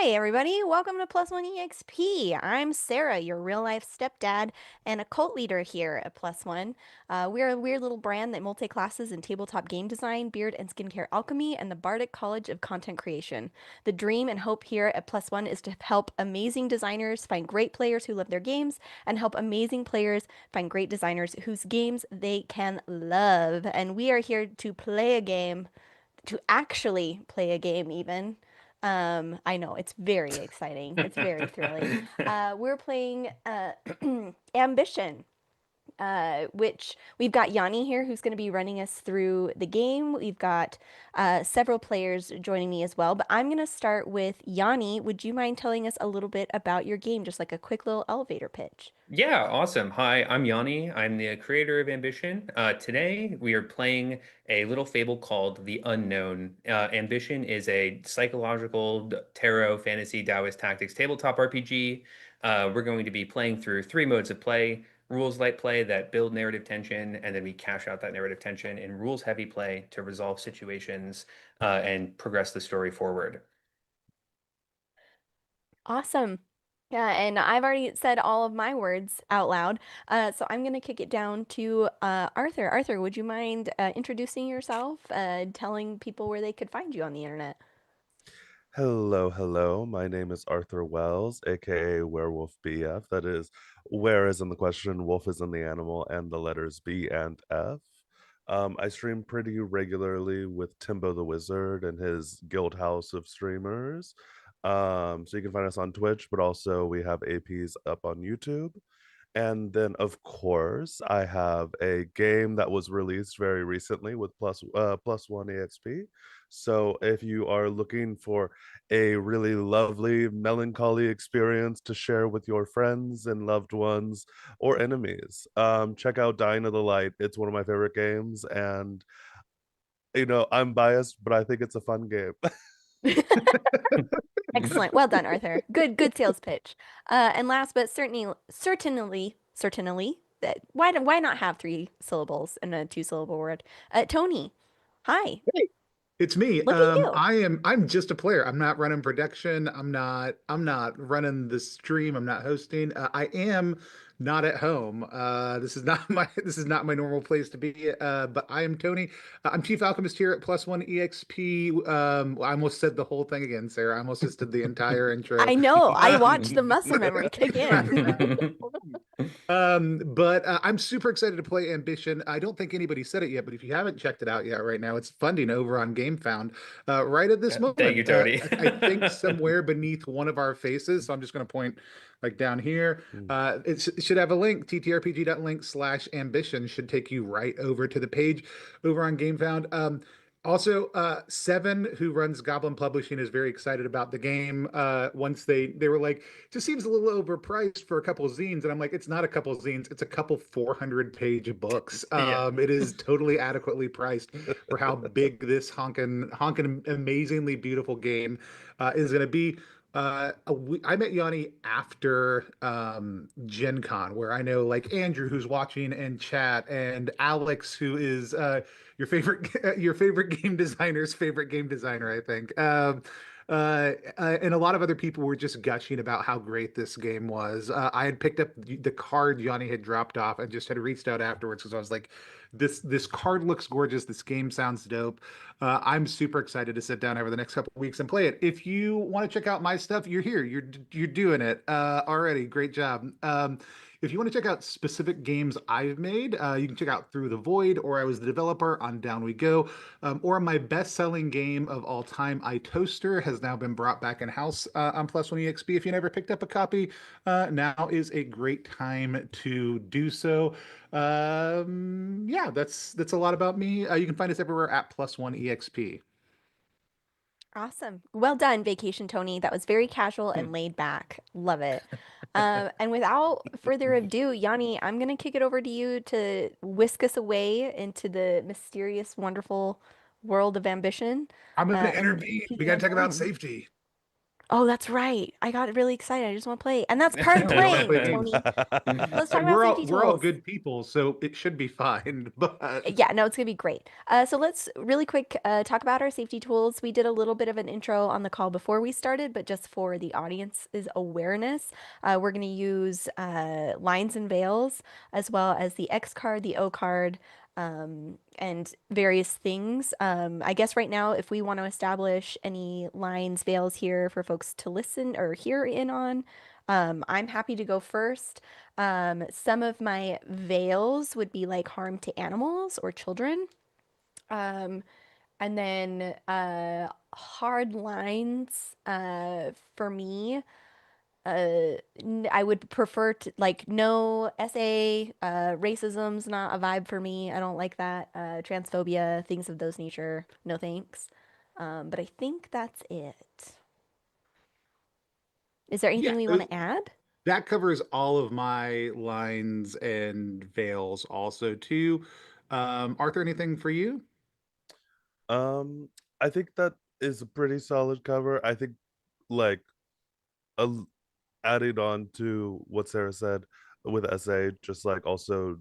Hi, everybody. Welcome to Plus One EXP. I'm Sarah, your real life stepdad and a cult leader here at Plus One. We're a weird little brand that multi classes in tabletop game design, beard and skincare alchemy, and the Bardic College of Content Creation. The dream and hope here at Plus One is to help amazing designers find great players who love their games and help amazing players find great designers whose games they can love. And we are here to play a game, to actually play a game even. I know it's very exciting. It's very thrilling. We're playing Ambition, which we've got Yanni here who's going to be running us through the game. We've got several players joining me as well, but I'm going to start with Yanni. Would you mind telling us a little bit about your game, just like a quick little elevator pitch? Yeah, awesome. Hi, I'm Yanni. I'm the creator of Ambition. Today, we are playing a little fable called The Unknown. Ambition is a psychological tarot fantasy Taoist tactics tabletop RPG. We're going to be playing through three modes of play: rules light play that build narrative tension, and then we cash out that narrative tension in rules heavy play to resolve situations and progress the story forward. Awesome. Yeah, and I've already said all of my words out loud. So I'm going to kick it down to Arthur. Arthur, would you mind introducing yourself, telling people where they could find you on the internet? Hello, hello. My name is Arthur Wells, aka Werewolf BF. That is, where is in the question, wolf is in the animal, and the letters B and F. I stream pretty regularly with Timbo the Wizard and his guild house of streamers. So you can find us on Twitch, but also we have APs up on YouTube. And then, of course, I have a game that was released very recently with Plus One EXP. So if you are looking for a really lovely, melancholy experience to share with your friends and loved ones or enemies, check out Dying of the Light. It's one of my favorite games, and I'm biased, but I think it's a fun game. Excellent. Well done, Arthur. Good sales pitch. And last but certainly, that why not have three syllables in a two-syllable word? Tony, hi. Hey, it's me. Look at you. I'm just a player. I'm not running production. I'm not running the stream. I'm not hosting. I am not at home. This is not my normal place to be. But I am Tony. I'm Chief Alchemist here at Plus One EXP. I almost said the whole thing again, Sarah. I almost just did the entire intro. I know. I Uh, watched the muscle memory kick in. but I'm super excited to play Ambition. I don't think anybody said it yet, but if you haven't checked it out yet right now, it's funding over on GameFound right at this Thank you, moment. Tony. I think somewhere beneath one of our faces. So I'm just going to point like down here. It should have a link, ttrpg.link/ambition should take you right over to the page over on GameFound. Also, Seven, who runs Goblin Publishing, is very excited about the game. Once they were like, just seems a little overpriced for a couple of zines, and I'm like, it's not a couple of zines, it's a couple 400-page books. Yeah. It is totally adequately priced for how big this honkin' amazingly beautiful game is going to be. I met Yanni after Gen Con, where I know like Andrew, who's watching and chat, and Alex, who is your favorite your favorite game designer's favorite game designer, I think. And a lot of other people were just gushing about how great this game was. I had picked up the card Yanni had dropped off and just had reached out afterwards because I was like, this card looks gorgeous. This game sounds dope. I'm super excited to sit down over the next couple of weeks and play it. If you want to check out my stuff, you're here. You're doing it already. Great job. If you want to check out specific games I've made, you can check out Through the Void, or I was the developer on Down We Go, or my best-selling game of all time, I Toaster, has now been brought back in-house on Plus One EXP. If you never picked up a copy, now is a great time to do so. Yeah, that's a lot about me. You can find us everywhere at Plus One EXP. Awesome. Well done, Vacation Tony. That was very casual and laid back. Love it. And without further ado, Yanni, I'm going to kick it over to you to whisk us away into the mysterious, wonderful world of ambition. I'm going to And intervene. keep We you got to talk about entertained. safety. Oh, that's right. I got really excited. I just want to play. And that's part of Yeah, we want to play playing, games. Tony. Let's talk And about safety we're all tools. good people, so it should be fine. But Yeah, no, it's gonna be great. So let's really quick talk about our safety tools. We did a little bit of an intro on the call before we started, but just for the audience's awareness, we're gonna use lines and veils as well as the X card, the O card, and various things. I guess right now, if we want to establish any lines, veils here for folks to listen or hear in on, I'm happy to go first. Some of my veils would be like harm to animals or children. Um, and then hard lines for me, I would prefer to like no SA, racism's not a vibe for me. I don't like that. Transphobia, things of those nature, no thanks. But I think that's it. Is there anything yeah, we want to add? that covers all of my lines and veils also too. Arthur, anything for you? um, I think that is a pretty solid cover. I think like a, adding on to what Sarah said with SA, just like also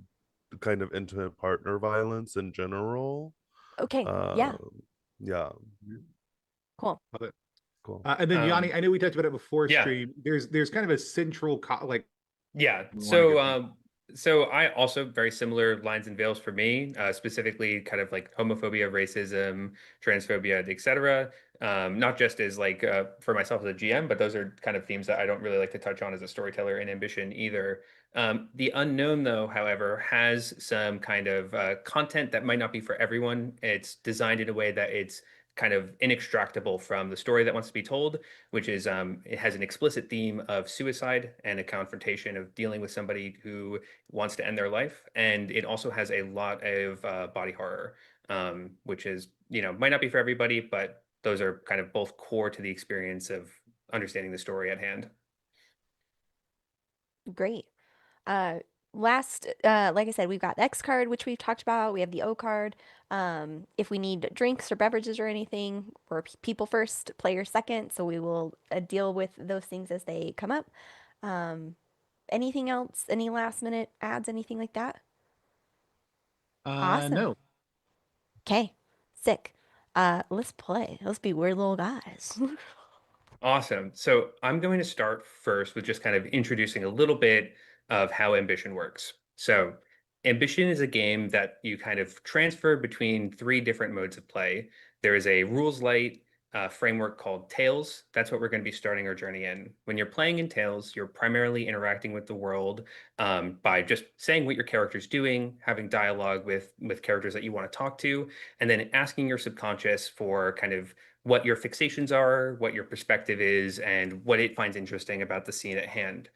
kind of intimate partner violence in general. Okay, yeah, Um, yeah, cool. Love it. cool. And then Yanni, I know we talked about it before Yeah. stream. There's kind of a central like Yeah. we want to So, get to. so I also very similar lines and veils for me, specifically kind of like homophobia, racism, transphobia, etc. Not just as like for myself as a GM, but those are kind of themes that I don't really like to touch on as a storyteller in Ambition either. The unknown, though, however, has some kind of content that might not be for everyone. It's designed in a way that it's kind of inextractable from the story that wants to be told, which is it has an explicit theme of suicide and a confrontation of dealing with somebody who wants to end their life. And it also has a lot of body horror, which is, might not be for everybody, but those are kind of both core to the experience of understanding the story at hand. Great. Uh, like I said, we've got the X card, which we've talked about. We have the O card. If we need drinks or beverages or anything, we're people first, player second. So we will deal with those things as they come up. Um, Anything else? Any last minute ads? Anything like that? Awesome. No. Okay. Sick. Let's play. Let's be weird little guys. Awesome. So I'm going to start first with just kind of introducing a little bit of how Ambition works. So Ambition is a game that you kind of transfer between three different modes of play. There is a rules light framework called Tales. That's what we're going to be starting our journey in. When you're playing in Tales, you're primarily interacting with the world by just saying what your character's doing, having dialogue with characters that you want to talk to, and then asking your subconscious for kind of what your fixations are, what your perspective is, and what it finds interesting about the scene at hand.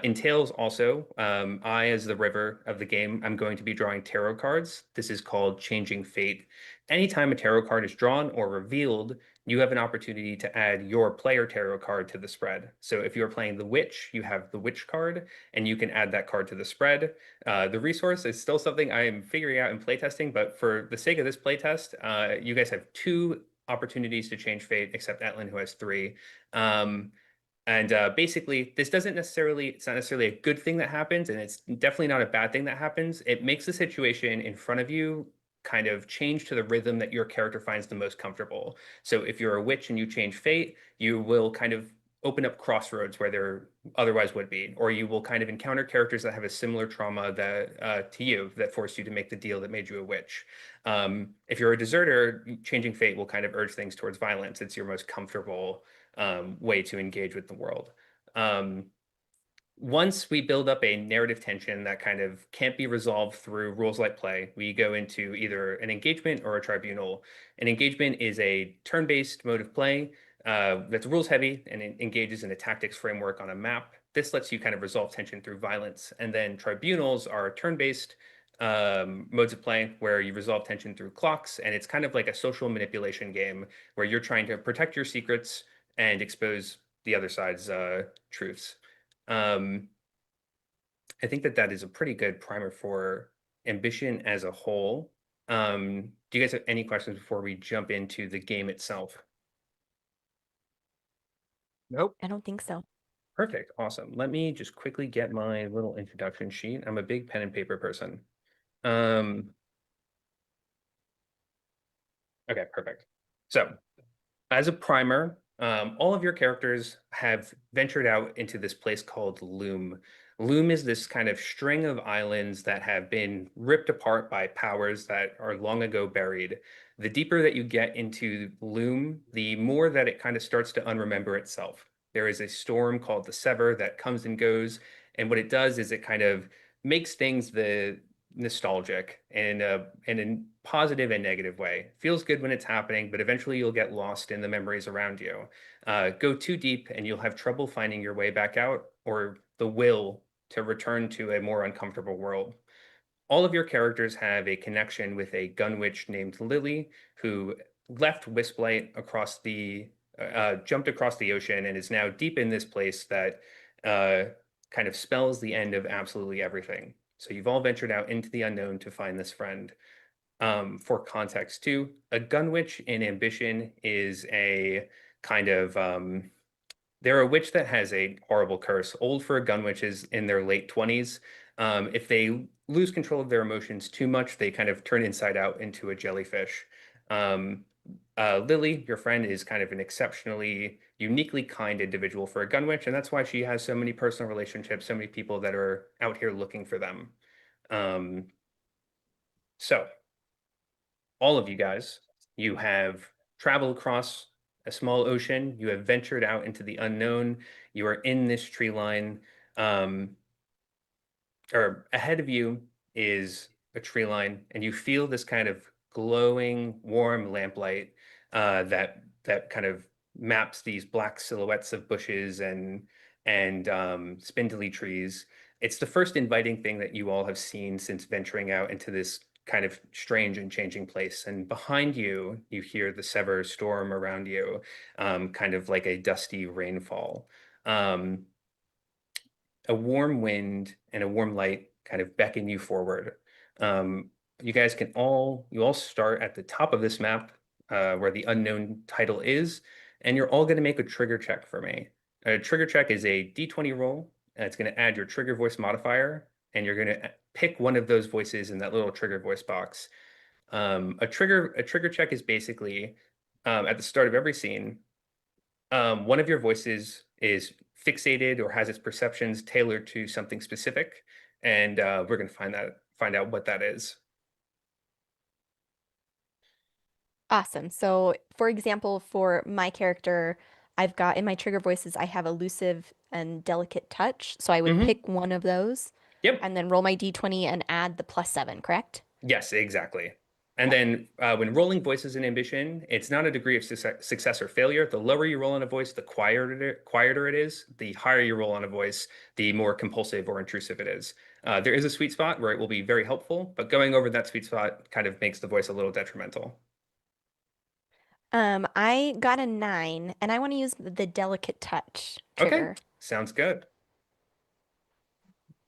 Entails also, I, as the river of the game, I'm going to be drawing tarot cards. This is called Changing Fate. Anytime a tarot card is drawn or revealed, you have an opportunity to add your player tarot card to the spread. So if you're playing the witch, you have the witch card, and you can add that card to the spread. The resource is still something I am figuring out in playtesting, but for the sake of this playtest, you guys have two opportunities to change fate, except Atlin, who has three. And basically, this doesn't necessarily, it's not necessarily a good thing that happens, and it's definitely not a bad thing that happens. It makes the situation in front of you kind of change to the rhythm that your character finds the most comfortable. So if you're a witch and you change fate, you will kind of open up crossroads where there otherwise would be, or you will kind of encounter characters that have a similar trauma that to you that forced you to make the deal that made you a witch. If you're a deserter, changing fate will kind of urge things towards violence. It's your most comfortable way to engage with the world. Um, Once we build up a narrative tension that kind of can't be resolved through rules like play, we go into either an engagement or a tribunal. An engagement is a turn-based mode of play that's rules heavy and it engages in a tactics framework on a map. This lets you kind of resolve tension through violence. And then tribunals are turn-based modes of play where you resolve tension through clocks. And it's kind of like a social manipulation game where you're trying to protect your secrets and expose the other side's truths. Um, I think that that is a pretty good primer for Ambition as a whole. Do you guys have any questions before we jump into the game itself? Nope. I don't think so. Perfect. Awesome. Let me just quickly get my little introduction sheet. I'm a big pen and paper person. Um, okay, perfect. So, as a primer, all of your characters have ventured out into this place called Loom. Loom is this kind of string of islands that have been ripped apart by powers that are long ago buried. The deeper that you get into Loom, the more that it kind of starts to unremember itself. There is a storm called the Sever that comes and goes, and what it does is it kind of makes things the nostalgic in a positive and negative way. Feels good when it's happening, but eventually you'll get lost in the memories around you. Go too deep and you'll have trouble finding your way back out or the will to return to a more uncomfortable world. All of your characters have a connection with a gun witch named Lily, who left Wisplight jumped across the ocean and is now deep in this place that uh, kind of spells the end of absolutely everything. So you've all ventured out into the unknown to find this friend. For context, too, a gun witch in Ambition is a kind of they're a witch that has a horrible curse, old for a gun witch is in their late 20s. If they lose control of their emotions too much, they kind of turn inside out into a jellyfish. Um, Lily, your friend, is kind of an exceptionally, uniquely kind individual for a gun witch, and that's why she has so many personal relationships, so many people that are out here looking for them. Um, so, all of you guys, you have traveled across a small ocean, you have ventured out into the unknown, you are in this tree line. Um, or ahead of you is a tree line, and you feel this kind of glowing, warm lamplight that kind of maps these black silhouettes of bushes and spindly trees. It's the first inviting thing that you all have seen since venturing out into this kind of strange and changing place. And behind you, you hear the Sever storm around you, kind of like a dusty rainfall. Um, a warm wind and a warm light kind of beckon you forward. Um, you all start at the top of this map where the unknown title is, and you're all going to make a trigger check for me. A trigger check is a d20 roll, and it's going to add your trigger voice modifier, and you're going to pick one of those voices in that little trigger voice box. A trigger check is basically at the start of every scene, one of your voices is fixated or has its perceptions tailored to something specific, and we're going to find out what that is. Awesome. So, for example, for my character, I've got in my trigger voices, I have elusive and delicate touch. So I would Hmm. pick one of those Yep. and then roll my d20 and add the +7, correct? Yes, exactly. And Okay. then when rolling voices in ambition, it's not a degree of success or failure. The lower you roll on a voice, the quieter it is. The higher you roll on a voice, the more compulsive or intrusive it is. There is a sweet spot where it will be very helpful, but going over that sweet spot kind of makes the voice a little detrimental. I got a 9 and I want to use the delicate touch Okay, trigger. sounds good.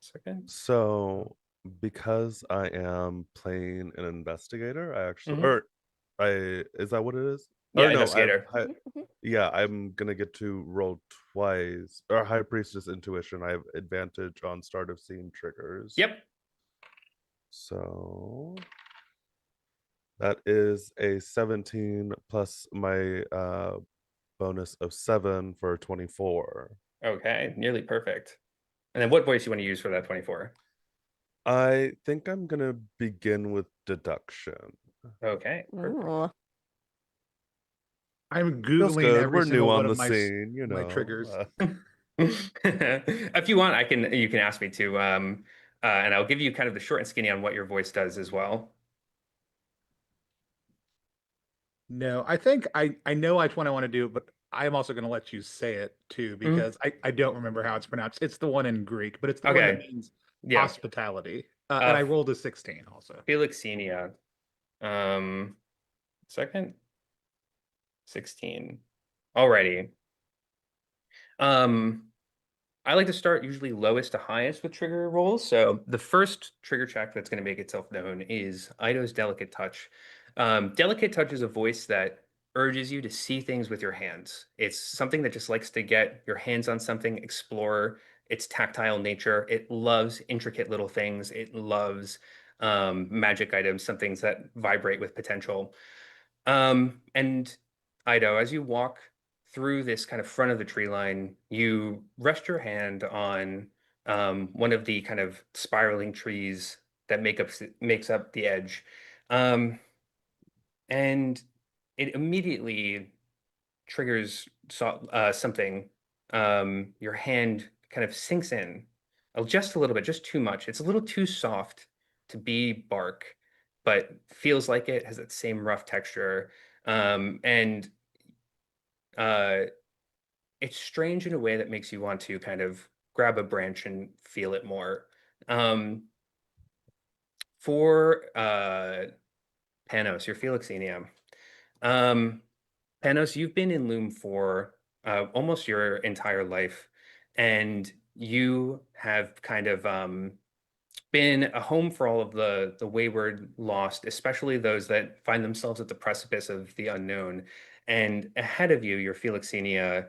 Second. So, because I am playing an investigator, I actually, Hmm. or I, is that what it is? Or Yeah, no, investigator. Mhm, mhm. yeah, I'm gonna get to roll twice. Or High Priestess Intuition, I have advantage on start of scene triggers. Yep. So that is a 17 plus my bonus of 7 for 24. Okay, nearly perfect. And then what voice you want to use for that 24? I think I'm gonna begin with deduction. Okay, perfect. Ooh. I'm Feels Googling good. every We're new single one on of the scene, my triggers. If you want, you can ask me to and I'll give you kind of the short and skinny on what your voice does as well. No, I think I know which one I want to do, but I am also going to let you say it too Mhm. because I don't remember how it's pronounced. It's the one in Greek, but it's the one that Okay. means Yeah. hospitality. And Uh I rolled a 16 also. Philoxenia. Um second 16. Alrighty. Um I like to start usually lowest to highest with trigger rolls. So the first trigger check that's going to make itself known is Ido's Delicate Touch. Delicate Touch is a voice that urges you to see things with your hands. It's something that just likes to get your hands on something, explore its tactile nature. It loves intricate little things. It loves magic items, some things that vibrate with potential. And Ido, as you walk through this kind of front of the tree line, you rest your hand on one of the kind of spiraling trees that makes up the edge. Um, and it immediately triggers something. Your hand kind of sinks in just a little bit, just too much. It's a little too soft to be bark, but feels like it has that same rough texture. And uh, it's strange in a way that makes you want to kind of grab a branch and feel it more. Um, for Panos, your Felixenia. Um, Panos, you've been in Loom for almost your entire life, and you have kind of been a home for all of the wayward lost, especially those that find themselves at the precipice of the unknown. And ahead of you, your Felixenia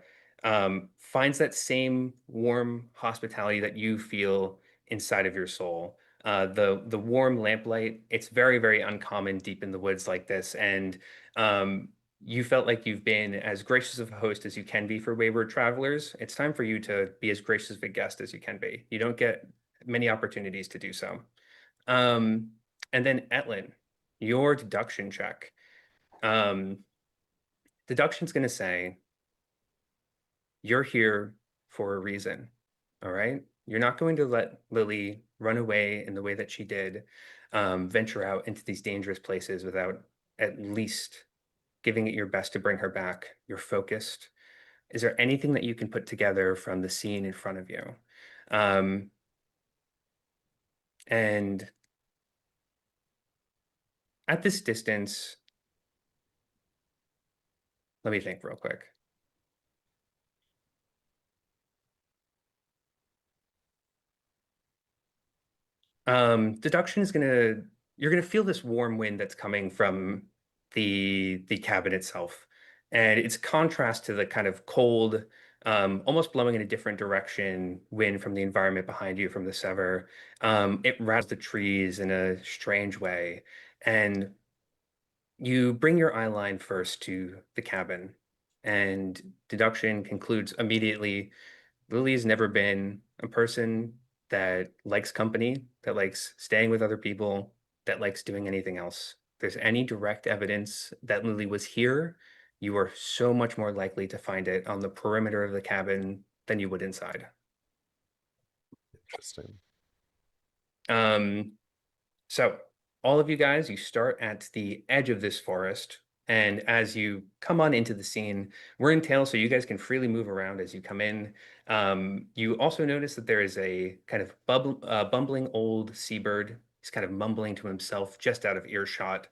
finds that same warm hospitality that you feel inside of your soul. The warm lamplight, it's very, very uncommon deep in the woods like this. And um, you felt like you've been as gracious of a host as you can be for wayward travelers. It's time for you to be as gracious of a guest as you can be. You don't get many opportunities to do so. Um, and then Etlin, your deduction check. Um, Deduction's going to say you're here for a reason. All right. You're not going to let Lily run away in the way that she did, venture out into these dangerous places without at least giving it your best to bring her back. You're focused. Is there anything that you can put together from the scene in front of you? Um, and at this distance, let me think real quick. Deduction is you're gonna feel this warm wind that's coming from the cabin itself, and it's contrast to the kind of cold, almost blowing in a different direction wind from the environment behind you from the sever. It rattles the trees in a strange way, and you bring your eye line first to the cabin, and deduction concludes immediately. Lily's never been a person that likes company, that likes staying with other people, that likes doing anything else. If there's any direct evidence that Lily was here, you are so much more likely to find it on the perimeter of the cabin than you would inside. Interesting. Um, So, all of you guys, you start at the edge of this forest. And as you come on into the scene, we're in tail, so you guys can freely move around as you come in. You also notice that there is a kind of bumbling old seabird. He's kind of mumbling to himself just out of earshot,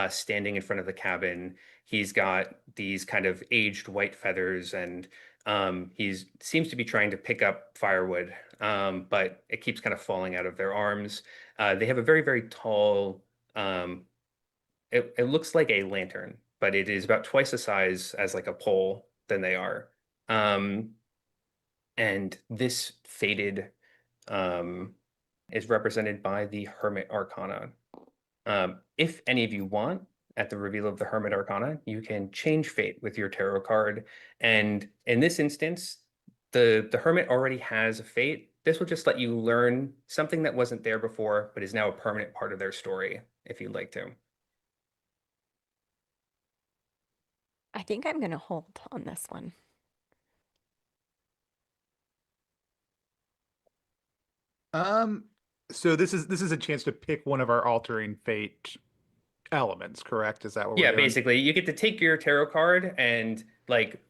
standing in front of the cabin. He's got these kind of aged white feathers, and he's seems to be trying to pick up firewood, but it keeps kind of falling out of their arms. They have a very, very tall, um, it looks like a lantern, but it is about twice the size as like a pole than they are. Um, and this faded um, is represented by the Hermit Arcana. If any of you want, at the reveal of the Hermit Arcana, you can change fate with your tarot card. And in this instance, the Hermit already has a fate. This will just let you learn something that wasn't there before, but is now a permanent part of their story, if you'd like to. I think I'm gonna hold on this one. Um, so this is a chance to pick one of our altering fate elements, correct? Is that what we're Yeah, doing? basically, you get to take your tarot card and like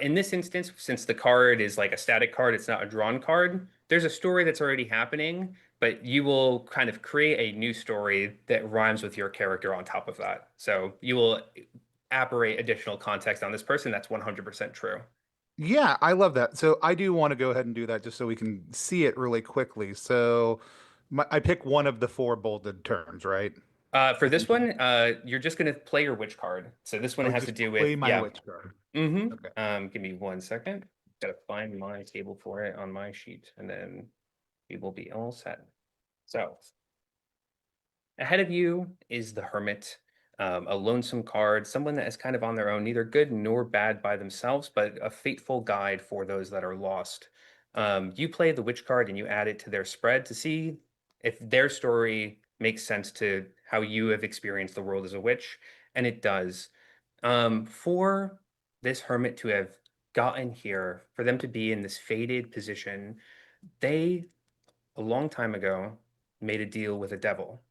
in this instance, since the card is like a static card, it's not a drawn card. There's a story that's already happening, but you will kind of create a new story that rhymes with your character on top of that. So you will apparate additional context on this person. That's 100% true. Yeah, I love that. So I do want to go ahead and do that just so we can see it really quickly. So I pick one of the four bolded terms, right? For I this think you one, you're just gonna play your witch card. So this one oh has to just do with play my yeah. witch card. Mm-hmm. Okay. Give me 1 second. Gotta find my table for it on my sheet, and then we will be all set. So ahead of you is the Hermit, a lonesome card, someone that is kind of on their own, neither good nor bad by themselves, but a faithful guide for those that are lost. You play the Witch card and you add it to their spread to see if their story makes sense to how you have experienced the world as a witch, and it does. For this Hermit to have gotten here, for them to be in this fated position, they a long time ago made a deal with a devil,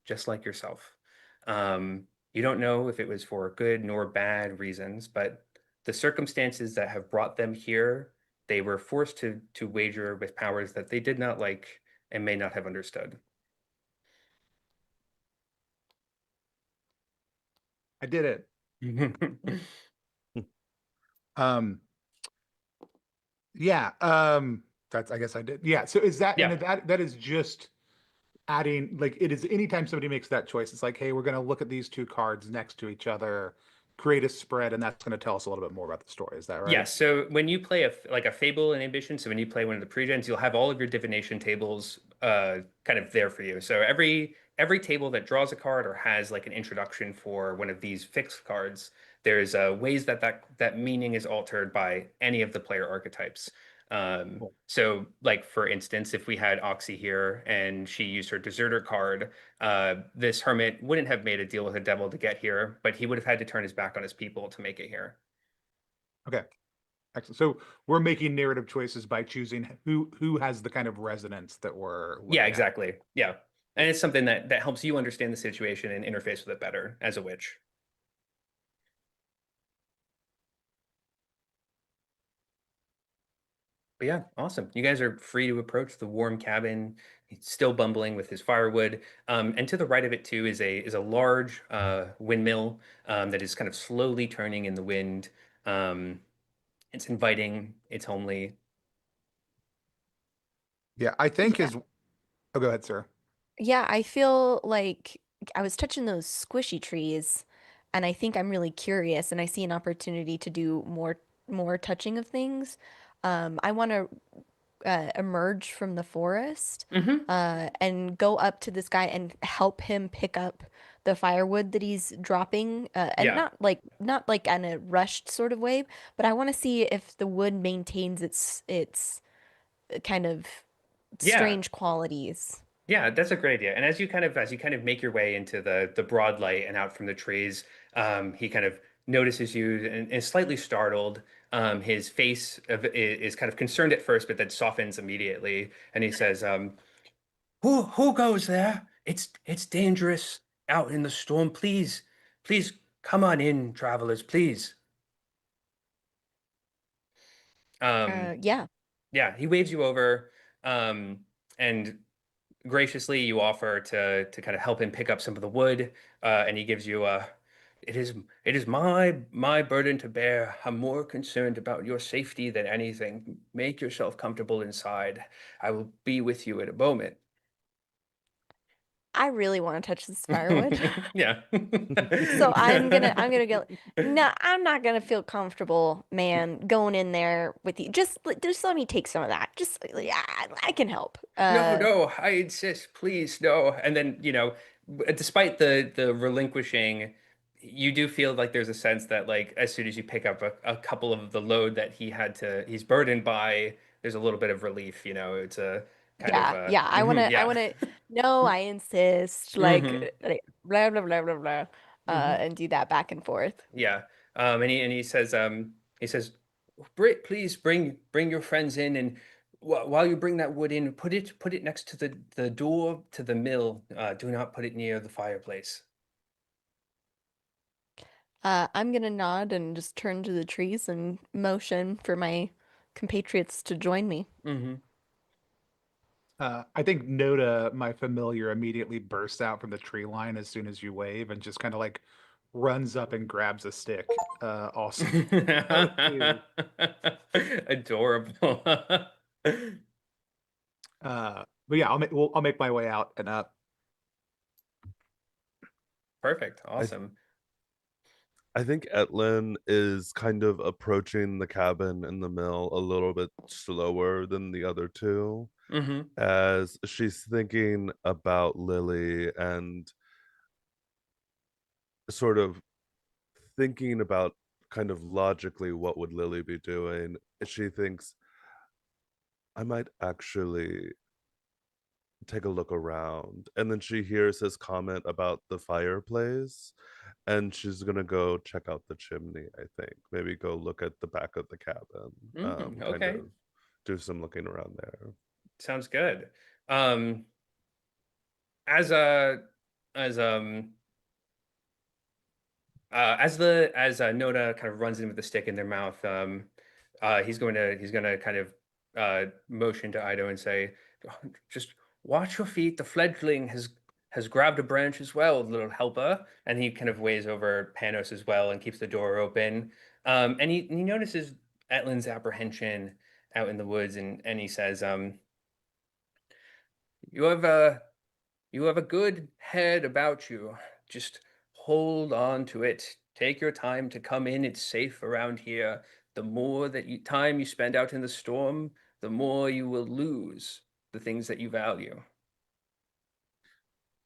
just like yourself. You don't know if it was for good nor bad reasons, but the circumstances that have brought them here, they were forced to wager with powers that they did not like and may not have understood. I did it. Um yeah, that's I guess I did. Yeah, so is that and Yeah. that is just adding like it is anytime somebody makes that choice, it's like, hey, we're gonna look at these two cards next to each other, create a spread, and that's gonna tell us a little bit more about the story. Is that right? Yes. So when you play like a Fable and Ambition, so when you play one of the pre-gens, you'll have all of your divination tables kind of there for you. So every table that draws a card or has like an introduction for one of these fixed cards, there's ways that that meaning is altered by any of the player archetypes. Cool. So like for instance, if we had Oxy here and she used her deserter card, this hermit wouldn't have made a deal with a devil to get here, but he would have had to turn his back on his people to make it here. Okay. Excellent. So we're making narrative choices by choosing who has the kind of resonance that we're Yeah, looking at. exactly. Yeah. And it's something that helps you understand the situation and interface with it better as a witch. But yeah, awesome. You guys are free to approach the warm cabin. He's still bumbling with his firewood. And to the right of it too is a large windmill that is kind of slowly turning in the wind. It's inviting, it's homely. Yeah, I think Yeah. is oh go ahead, sir. Yeah, I feel like I was touching those squishy trees, and I think I'm really curious, and I see an opportunity to do more touching of things. I want to emerge from the forest, Hmm. and go up to this guy and help him pick up the firewood that he's dropping, and Yeah. not like in a rushed sort of way, but I want to see if the wood maintains its kind of Yeah. strange qualities. Yeah, that's a great idea. And as you kind of make your way into the broad light and out from the trees, he kind of notices you and is slightly startled. His face is kind of concerned at first, but then softens immediately. And he says, "Who goes there? It's dangerous out in the storm. Please come on in, travelers, please." Um, Yeah. yeah, he waves you over, and graciously you offer to kind of help him pick up some of the wood, and he gives you a it is my burden to bear. I'm more concerned about your safety than anything. Make yourself comfortable inside. I will be with you in a moment. I really want to touch this firewood. Yeah. So I'm gonna go. No, I'm not gonna feel comfortable, man, going in there with you. Just let me take some of that. Just yeah, I can help. No, no, I insist, please, no. And then, despite the relinquishing, you do feel like there's a sense that like as soon as you pick up a couple of the load that he's burdened by, there's a little bit of relief, it's a kind of Yeah, I yeah. wanna no, I insist, Hmm. like blah blah blah blah blah, Hmm. and do that back and forth. Yeah. And he says, Please bring your friends in, and while you bring that wood in, put it next to the door to the mill. Do not put it near the fireplace." I'm gonna nod and just turn to the trees and motion for my compatriots to join me. Hmm. I think Noda, my familiar, immediately bursts out from the tree line as soon as you wave and just kind of like runs up and grabs a stick. Also, part two. Adorable. But yeah, I'll make my way out and up. Perfect. I Awesome. I think Etlin is kind of approaching the cabin and the mill a little bit slower than the other two, Mm-hmm. as she's thinking about Lily and sort of thinking about kind of logically what would Lily be doing. She thinks, I might actually take a look around. And then she hears his comment about the fireplace, and she's gonna go check out the chimney, I think. Maybe go look at the back of the cabin. Mm, Kind okay. of do some looking around there. Sounds good. Um, as a as as Noda kind of runs in with the stick in their mouth, he's gonna kind of motion to Ido and say, "Just watch your feet. The fledgling has grabbed a branch as well, little helper." And he kind of waves over Panos as well and keeps the door open. And he notices Etlin's apprehension out in the woods, and he says, "You have you have a good head about you. Just hold on to it. Take your time to come in. It's safe around here. The more time you spend out in the storm, the more you will lose the things that you value."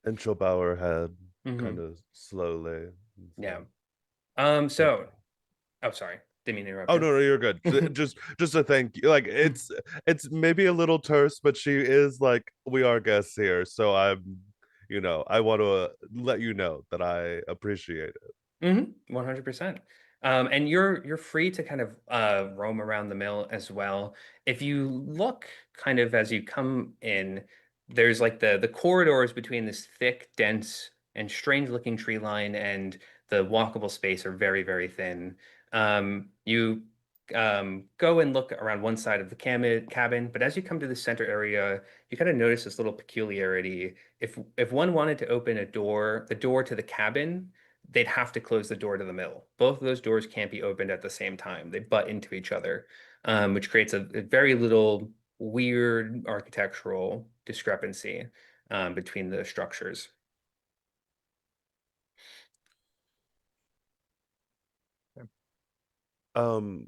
And she'll bow her head kind Hmm. of slowly and say, Yeah. Thank you. So, oh, sorry. Didn't mean to interrupt Oh you. no, no, you're good. Just a thank you. Like it's maybe a little terse, but she is like, we are guests here, so I want to let you know that I appreciate it. 100%. And you're free to kind of roam around the mill as well. If you look kind of as you come in, there's like the corridors between this thick, dense, and strange looking tree line and the walkable space are very, very thin. You go and look around one side of the cabin, but as you come to the center area, you kind of notice this little peculiarity. If one wanted to open the door to the cabin, they'd have to close the door to the mill. Both of those doors can't be opened at the same time. They butt into each other, which creates a very little weird architectural discrepancy between the structures. Um,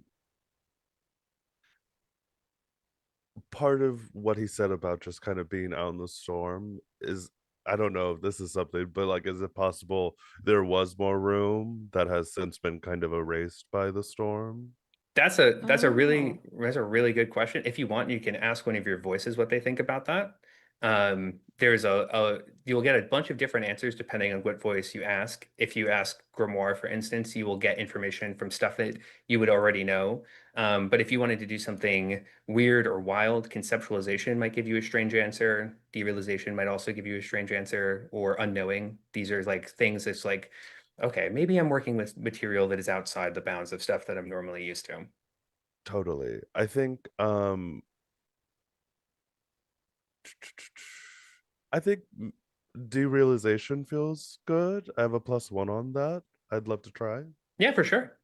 Part of what he said about just kind of being out in the storm is, I don't know if this is something, but like, is it possible there was more room that has since been kind of erased by the storm? Oh. That's a really good question. If you want, you can ask one of your voices what they think about that. There's you'll get a bunch of different answers depending on what voice you ask. If you ask Grimoire, for instance, you will get information from stuff that you would already know. But if you wanted to do something weird or wild, conceptualization might give you a strange answer. Derealization might also give you a strange answer, or unknowing. These are like things that's like, okay, maybe I'm working with material that is outside the bounds of stuff that I'm normally used to. Totally. I think I think derealization feels good. I have a +1 on that. I'd love to try. Yeah, for sure.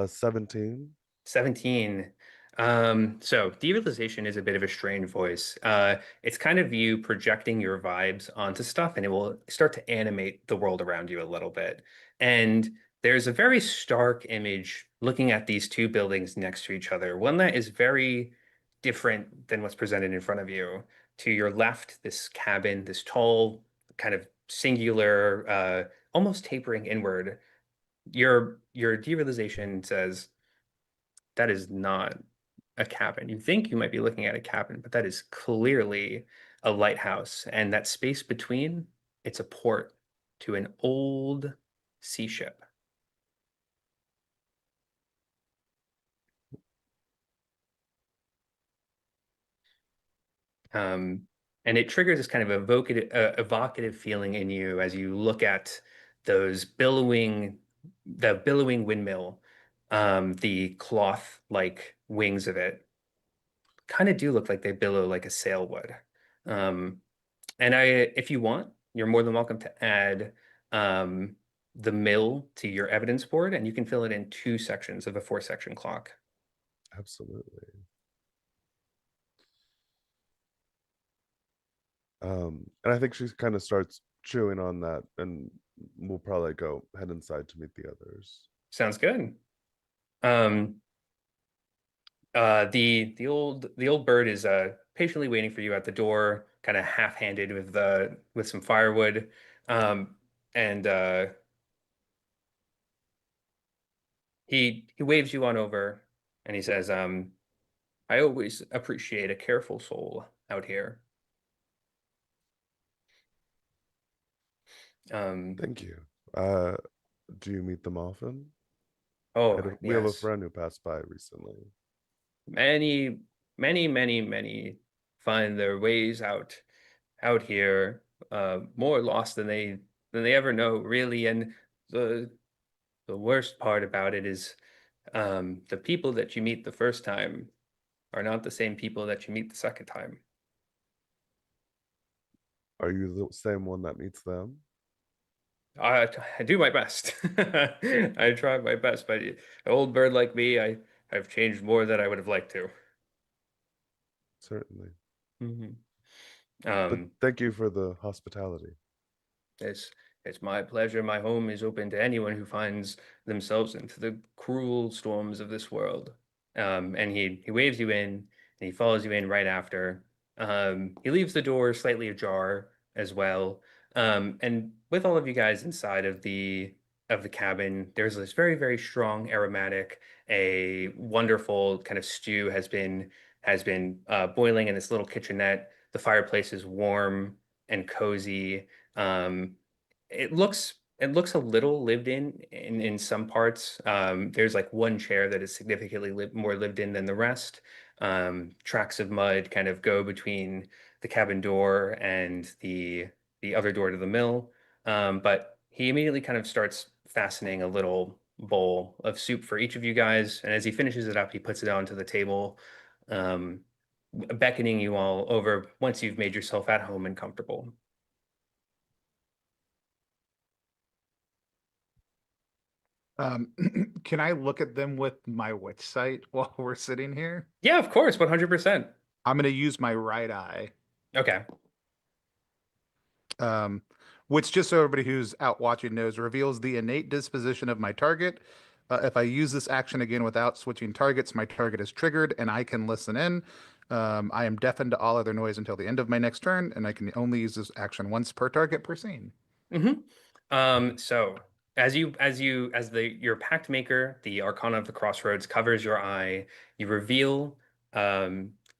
17. 17. So derealization is a bit of a strange voice. It's kind of you projecting your vibes onto stuff, and it will start to animate the world around you a little bit. And there's a very stark image looking at these two buildings next to each other, one that is very different than what's presented in front of you. To your left, this cabin, this tall, kind of singular, almost tapering inward. Your derealization says that is not a cabin. You think you might be looking at a cabin, but that is clearly a lighthouse. And that space between, it's a port to an old sea ship. Um, and it triggers this kind of evocative feeling in you as you look at those the billowing windmill, the cloth-like wings of it kind of do look like they billow like a sail would. Um, And if you want, you're more than welcome to add um, the mill to your evidence board, and you can fill it in two sections of a four-section clock. Absolutely. And I think she kind of starts chewing on that, and we'll probably go head inside to meet the others. Sounds good. Um, the old bird is patiently waiting for you at the door, kind of half-handed with some firewood. And he waves you on over, and he says, I always appreciate a careful soul out here. Um, Thank you. Uh, do you meet them often? oh We have a yes, friend who passed by recently. many, many, many, many find their ways out here, more lost than they ever know, really. And the the worst part about it is, the people that you meet the first time are not the same people that you meet the second time. Are you the same one that meets them? I do my best. I try my best, but an old bird like me, I've changed more than I would have liked to. Certainly. Mhm. But Um, thank you for the hospitality. It's it's my pleasure. My home is open to anyone who finds themselves into the cruel storms of this world. And he waves you in, and he follows you in right after. He leaves the door slightly ajar as well. And with all of you guys inside of the cabin, there's this very, very strong aromatic. A wonderful kind of stew has been boiling in this little kitchenette. The fireplace is warm and cozy. um, it looks a little lived in some parts. There's like one chair that is significantly more lived in than the rest. Tracks of mud kind of go between the cabin door and the other door to the mill. But he immediately kind of starts fastening a little bowl of soup for each of you guys, and as he finishes it up, he puts it onto the table, um, beckoning you all over once you've made yourself at home and comfortable. Um, can I look at them with my witch sight while we're sitting here? Yeah, of course, 100%. I'm going to use my right eye, Okay. um, which, just so everybody who's out watching knows, reveals the innate disposition of my target. If I use this action again without switching targets, my target is triggered and I can listen in. I am deafened to all other noise until the end of my next turn, and I can only use this action once per target per scene. hmm so as the your pact maker, the Arcana of the Crossroads covers your eye, you reveal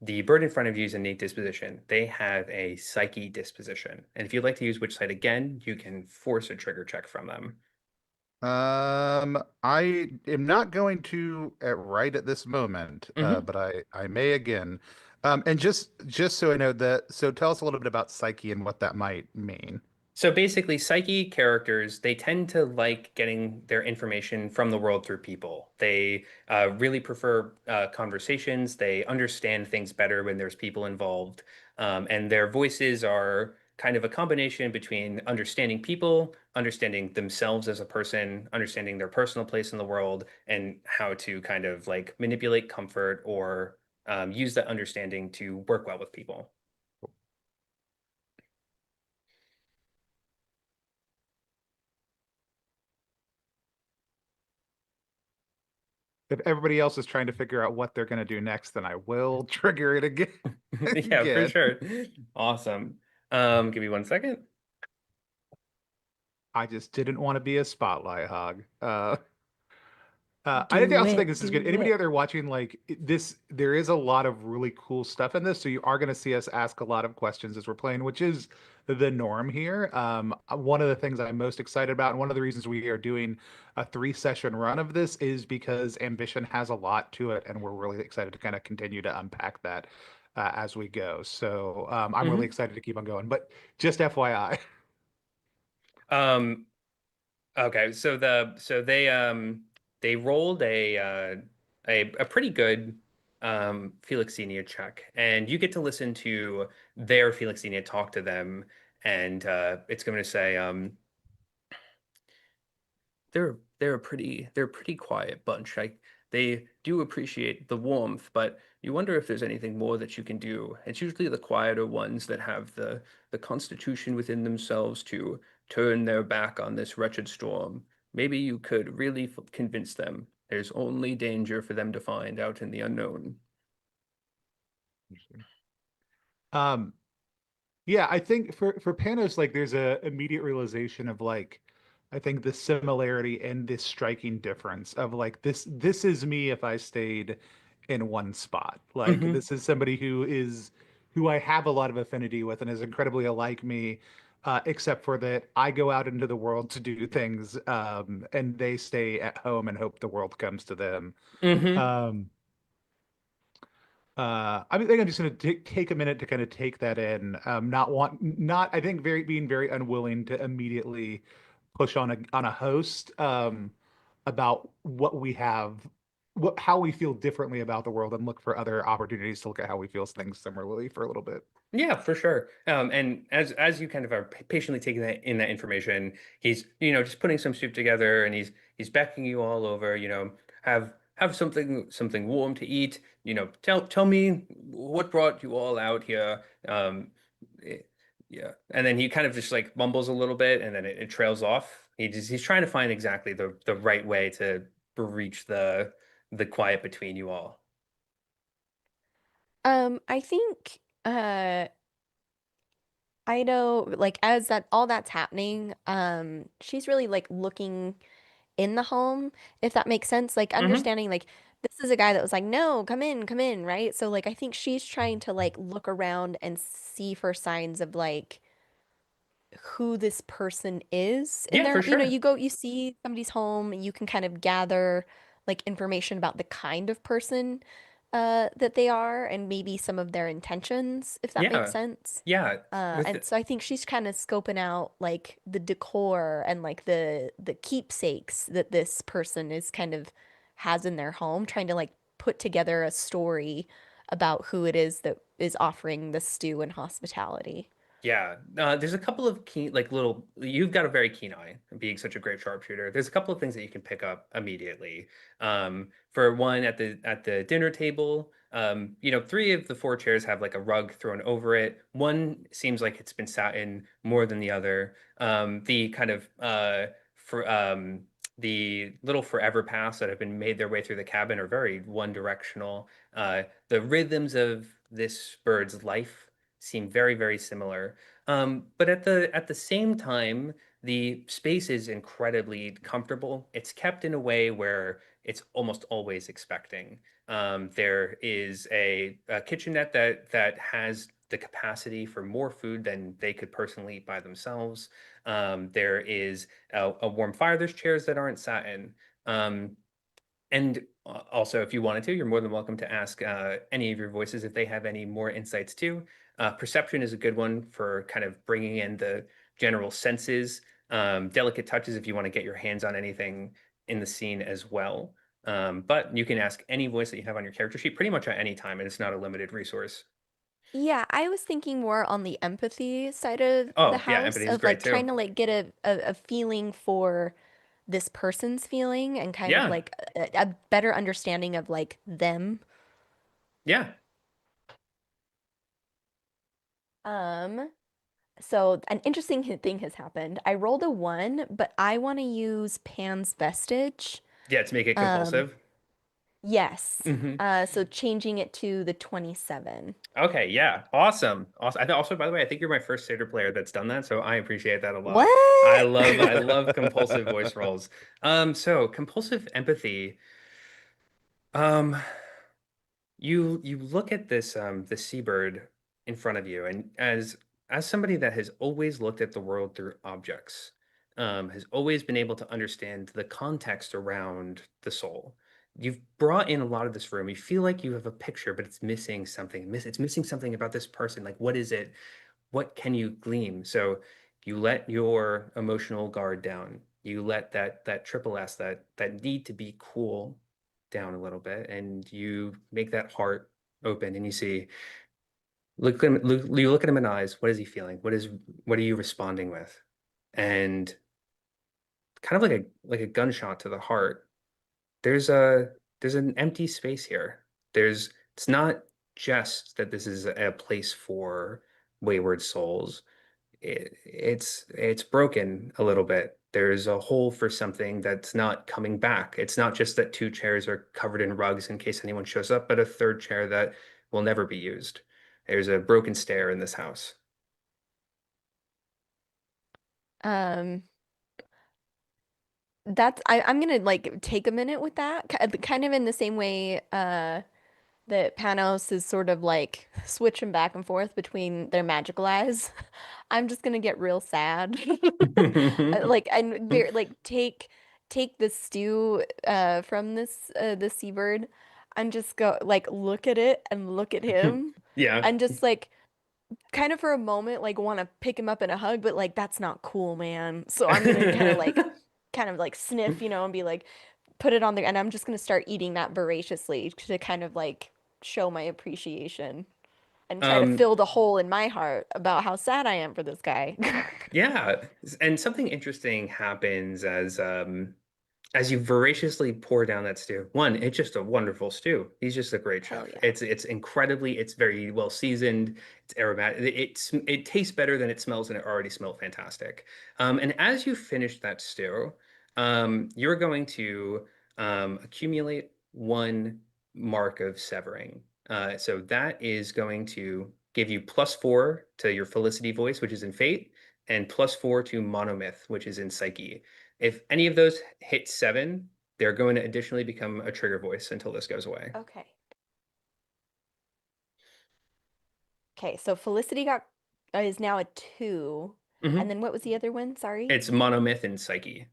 the bird in front of you is innate disposition. They have a psyche disposition. And if you'd like to use Witch Sight again, you can force a trigger check from them. I am not going to right at this moment, hmm but I may again. And just so I know that, so tell us a little bit about psyche and what that might mean. So basically, psyche characters, they tend to like getting their information from the world through people. They really prefer conversations. They understand things better when there's people involved. And their voices are kind of a combination between understanding people, understanding themselves as a person, understanding their personal place in the world, and how to kind of like manipulate comfort or use that understanding to work well with people. If everybody else is trying to figure out what they're going to do next, then I will trigger it again. Yeah, for Again. sure. Awesome. Give me 1 second. I just didn't want to be a spotlight hog. Do Also think it, this is good. do Anybody it. out there watching, like this, there is a lot of really cool stuff in this. So you are going to see us ask a lot of questions as we're playing, which is the norm here. One of the things I'm most excited about, and one of the reasons we are doing a 3 session run of this is because Ambition has a lot to it, and we're really excited to kind of continue to unpack that as we go. So I'm really hmm excited to keep on going. But just FYI. Um, okay, so they rolled a pretty good Felixenia check, and you get to listen to their Felixenia talk to them, and it's going to say they're they're a pretty quiet bunch. Like they do appreciate the warmth, but you wonder if there's anything more that you can do. It's usually the quieter ones that have the constitution within themselves to turn their back on this wretched storm. Maybe you could really convince them there's only danger for them to find out in the unknown. Interesting. Um, Yeah, I think for Panos, like there's a immediate realization of like I think the similarity and this striking difference of like this is me if I stayed in one spot. Like Hmm. this is somebody who I have a lot of affinity with and is incredibly alike me, except for that I go out into the world to do things, and they stay at home and hope the world comes to them. Hmm. Um, I think I'm just going to take a minute to kind of take that in. Not, I think being very unwilling to immediately push on a host, about what we have, how we feel differently about the world, and look for other opportunities to look at how we feel things similarly for a little bit. Yeah, for sure. And as you kind of are patiently taking that information, he's just putting some soup together, and he's beckoning you all over. Have something warm to eat. Tell me what brought you all out here. Eh, yeah, and then he kind of just like mumbles a little bit, and then it trails off. He's trying to find exactly the right way to breach the quiet between you all. I think I know like as that all that's happening, she's really like looking in the home, if that makes sense. Like Hmm. understanding like this is a guy that was like, no, come in, right? So like I think she's trying to like look around and see for signs of like who this person is in Yeah, for their, sure. you go, you see somebody's home, you can kind of gather like information about the kind of person that they are and maybe some of their intentions, if that makes Yeah, sense. yeah. With And so I think she's kind of scoping out like the decor and like the keepsakes that this person is kind of has in their home, trying to like put together a story about who it is that is offering the stew and hospitality. Yeah, there's a couple of keen, like little. You've got a very keen eye, being such a great sharpshooter. There's a couple of things that you can pick up immediately. For one, at the dinner table, three of the four chairs have like a rug thrown over it. One seems like it's been sat in more than the other. The kind of for the little forever paths that have been made their way through the cabin are very one directional. The rhythms of this bird's life seem very, very similar. But at the same time, the space is incredibly comfortable. It's kept in a way where it's almost always expecting. There is a kitchenette that has the capacity for more food than they could personally eat by themselves. There is a warm fire. There's chairs that aren't satin. Um, and also, if you wanted to, you're more than welcome to ask any of your voices if they have any more insights too. Perception is a good one for kind of bringing in the general senses, delicate touches if you want to get your hands on anything in the scene as well. But you can ask any voice that you have on your character sheet pretty much at any time, and it's not a limited resource. Yeah, I was thinking more on the empathy side of the Oh, yeah, house, empathy is of great like too. trying to like get a feeling for this person's feeling and kind of Yeah, like a better understanding of like them. yeah. Um, so an interesting thing has happened. I rolled a one, but I want to use Pan's Vestige. Yeah, to make it Um, compulsive. yes. Hmm. So changing it to the 27. Okay, yeah, awesome, awesome. Also, by the way, I think you're my first Seder player that's done that, so I appreciate that a lot. I What? love, I love compulsive voice roles. So compulsive empathy. Um, you look at this seabird in front of you, and as somebody that has always looked at the world through objects, has always been able to understand the context around the soul. You've brought in a lot of this room. You feel like you have a picture, but it's missing something. It's missing something about this person. Like, what is it? What can you glean? So you let your emotional guard down. You let that triple S, that need to be cool down a little bit, and you make that heart open, and you see, you look at him in the eyes. What is he feeling? What are you responding with? And kind of like a gunshot to the heart. There's a there's an empty space here. It's not just that this is a place for wayward souls. It's broken a little bit. There's a hole for something that's not coming back. It's not just that two chairs are covered in rugs in case anyone shows up, but a third chair that will never be used. There's a broken stair in this house. Um, I'm gonna like take a minute with that, kind of in the same way that Panos is sort of like switching back and forth between their magical eyes. I'm just gonna get real sad. Like and very like take the stew from this seabird and just go like look at it and look at him Yeah. and just like kind of for a moment like want to pick him up in a hug, but like that's not cool, man. So I'm gonna kind of like sniff, and be like put it on there, and I'm just gonna start eating that voraciously to kind of like show my appreciation and try to Um, fill the hole in my heart about how sad I am for this guy. yeah, and something interesting happens as you voraciously pour down that stew. One, it's just a wonderful stew. He's just a great Hell chef. yeah. It's very well seasoned. It's aromatic. It tastes better than it smells, and it already smelled fantastic. And as you finish that stew, you're going to accumulate one mark of severing. So that is going to give you +4 to your Felicity voice, which is in Fate, and +4 to Monomyth, which is in Psyche. If any of those hit 7, they're going to additionally become a trigger voice until this goes away. Okay. Okay, so Felicity got is now a 2. And Hmm. then what was the other one? Sorry. It's Monomyth and Psyche.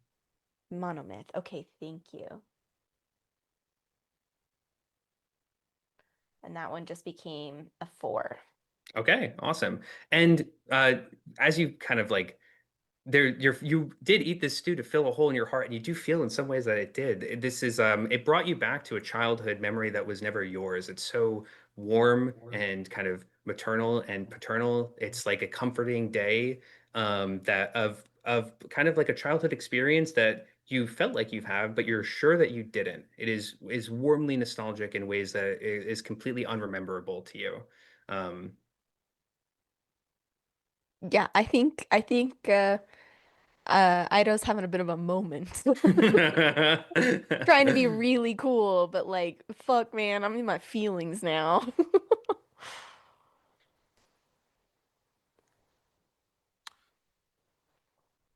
Monomyth. Okay, thank you. And that one just became a 4. Okay, awesome. And as you kind of like you did eat this stew to fill a hole in your heart, and you do feel in some ways that it did. This is it brought you back to a childhood memory that was never yours. It's so warm and kind of maternal and paternal. It's like a comforting day that of kind of like a childhood experience that you felt like you've had, but you're sure that you didn't. It is warmly nostalgic in ways that is completely unrememberable to you. Um, Yeah, I think Ido's having a bit of a moment. Trying to be really cool, but like, fuck, man, I'm in my feelings now.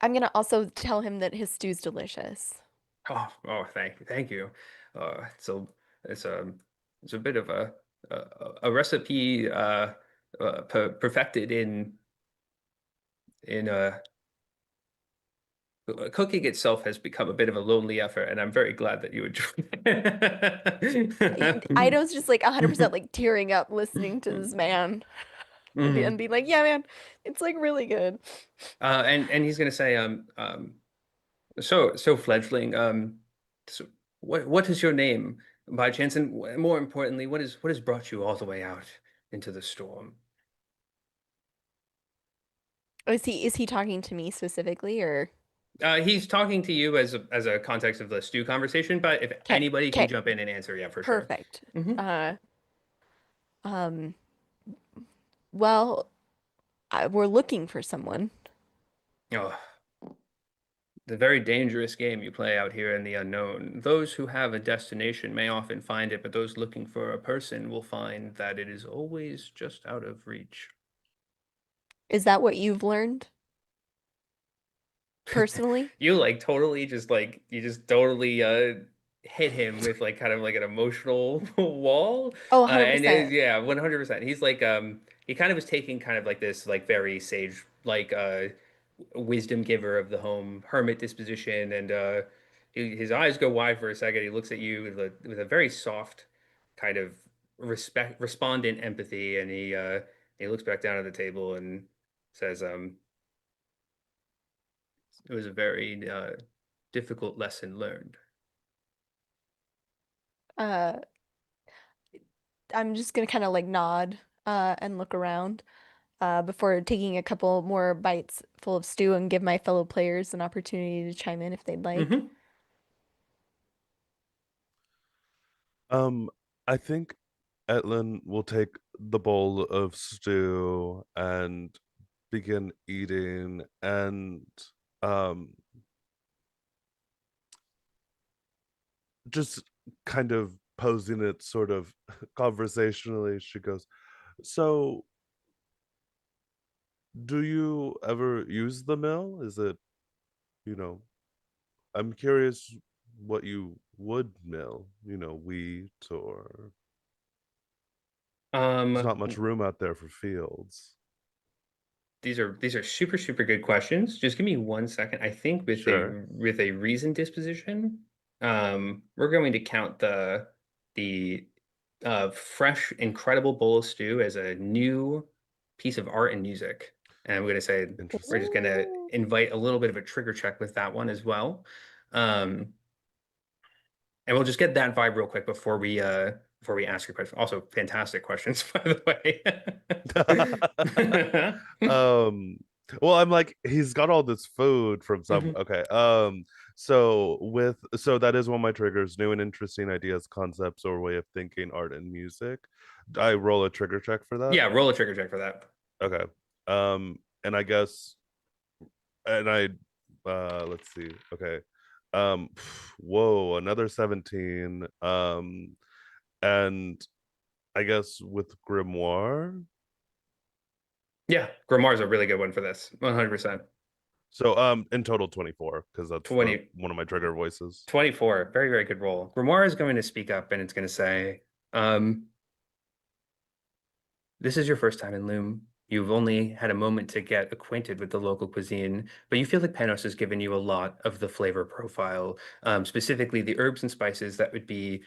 I'm gonna also tell him that his stew's delicious. Thank you. So it's a it's a bit of a, a recipe perfected in cooking itself has become a bit of a lonely effort, and I'm very glad that you enjoyed it. Ido's just like 100% like tearing up listening to this man and Mhm. being like, yeah, man, it's like really good. And he's gonna say so fledgling so what is your name by chance, and more importantly, what has brought you all the way out into the storm? Oh, is he talking to me specifically or He's talking to you as a context of the stew conversation, but if okay, anybody can okay, jump in and answer, yeah, for sure. perfect. Hmm. Uh um well, we're looking for someone. Oh, the very dangerous game you play out here in the unknown. Those who have a destination may often find it, but those looking for a person will find that it is always just out of reach. Is that what you've learned personally? You like totally just like you just totally hit him with like kind of like an emotional wall. Oh, And 100%. yeah, 100%. He's like he kind of was taking kind of like this like very sage like wisdom giver of the home hermit disposition, and his eyes go wide for a second. He looks at you with a very soft kind of respondent empathy, and he looks back down at the table and says it was a very difficult lesson learned. Uh I'm just gonna kind of like nod and look around. before taking a couple more bites full of stew and give my fellow players an opportunity to chime in if they'd like. Hmm. Um, I think Etlin will take the bowl of stew and begin eating and um just kind of posing it sort of conversationally. She goes, "So, do you ever use the mill? Is it, you know, I'm curious what you would mill, wheat or there's Um, not much room out there for fields." these are super super good questions. Just give me 1 second. I think Sure. with a reason disposition, we're going to count the fresh incredible bowl of stew as a new piece of art and music. And I'm going to say we're just Interesting. going to Ooh. invite a little bit of a trigger check with that one as well. Um, and we'll just get that vibe real quick before we ask your question. Also, fantastic questions, by the way. um well, I'm like, he's got all this food from some, Mhm. okay. So that is one of my triggers: new and interesting ideas, concepts, or way of thinking, art and music. I roll a trigger check for that. Yeah, roll a trigger check for that. Okay. And I guess, and I let's see. Okay. um Whoa, another 17. And I guess with grimoire. Yeah, Grimoire's a really good one for this. 100%. So in total 24, because that's the 20, one of my trigger voices. 24. Very, very good roll. Grimoire is going to speak up and it's going to say, um, this is your first time in Loom. You've only had a moment to get acquainted with the local cuisine, but you feel like Panos has given you a lot of the flavor profile, specifically the herbs and spices that would be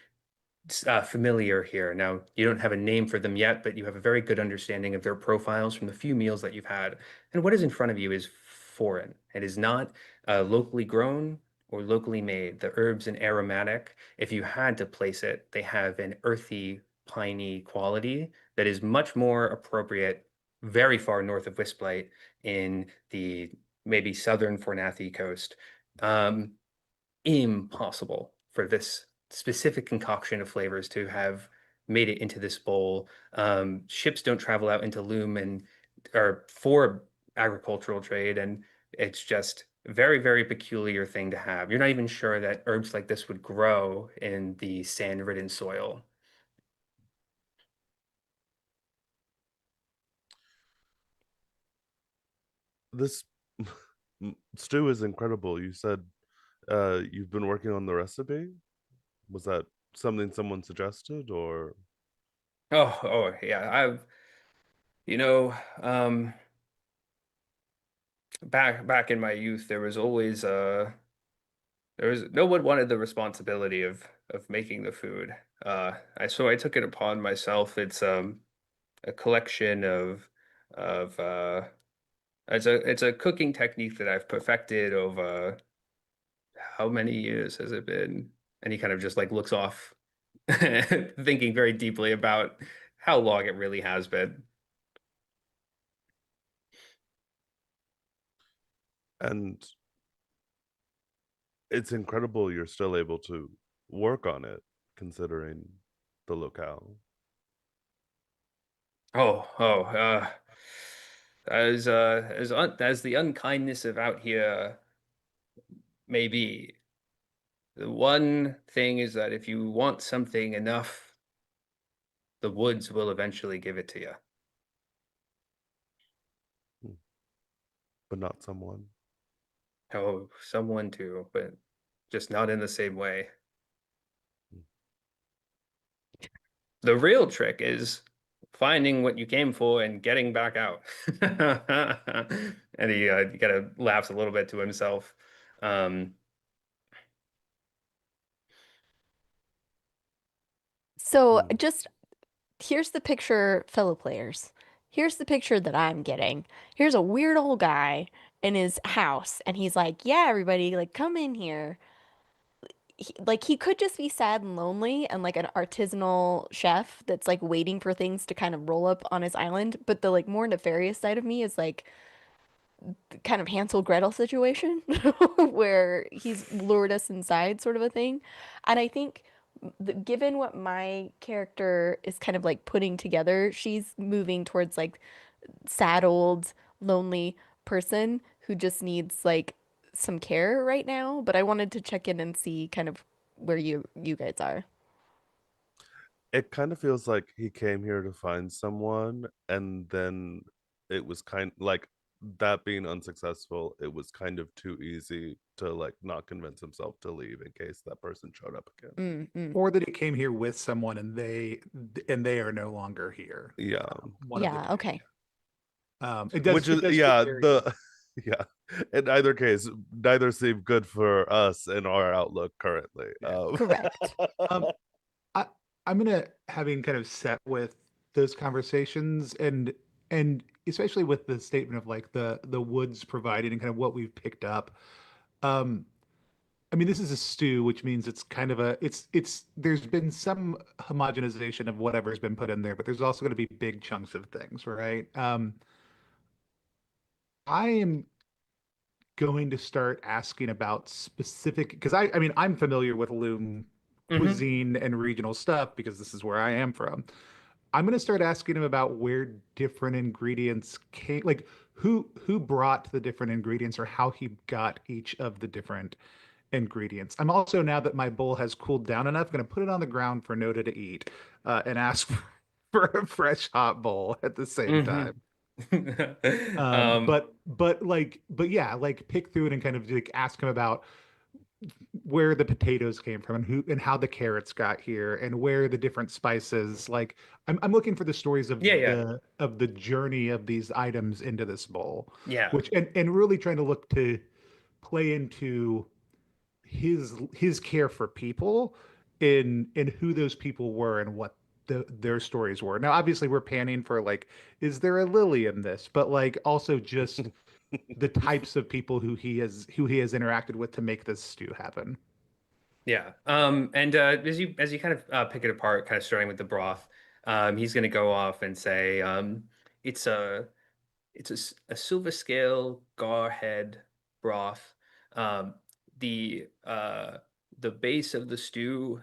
familiar here. Now, you don't have a name for them yet, but you have a very good understanding of their profiles from the few meals that you've had. And what is in front of you is foreign. It is not locally grown or locally made. The herbs and aromatic, if you had to place it, they have an earthy, piney quality that is much more appropriate very far north of Wisplate in the maybe southern Fornathi coast. Um, Impossible for this specific concoction of flavors to have made it into this bowl. Ships don't travel out into Loom and or for agricultural trade, and it's just a very, very peculiar thing to have. You're not even sure that herbs like this would grow in the sand-ridden soil. This stew is incredible. You said you've been working on the recipe. Was that something someone suggested, or Oh, yeah. You know, um, back in my youth, there was always there was no one wanted the responsibility of making the food. I took it upon myself. It's a collection of it's a cooking technique that I've perfected over how many years has it been? And he kind of just like looks off, thinking very deeply about how long it really has been. and it's incredible you're still able to work on it considering the locale. Oh, as the unkindness of out here may be. The one thing is that if you want something enough, the woods will eventually give it to you. Hmm. But not someone. Oh, someone too, but just not in the same way. Hmm. The real trick is finding what you came for and getting back out. And he kind of laughs a little bit to himself. Um, So Hmm. just here's the picture, fellow players. Here's the picture that I'm getting. Here's a weird old guy in his house, and he's like, "Yeah, everybody, like, come in here." like he could just be sad and lonely and like an artisanal chef that's like waiting for things to kind of roll up on his island. But the like more nefarious side of me is like kind of Hansel Gretel situation where he's lured us inside, sort of a thing. And I think, given what my character is kind of like putting together, she's moving towards like sad old lonely person who just needs like some care right now. But I wanted to check in and see kind of where you guys are. It kind of feels like he came here to find someone, and then it was kind like that being unsuccessful, it was kind of too easy to like not convince himself to leave in case that person showed up again. Mm, mm. Or that he came here with someone and they are no longer here. Yeah. One of the Yeah, two. okay. Which It is does feel yeah, very the yeah. In either case, neither seem good for us in our outlook currently. yeah. Correct. Um, I I'm gonna having kind of set with those conversations and especially with the statement of like the woods providing and kind of what we've picked up. Um, I mean, this is a stew, which means it's kind of it's there's been some homogenization of whatever's been put in there, but there's also going to be big chunks of things, right? I am going to start asking about specific because I mean I'm familiar with Loom Hmm. cuisine and regional stuff because this is where I am from. I'm going to start asking him about where different ingredients came, like who brought the different ingredients or how he got each of the different ingredients. I'm also, now that my bowl has cooled down enough, going to put it on the ground for Noda to eat and ask for a fresh hot bowl at the same Hmm. time. But yeah, like pick through it and kind of like ask him about where the potatoes came from and who and how the carrots got here and where the different spices. Like I'm looking for the stories Yeah, yeah, of the journey of these items into this bowl, yeah. which and really trying to look to play into his care for people in who those people were and what their stories were. Now, obviously, we're panning for like, is there a Lily in this? But like, also just the types of people who he has interacted with to make this stew happen. Yeah. And as you kind of pick it apart, kind of starting with the broth, he's going to go off and say, it's a a silver scale garhead broth. Um, the base of the stew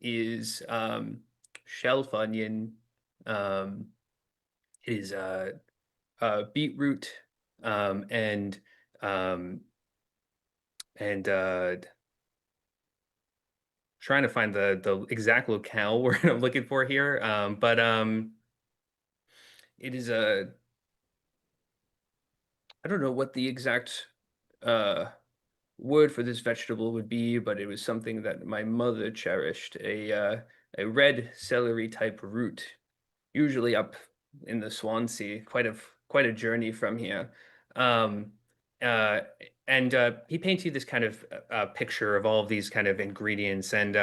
is shell onion. Um, it is beetroot and um, and trying to find the exact locale where I'm looking for here. But it is a I don't know what the exact uh word for this vegetable would be, but it was something that my mother cherished. A red celery type root, usually up in the Swansea, quite a journey from here. Um, uh, and he paints you this kind of picture of all of these kind of ingredients. And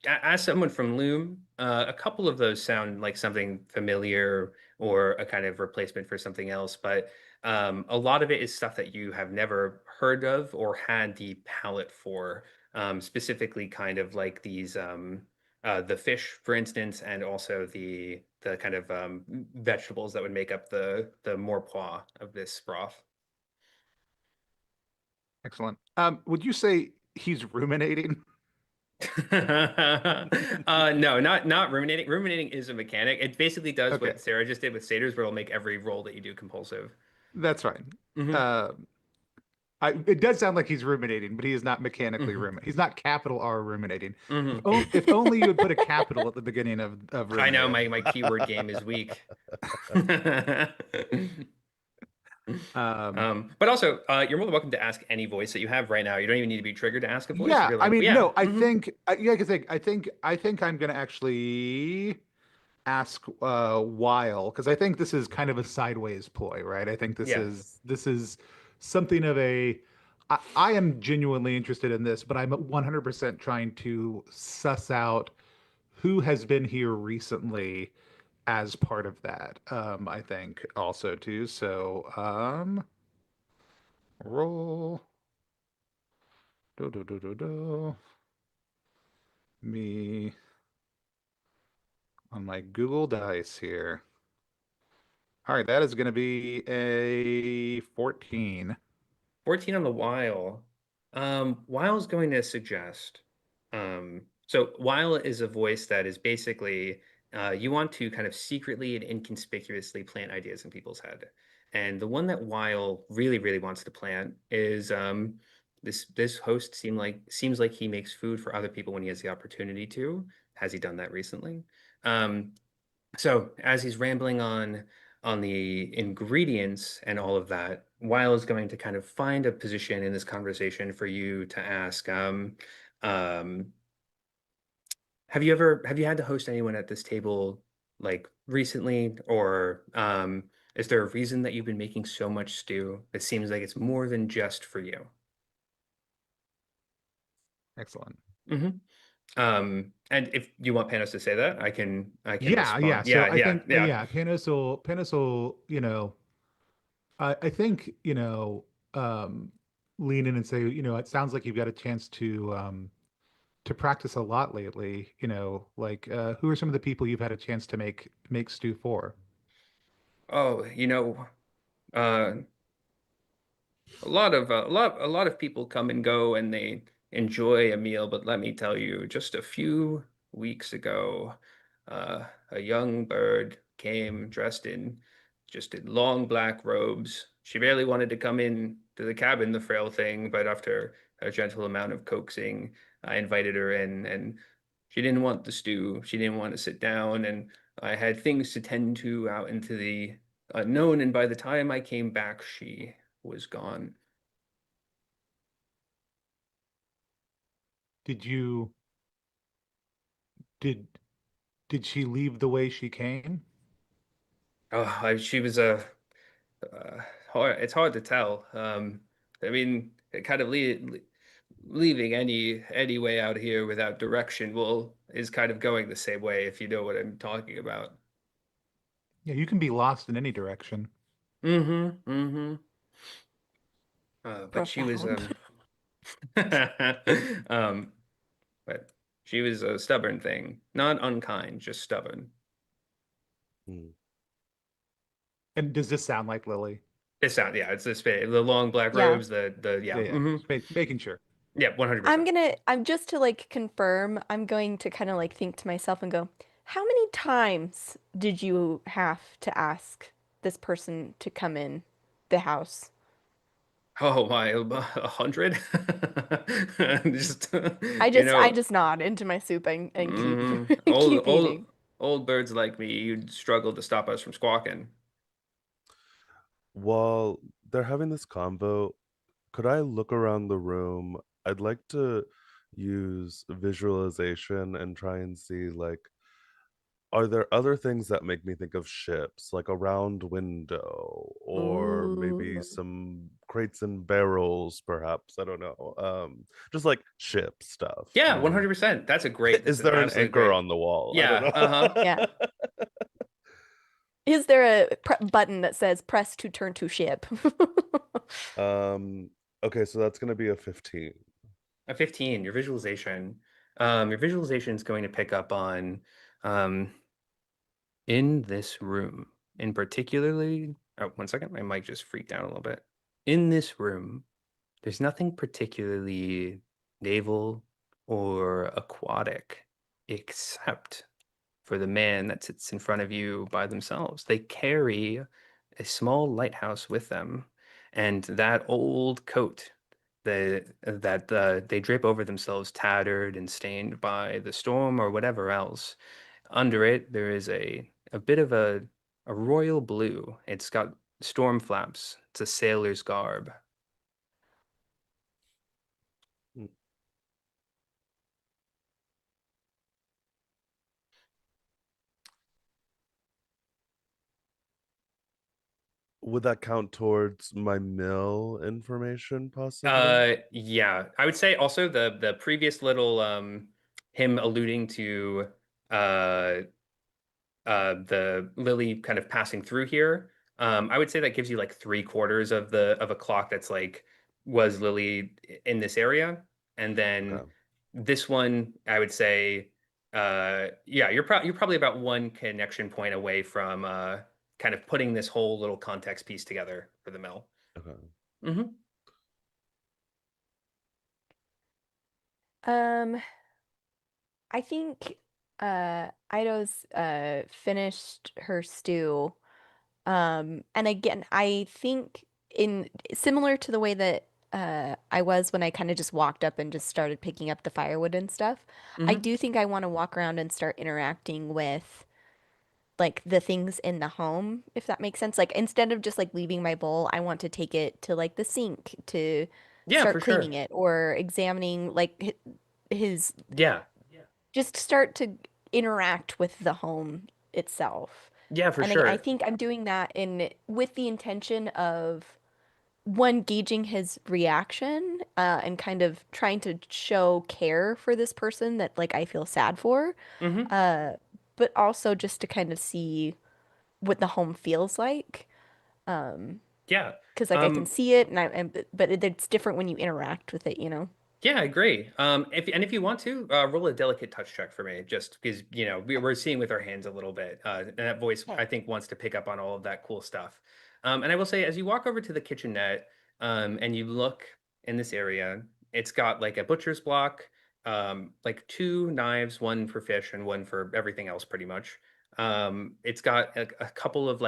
as someone from Loom, a couple of those sound like something familiar or a kind of replacement for something else. But a lot of it is stuff that you have never heard of or had the palate for. Specifically, kind of like these. The fish, for instance, and also the kind of vegetables that would make up the morpois of this broth. Excellent. Would you say he's ruminating? No, not ruminating. Ruminating is a mechanic. It basically does Okay, what Sarah just did with satyrs, where it'll make every roll that you do compulsive. that's fine. Hmm. Uh, it does sound like he's ruminating, but he is not mechanically Hmm. ruminating. He's not capital R ruminating. Hmm. If only you would put a capital at the beginning of I know ruminating. my keyword game is weak. Um, But also, you're more than welcome to ask any voice that you have right now. You don't even need to be triggered to ask a voice. If yeah, you're I like, mean, yeah, no, I think, yeah, because I think I'm gonna actually ask Weil because I think this is kind of a sideways ploy, right? I think yeah. this is something of a. I am genuinely interested in this, but I'm 100% trying to suss out who has been here recently as part of that. I think also too. So roll. Do, do, do, do, do. Me on my Google Dice here. All right, that is going to be a 14. 14 on the Weil. Weil's going to suggest. So Weil is a voice that is basically you want to kind of secretly and inconspicuously plant ideas in people's head. And the one that Weil really, really wants to plant is this host seems like he makes food for other people when he has the opportunity to. Has he done that recently? Um, so as he's rambling on the ingredients and all of that, Weil is going to kind of find a position in this conversation for you to ask, um, have you had to host anyone at this table like recently, or is there a reason that you've been making so much stew? It seems like it's more than just for you. Excellent. Hmm. And if you want Panos to say that, I can Yeah, yeah. respond. So Yeah, I yeah, think, yeah. yeah, Panos will, I think, lean in and say, it sounds like you've got a chance to practice a lot lately. Like, who are some of the people you've had a chance to make stew for? Oh, uh a lot of people come and go and they enjoy a meal, but let me tell you, just a few weeks ago, a young bird came dressed in just in long black robes. She barely wanted to come in to the cabin, the frail thing, but after a gentle amount of coaxing, I invited her in, and she didn't want the stew. She didn't want to sit down, and I had things to tend to out into the unknown, and by the time I came back, she was gone. Did you did did she leave the way she came? She was a hard. It's hard to tell. I mean, it kind of leaving any way out here without direction will is kind of going the same way, if you know what I'm talking about. Yeah, you can be lost in any direction. Mm-hmm. Mm-hmm. But she was Profound. um, but she was a stubborn thing, not unkind, just stubborn. Hmm. And does this sound like Lily? Yeah, it's the long black Yeah. robes, the Yeah, yeah, yeah. mm-hmm. Just making sure. Yeah, 100%. I'm just to like confirm, I'm going to kind of like think to myself and go, how many times did you have to ask this person to come in the house? Oh my, 100? Just I just nod into my soup and keep old keep eating. old birds like me, you'd struggle to stop us from squawking. While they're having this convo, could I look around the room? I'd like to use visualization and try and see, like, are there other things that make me think of ships, like a round window, or maybe Ooh. some crates and barrels, perhaps? I don't know. Just like ship stuff, Yeah, you know. 100%. Is That's there an absolutely anchor great. on the wall? I don't Yeah, know. uh-huh. Yeah. Is there a button that says press to turn to ship? um, okay, so that's gonna be a 15. A 15, your visualization is going to pick up on um in this room, in particularly, oh, one second, my mic just freaked out a little bit. In this room, there's nothing particularly naval or aquatic except for the man that sits in front of you by themselves. They carry a small lighthouse with them, and that old coat that they drape over themselves, tattered and stained by the storm or whatever else. Under it, there is a bit of a royal blue. It's got storm flaps. It's a sailor's garb. Mm. Would that count towards my mill information, possibly? Yeah, I would say also the previous little him alluding to uh the Lily kind of passing through here. I would say that gives you like three-quarters of a clock that's like was Lily in this area, and then Okay. This one, I would say, yeah, you're probably about one connection point away from kind of putting this whole little context piece together for the mill. Okay. Hmm. Um, I think Ido's finished her stew. And again, I think in similar to the way that I was when I kind of just walked up and just started picking up the firewood and stuff, I Hmm. do think I want to walk around and start interacting with like the things in the home, if that makes sense. Like instead of just like leaving my bowl, I want to take it to like the sink to Yeah, start for cleaning sure. it or examining like his Yeah, just start to interact with the home itself. yeah, for And I sure. think I'm doing that in with the intention of one gauging his reaction and kind of trying to show care for this person that like I feel sad for, Hmm. uh, but also just to kind of see what the home feels like. Um, Yeah. because like I can Um, see it and but it's different when you interact with it, you know? Yeah, I agree. If you want to, roll a delicate touch check for me, just because we're seeing with our hands a little bit, and that voice Okay. I think wants to pick up on all of that cool stuff. And I will say, as you walk over to the kitchenette, and you look in this area, it's got like a butcher's block, like two knives, one for fish and one for everything else, pretty much. It's got a couple of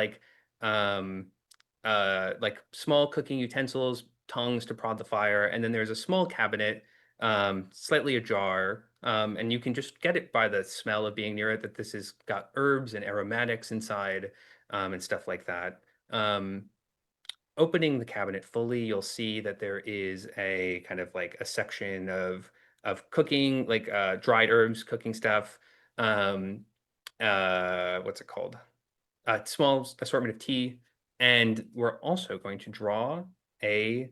um, like small cooking utensils, tongs to prod the fire, and then there's a small cabinet, slightly ajar, and you can just get it by the smell of being near it that this has got herbs and aromatics inside, and stuff like that. Um, Opening the cabinet fully, you'll see that there is a kind of like a section of cooking, like dried herbs, cooking stuff. Um, what's it called? A small assortment of tea, and we're also going to draw a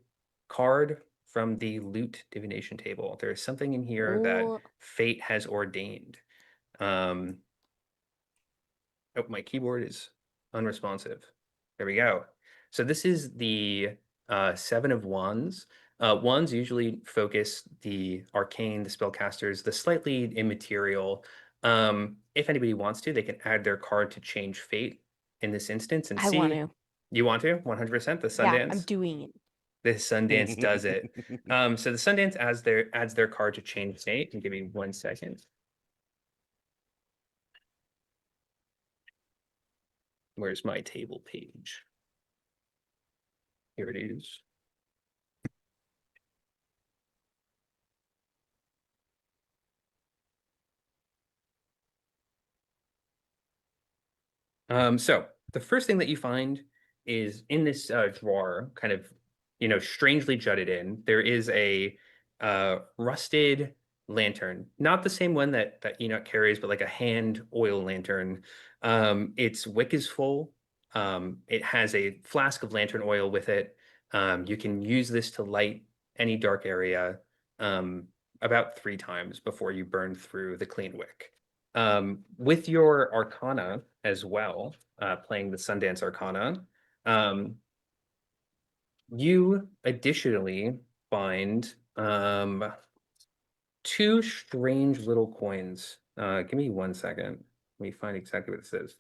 card from the loot divination table. There is something in here that Oh, fate has ordained. Um, oh, my keyboard is unresponsive. There we go. So this is the Seven of Wands. Wands usually focus the arcane, the spellcasters, the slightly immaterial. If anybody wants to, they can add their card to change fate in this instance and I want see. to. You want to? 100%, the Yeah, I'm Sundance? doing it. The Sundance does it. So the Sundance adds their card to change fate. And give me 1 second. Where's my table page? Here it is. So the first thing that you find is in this drawer, kind of, strangely jutted in, there is a rusted lantern, not the same one that Enoch carries, but like a hand oil lantern. Its wick is full. It has a flask of lantern oil with it. You can use this to light any dark area um, about 3 times before you burn through the clean wick. With your Arcana as well, playing the Sundance Arcana, um, you additionally find two strange little coins. Give me 1 second. Let me find exactly what this is.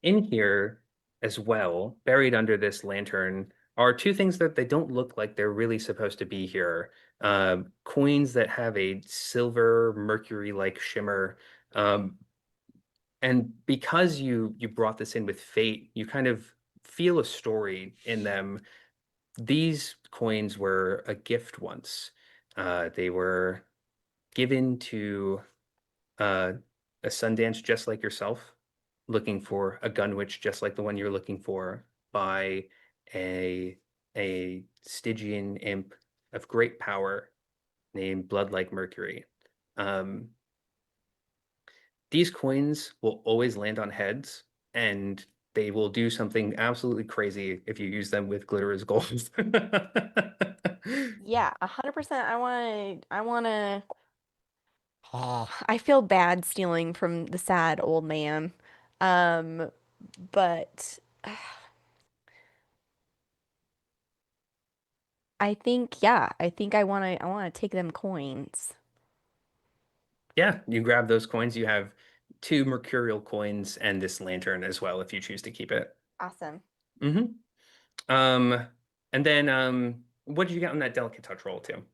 In here as well, buried under this lantern, are two things that they don't look like they're really supposed to be here. Coins that have a silver mercury-like shimmer. Um, and because you brought this in with fate, you kind of feel a story in them. These coins were a gift once. They were given to uh, a Sundance just like yourself, looking for a gun witch just like the one you're looking for by a a Stygian imp of great power named Blood like Mercury. Um, these coins will always land on heads, and they will do something absolutely crazy if you use them with glitter as gold. Yeah, 100%. I want to. Oh, I feel bad stealing from the sad old man. Um, but I think, yeah, I think I want to take them coins. Yeah, you grab those coins. You have two mercurial coins and this lantern as well if you choose to keep it. Awesome. hmm Um, and then what did you get on that delicate touch roll too?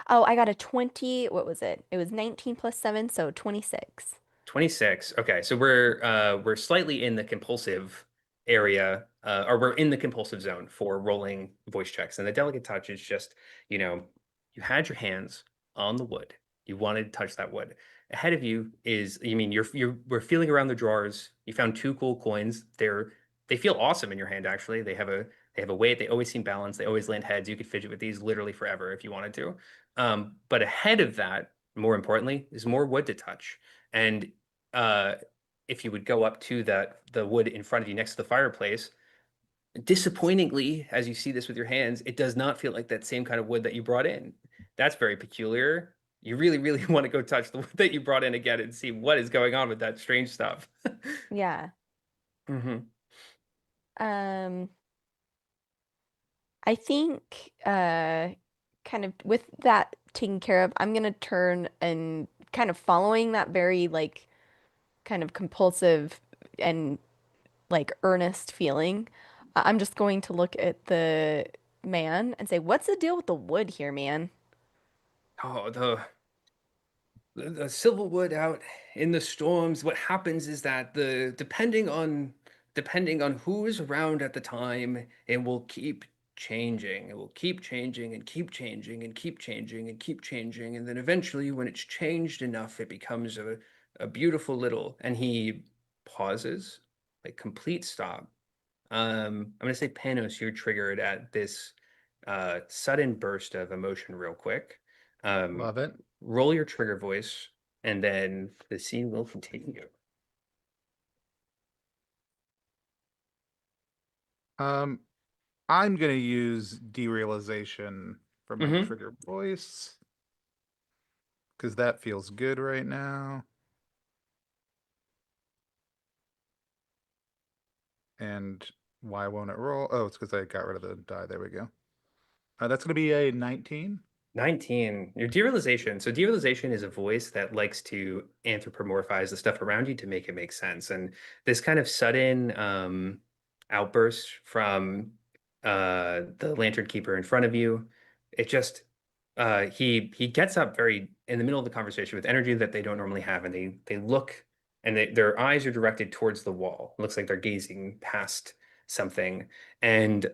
Oh, I got a 20. What was it? It was 19 plus 7, so 26. 26. Okay, so we're slightly in the compulsive area, or we're in the compulsive zone for rolling voice checks. And the delicate touch is just, you know, you had your hands on the wood. You wanted to touch that wood. Ahead of you is, you mean you're we're feeling around the drawers. You found two cool coins. They feel awesome in your hand, actually. They have a weight, they always seem balanced, they always land heads. You could fidget with these literally forever if you wanted to. But ahead of that, more importantly, is more wood to touch. And uh, if you would go up to the wood in front of you next to the fireplace, disappointingly, as you see this with your hands, it does not feel like that same kind of wood that you brought in. That's very peculiar. You really, really want to go touch the wood that you brought in again and see what is going on with that strange stuff. Yeah. hmm Um, I think kind of with that taken care of, I'm gonna turn and kind of following that very like kind of compulsive and like earnest feeling. I'm just going to look at the man and say, "What's the deal with the wood here, man?" Oh, the silverwood out in the storms, what happens is that the depending on who is around at the time, it will keep changing. It will keep changing and keep changing and keep changing and keep changing. And then eventually when it's changed enough, it becomes a beautiful little, and he pauses, like complete stop. I'm gonna say Panos, you're triggered at this sudden burst of emotion real quick. Um, Love it. roll your trigger voice, and then the scene will continue. Um, I'm gonna use derealization for my hmm trigger voice because that feels good right now. And why won't it roll? Oh, it's because I got rid of the die. There we go. That's gonna be a 19. 19. Your derealization. So derealization is a voice that likes to anthropomorphize the stuff around you to make it make sense. And this kind of sudden outburst from the lantern keeper in front of you, it just he gets up very in the middle of the conversation with energy that they don't normally have, and they look and their eyes are directed towards the wall. It looks like they're gazing past something. And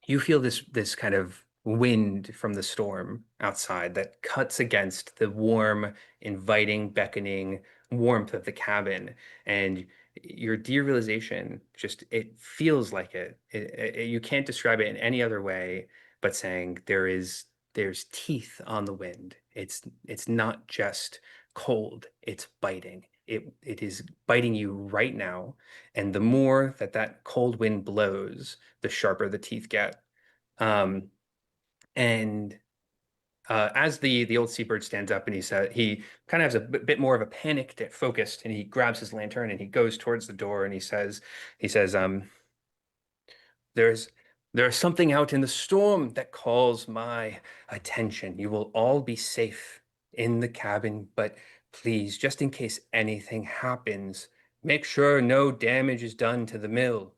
you feel this kind of wind from the storm outside that cuts against the warm, inviting, beckoning warmth of the cabin, and your derealization just it feels like you can't describe it in any other way but saying there's teeth on the wind. It's not just cold, it's biting. It is biting you right now, and the more that that cold wind blows, the sharper the teeth get. Um, and as the old seabird stands up and he kind of has a bit more of a panicked focused, and he grabs his lantern and he goes towards the door and he says, there's there's something out in the storm that calls my attention. You will all be safe in the cabin, but please, just in case anything happens, make sure no damage is done to the mill.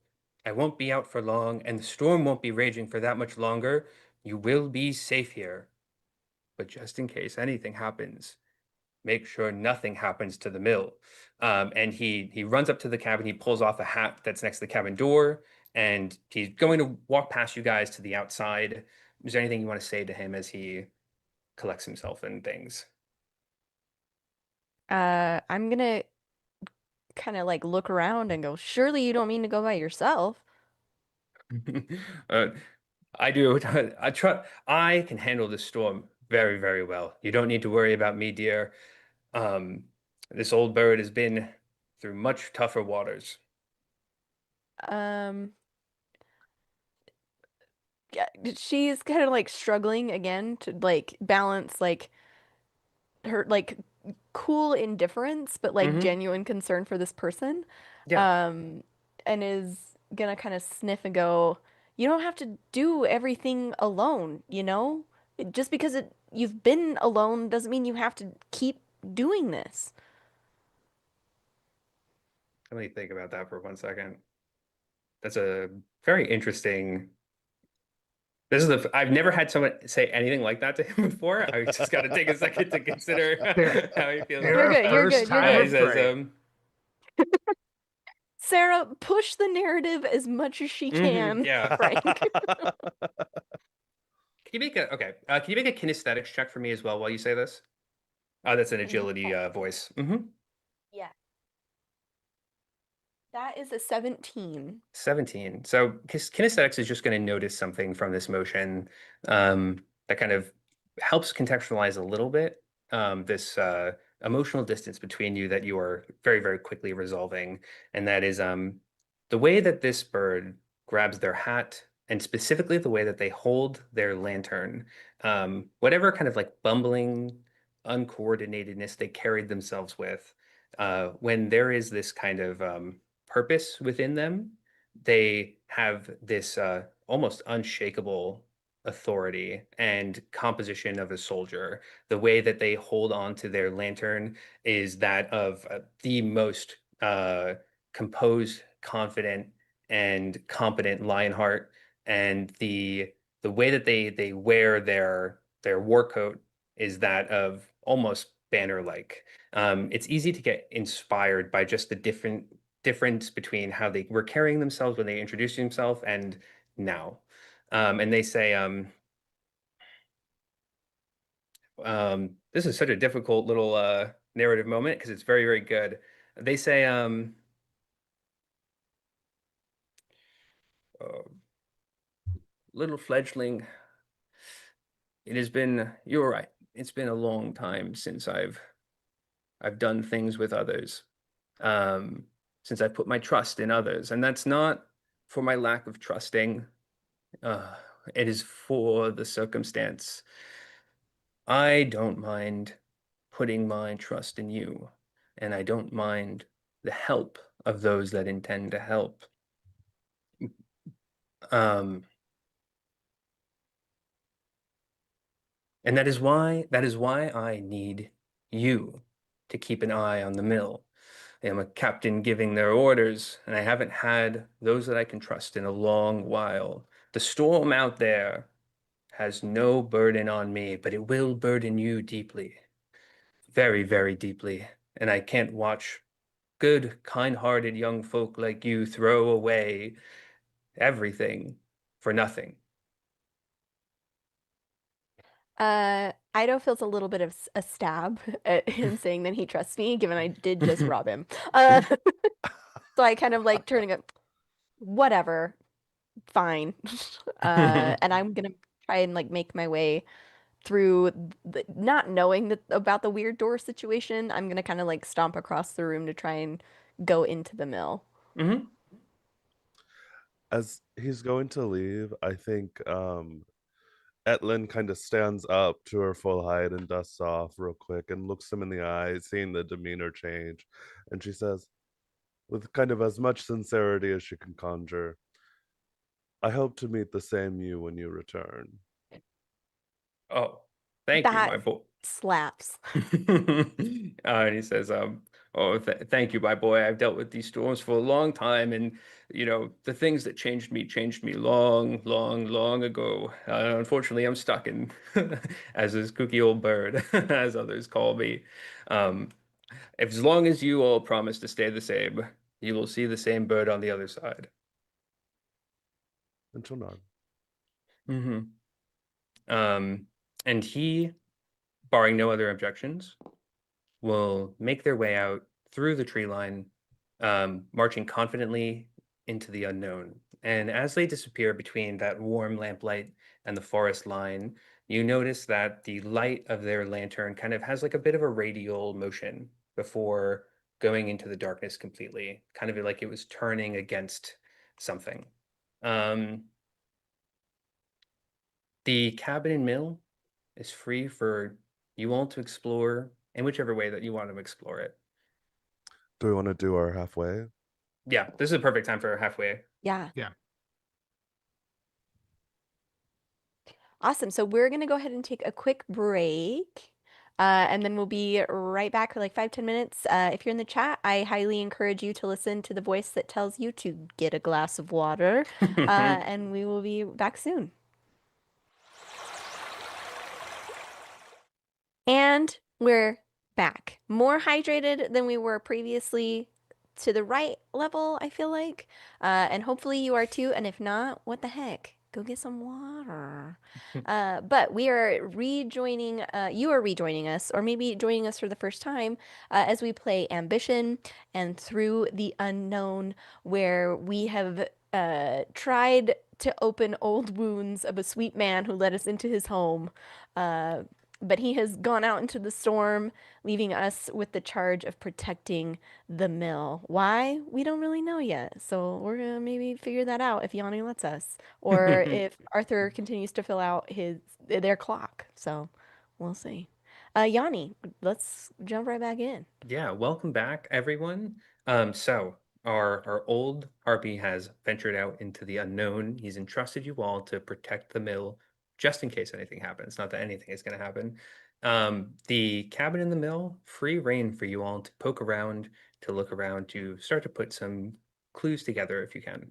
I won't be out for long, and the storm won't be raging for that much longer. You will be safe here, but just in case anything happens, make sure nothing happens to the mill. And he runs up to the cabin. He pulls off a hat that's next to the cabin door, and he's going to walk past you guys to the outside. Is there anything you want to say to him as he collects himself and things? I'm gonna kind of like look around and go, "Surely you don't mean to go by yourself." uh, I do. I can handle this storm very, very well. You don't need to worry about me, dear. Um, this old bird has been through much tougher waters. Um, yeah, she's kind of like struggling again to like balance like her like cool indifference, but like hmm genuine concern for this person. Yeah. Um, and is gonna kind of sniff and go, "You don't have to do everything alone, you know? Just because you've been alone doesn't mean you have to keep doing this? Let me think about that for 1 second. That's a very interesting. This is I've never had someone say anything like that to him before. I just got to take a second to Sarah, consider how he feels You're about Sarah, it. good. You're first good. You're time He good. of says, great. Sarah, push the narrative as much as she can, yeah. Frank. Can you make a okay? Can you make a kinesthetics check for me as well while you say this? Oh, that's an agility Yes. voice. Yeah. That is a 17. 17. So kinesthetics is just going to notice something from this motion that kind of helps contextualize a little bit this emotional distance between you that you are very, very quickly resolving. And that is the way that this bird grabs their hat and specifically the way that they hold their lantern. Whatever kind of like bumbling, uncoordinatedness they carried themselves with, when there is this kind of purpose within them, they have this almost unshakable authority and composition of a soldier. The way that they hold on to their lantern is that of the most composed, confident, and competent Lionheart. And the way that they wear their war coat is that of almost banner-like. It's easy to get inspired by just the difference between how they were carrying themselves when they introduced themselves and now. And they say, this is such a difficult little narrative moment because it's very, very good. They say, uh, little fledgling, you're right. It's been a long time since I've done things with others, um, since I put my trust in others. And that's not for my lack of trusting. Uh, it is for the circumstance. I don't mind putting my trust in you, and I don't mind the help of those that intend to help. Um, and that is why I need you to keep an eye on the mill. I am a captain giving their orders, and I haven't had those that I can trust in a long while. The storm out there has no burden on me, but it will burden you deeply, very, very deeply. And I can't watch good, kind-hearted young folk like you throw away everything for nothing. Ido feels a little bit of a stab at him saying that he trusts me, given I did just rob him. So I kind of like turning up, whatever, fine. And I'm gonna try and like make my way through not knowing that about the weird door situation. I'm gonna kind of like stomp across the room to try and go into the mill. hmm As he's going to leave, I think Etlin kind of stands up to her full height and dusts off real quick and looks him in the eye, seeing the demeanor change. And she says, with kind of as much sincerity as she can conjure, I hope to meet the same you when you return. Oh, thank you, That my boy. slaps. And he says, "Oh, thank you, my boy. I've dealt with these storms for a long time, and the things that changed me long, long, long ago. Unfortunately, I'm stuck in as this kooky old bird, as others call me. Um, as long as you all promise to stay the same, you will see the same bird on the other side." And she'll nod. hmm and he, barring no other objections, will make their way out through the tree line, marching confidently into the unknown. And as they disappear between that warm lamplight and the forest line, you notice that the light of their lantern kind of has like a bit of a radial motion before going into the darkness completely, kind of like it was turning against something. Um, the cabin and mill is free for you all to explore in whichever way that you want to explore it. Do we want to do our halfway? Yeah, this is a perfect time for halfway. Yeah. Yeah. Awesome. So we're gonna go ahead and take a quick break. And then we'll be right back for like 5, 10 minutes. If you're in the chat, I highly encourage you to listen to the voice that tells you to get a glass of water. And we will be back soon. And we're back. More hydrated than we were previously, to the right level, I feel like. And hopefully you are too. And if not, what the heck? Go get some water. But we are rejoining, you are rejoining us, or maybe joining us for the first time, as we play Ambition and Through the Unknown, where we have tried to open old wounds of a sweet man who led us into his home. Uh, but he has gone out into the storm, leaving us with the charge of protecting the mill. Why? We don't really know yet. So we're gonna maybe figure that out if Yanni lets us, or if Arthur continues to fill out their clock. So we'll see. Yanni, let's jump right back in. Yeah, welcome back, everyone. So our old harpy has ventured out into the unknown. He's entrusted you all to protect the mill, just in case anything happens. Not that anything is going to happen. The cabin in the mill, free reign for you all to poke around, to look around, to start to put some clues together if you can.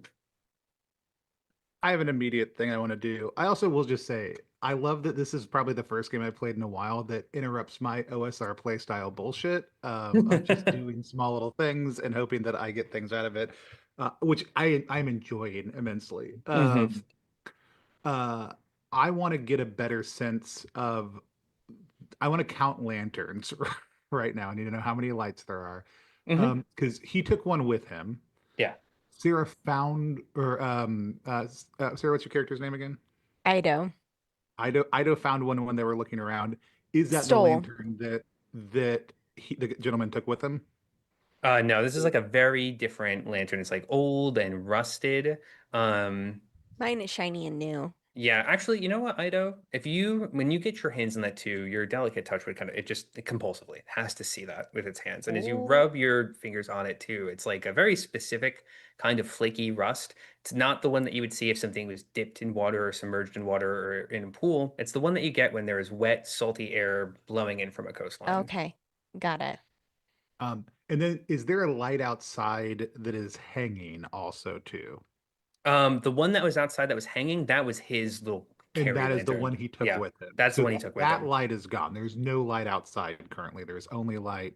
I have an immediate thing I want to do. I also will just say I love that this is probably the first game I played in a while that interrupts my OSR playstyle bullshit of just doing small little things and hoping that I get things out of it, which I'm enjoying immensely. Hmm. Uh, I want to get a better sense of. I want to count lanterns right now. I need to know how many lights there are, Hmm. because he took one with him. Yeah. Sarah found, or Sarah, what's your character's name again? Ido. Ido found one when they were looking around. Is that the Stole. lantern the gentleman took with him? No, this is like a very different lantern. It's like old and rusted. Um, Mine is shiny and new. Yeah, actually, you know what, Ido? When you get your hands on that too, your delicate touch would it compulsively, it has to see that with its hands. And as you Oh, rub your fingers on it too, it's like a very specific kind of flaky rust. It's not the one that you would see if something was dipped in water or submerged in water or in a pool. It's the one that you get when there is wet, salty air blowing in from a coastline. okay. Got it. And then is there a light outside that is hanging also too? The one that was outside that was hanging, that was his little And carry that is the one lantern. he took Yeah, with him. that's the So one he took with that him. light is gone. There's no light outside currently. There's only light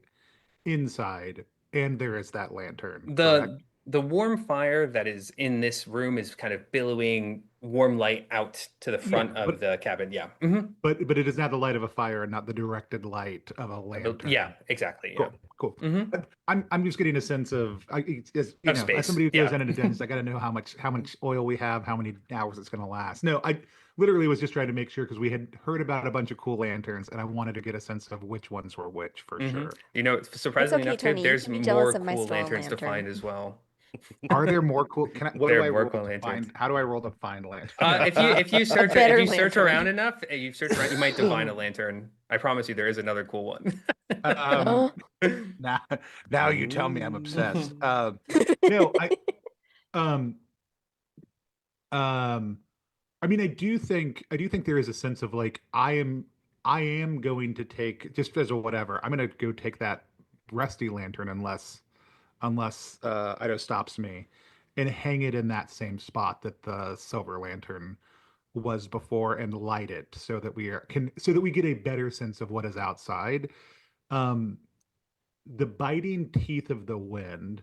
inside, and there is that lantern, correct? The warm fire that is in this room is kind of billowing warm light out to the front Yeah, of but the cabin. Yeah. Hmm. but it is not the light of a fire and not the directed light of a Yeah, lantern. exactly. Yeah. Cool, cool. Hmm. I'm just getting a sense of, as Of as space. somebody who goes Yeah. down into dungeons, I got to know how much oil we have, how many hours it's going to last. No, I literally was just trying to make sure because we had heard about a bunch of cool lanterns, and I wanted to get a sense of which ones were which for Hmm. sure. It's Surprisingly okay, enough, too, Tony. You there's can be jealous more of my cool stolen lanterns to lantern. find as well. Are there more cool? Can I? What There do are I more roll cool to lanterns. find? How do I roll to find land? A If better you search around lantern. enough, you might divine a lantern. I promise you, there is another cool one. um, Oh. now, now you tell me I'm obsessed. Ooh. No, um, um, I mean, I do think there is a sense of like I am going to take just as a whatever. I'm going to go take that rusty lantern unless Ido stops me, and hang it in that same spot that the silver lantern was before, and light it so that we get a better sense of what is outside. Um, the biting teeth of the wind,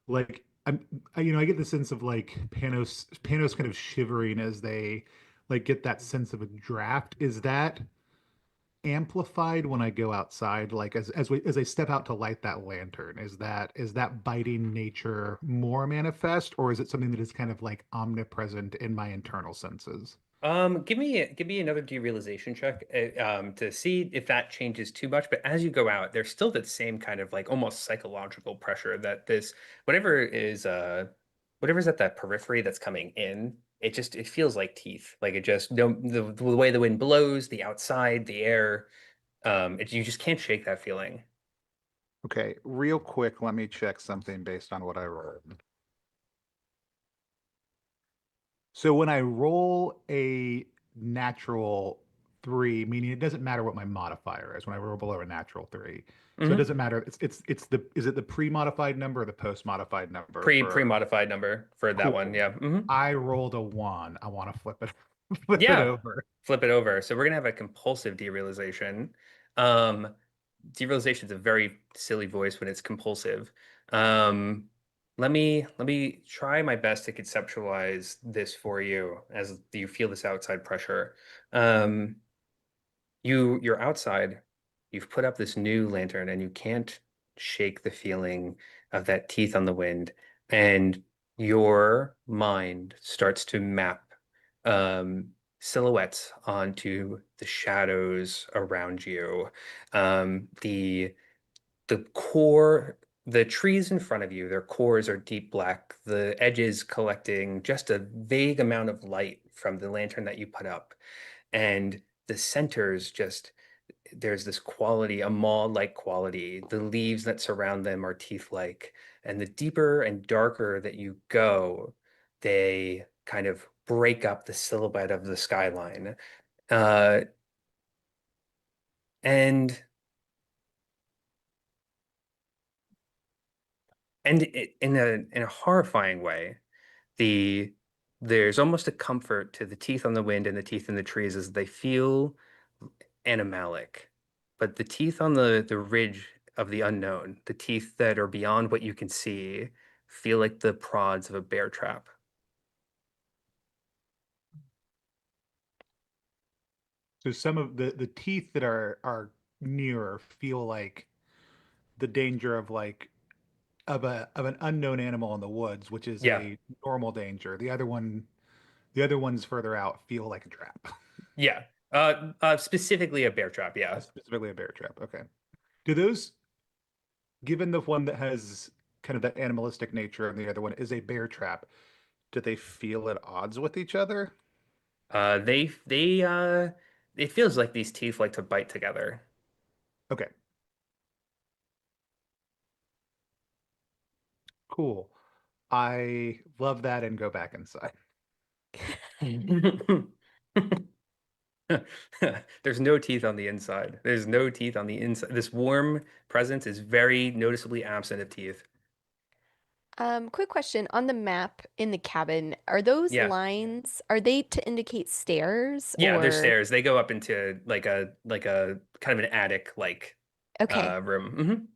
like I get the sense of like Panos kind of shivering as they like get that sense of a draft. Is that amplified when I go outside, like as I step out to light that lantern? Is that biting nature more manifest, or is it something that is kind of like omnipresent in my internal senses? Give me another derealization check to see if that changes too much. But as you go out, there's still that same kind of like almost psychological pressure that this whatever is whatever's at that periphery that's coming in, it feels like teeth. Like it just no the way the wind blows, the outside, the air, you just can't shake that feeling. Okay, real quick, let me check something based on what I rolled. So when I roll a natural 3, meaning it doesn't matter what my modifier is when I roll below a natural 3. So it Hmm. doesn't matter. It's the is it the pre-modified number or the post-modified number for Pre-modified number for that one. cool. Yeah. Hmm. I rolled a 1. I want to flip it flip it Yeah. over. Flip it over. So we're gonna have a compulsive derealization. Um, derealization is a very silly voice when it's compulsive. Um, let me try my best to conceptualize this for you as you feel this outside pressure. Um, you're outside. You've put up this new lantern and you can't shake the feeling of that teeth on the wind. And your mind starts to map silhouettes onto the shadows around you. The core, the trees in front of you, their cores are deep black, the edges collecting just a vague amount of light from the lantern that you put up. And the centers just there's this quality, a maw-like quality. The leaves that surround them are teeth-like. And the deeper and darker that you go, they kind of break up the silhouette of the skyline. Uh, and in a horrifying way, the there's almost a comfort to the teeth on the wind and the teeth in the trees as they feel animalic. But the teeth on the ridge of the unknown, the teeth that are beyond what you can see, feel like the prods of a bear trap. So some of the teeth that are nearer feel like the danger of like of an unknown animal in the woods, which is Yeah, a normal danger. The other ones further out feel like a trap. yeah. Specifically a bear trap. Yeah. Specifically a bear trap. Okay. Do those, given the one that has kind of that animalistic nature and the other one is a bear trap, do they feel at odds with each other? They it feels like these teeth like to bite together. Okay, cool. I love that and go back inside. There's no teeth on the inside. There's no teeth on the inside. This warm presence is very noticeably absent of teeth. Quick question. On the map in the cabin, are those Yeah. lines, are they to indicate stairs Yeah, there's or stairs. They go up into like a kind of an attic like okay. room.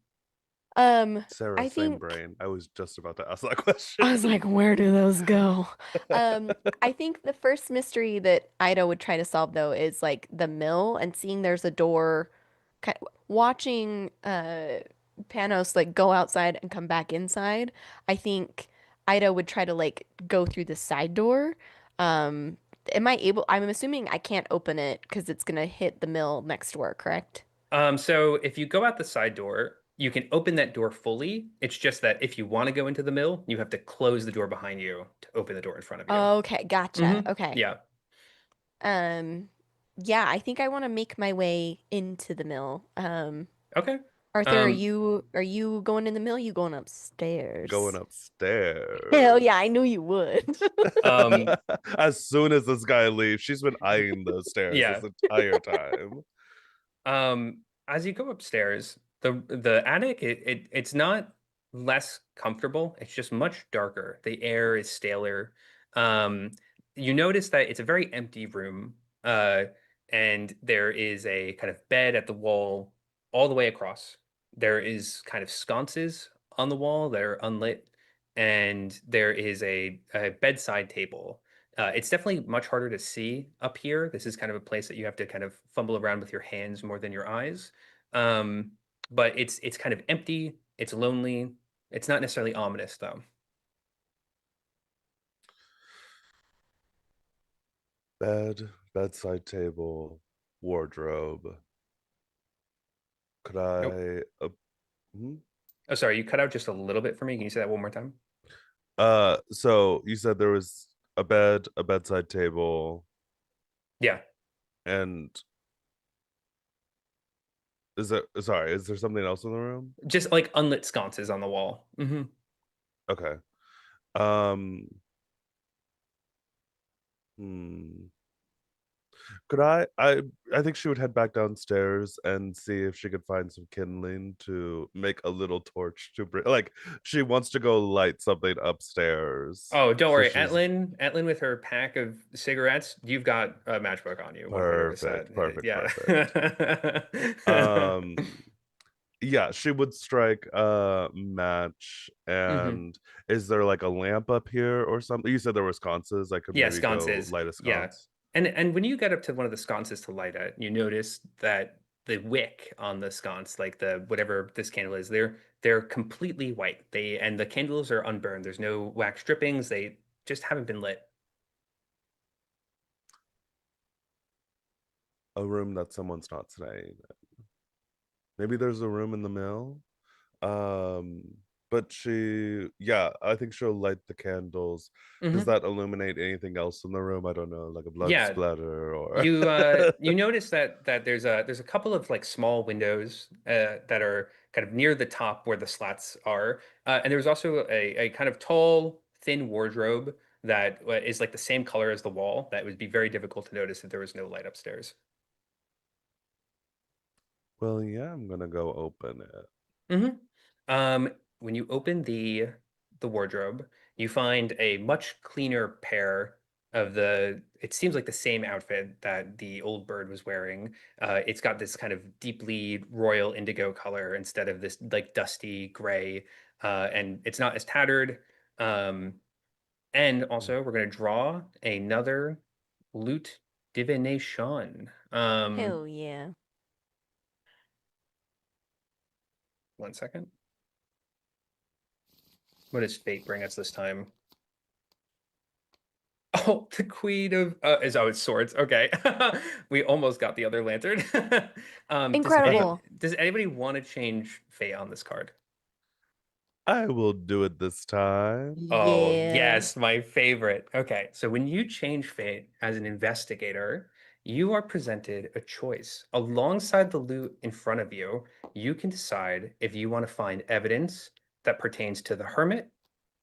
Hmm. Sarah, I same think brain. I was just about to ask that question. I was like, where do those go? I think the first mystery that Ida would try to solve though is like the mill and seeing there's a door, watching Panos like go outside and come back inside. I think Ida would try to like go through the side door. Um, I'm assuming I can't open it because it's gonna hit the mill next door, correct? So if you go out the side door, you can open that door fully. It's just that if you want to go into the mill, you have to close the door behind you to open the door in front of you. Okay, gotcha. Okay. Yeah. Um, yeah, I think I want to make my way into the mill. Okay. Arthur, Um, are you going in the mill? You going Going upstairs? Hell upstairs. yeah, I knew you would. um, As soon as this guy leaves, she's been eyeing those stairs this yeah. entire time. As you go upstairs, the attic it's not less comfortable. It's just much darker. The air is staler. Um, you notice that it's a very empty room, and there is a kind of bed at the wall all the way across. There is kind of sconces on the wall that are unlit, and there is a bedside table. It's definitely much harder to see up here. This is kind of a place that you have to kind of fumble around with your hands more than your eyes. Um, but it's kind of empty. It's lonely. It's not necessarily ominous though. Bed, bedside table, wardrobe. Could Nope. I? Hmm? Oh, sorry, you cut out just a little bit for me. Can you say that one more time? So you said there was a bed, a bedside table, Yeah, and is there? Sorry, is there something else in the room? just like unlit sconces on the wall. Okay. Um. Hmm. Could I think she would head back downstairs and see if she could find some kindling to make a little torch to bring, like she wants to go light something upstairs. Oh, don't So worry. she's Etlin with her pack of cigarettes, you've got a matchbook on you, 100%. perfect, perfect, Yeah. perfect. Um yeah, she would strike a match. hmm And is there like a lamp up here or something? You said there were sconces. I could Yeah, maybe go sconces. light a Yeah. sconce. And when you get up to one of the sconces to light it, you notice that the wick on the sconce, like the whatever this candle is, they're completely white. And the candles are unburned. There's no wax drippings. They just haven't been lit. A room that someone's not staying. Maybe there's a room in the mill. Um, but yeah, I think she'll light the candles. Does hmm that illuminate anything else in the room? I don't know, like a blood Yeah, splatter or you notice that there's a couple of like small windows that are kind of near the top where the slats are, and there's also a kind of tall, thin wardrobe that is like the same color as the wall. That would be very difficult to notice if there was no light upstairs. Well, yeah, I'm gonna go open it. hmm when you open the wardrobe, you find a much cleaner pair of it seems like the same outfit that the old bird was wearing. It's got this kind of deeply royal indigo color instead of this like dusty gray, and it's not as tattered. Um, and Mm. also, we're going to draw another loot divination. Hell yeah. One second. What does fate bring us this time? Oh, the Queen of it's swords. Okay. We almost got the other lantern. Incredible. Does anybody want to change fate on this card? I will do it this time. Oh, Yeah. yes, my favorite. Okay, so when you change fate as an investigator, you are presented a choice. Alongside the loot in front of you, you can decide if you want to find evidence that pertains to the hermit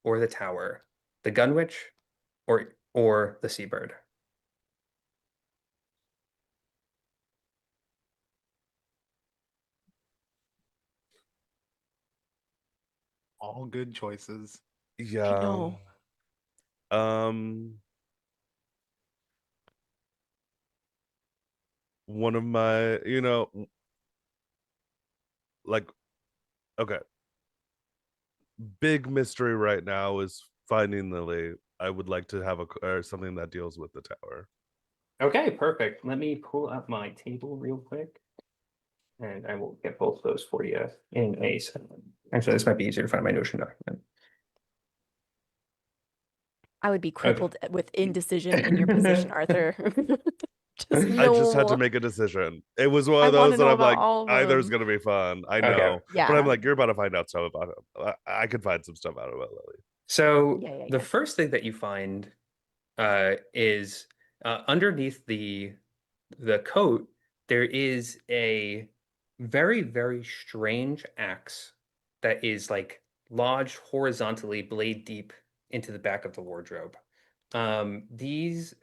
or the tower, the gunwitch or the seabird. All good choices. I Yeah. know. Um, one of my, like, okay, big mystery right now is finding Lily. I would like to have or something that deals with the tower. Okay, perfect. Let me pull up my table real quick, and I will get both of those for you in a second. Actually, this might be easier to find my Notion document. I would be Okay. crippled with indecision in your position, Arthur. Just I just had to no. make a decision. It was one I of want those to that know I'm about like, all of either's them. gonna be fun. I Okay. know, but I'm Yeah. like, you're about to find out stuff about him. I could find some stuff out about Lily. So Yeah, yeah, the yeah. first thing that you find is underneath the coat, there is a very, very strange axe that is like lodged horizontally, blade deep into the back of the wardrobe. These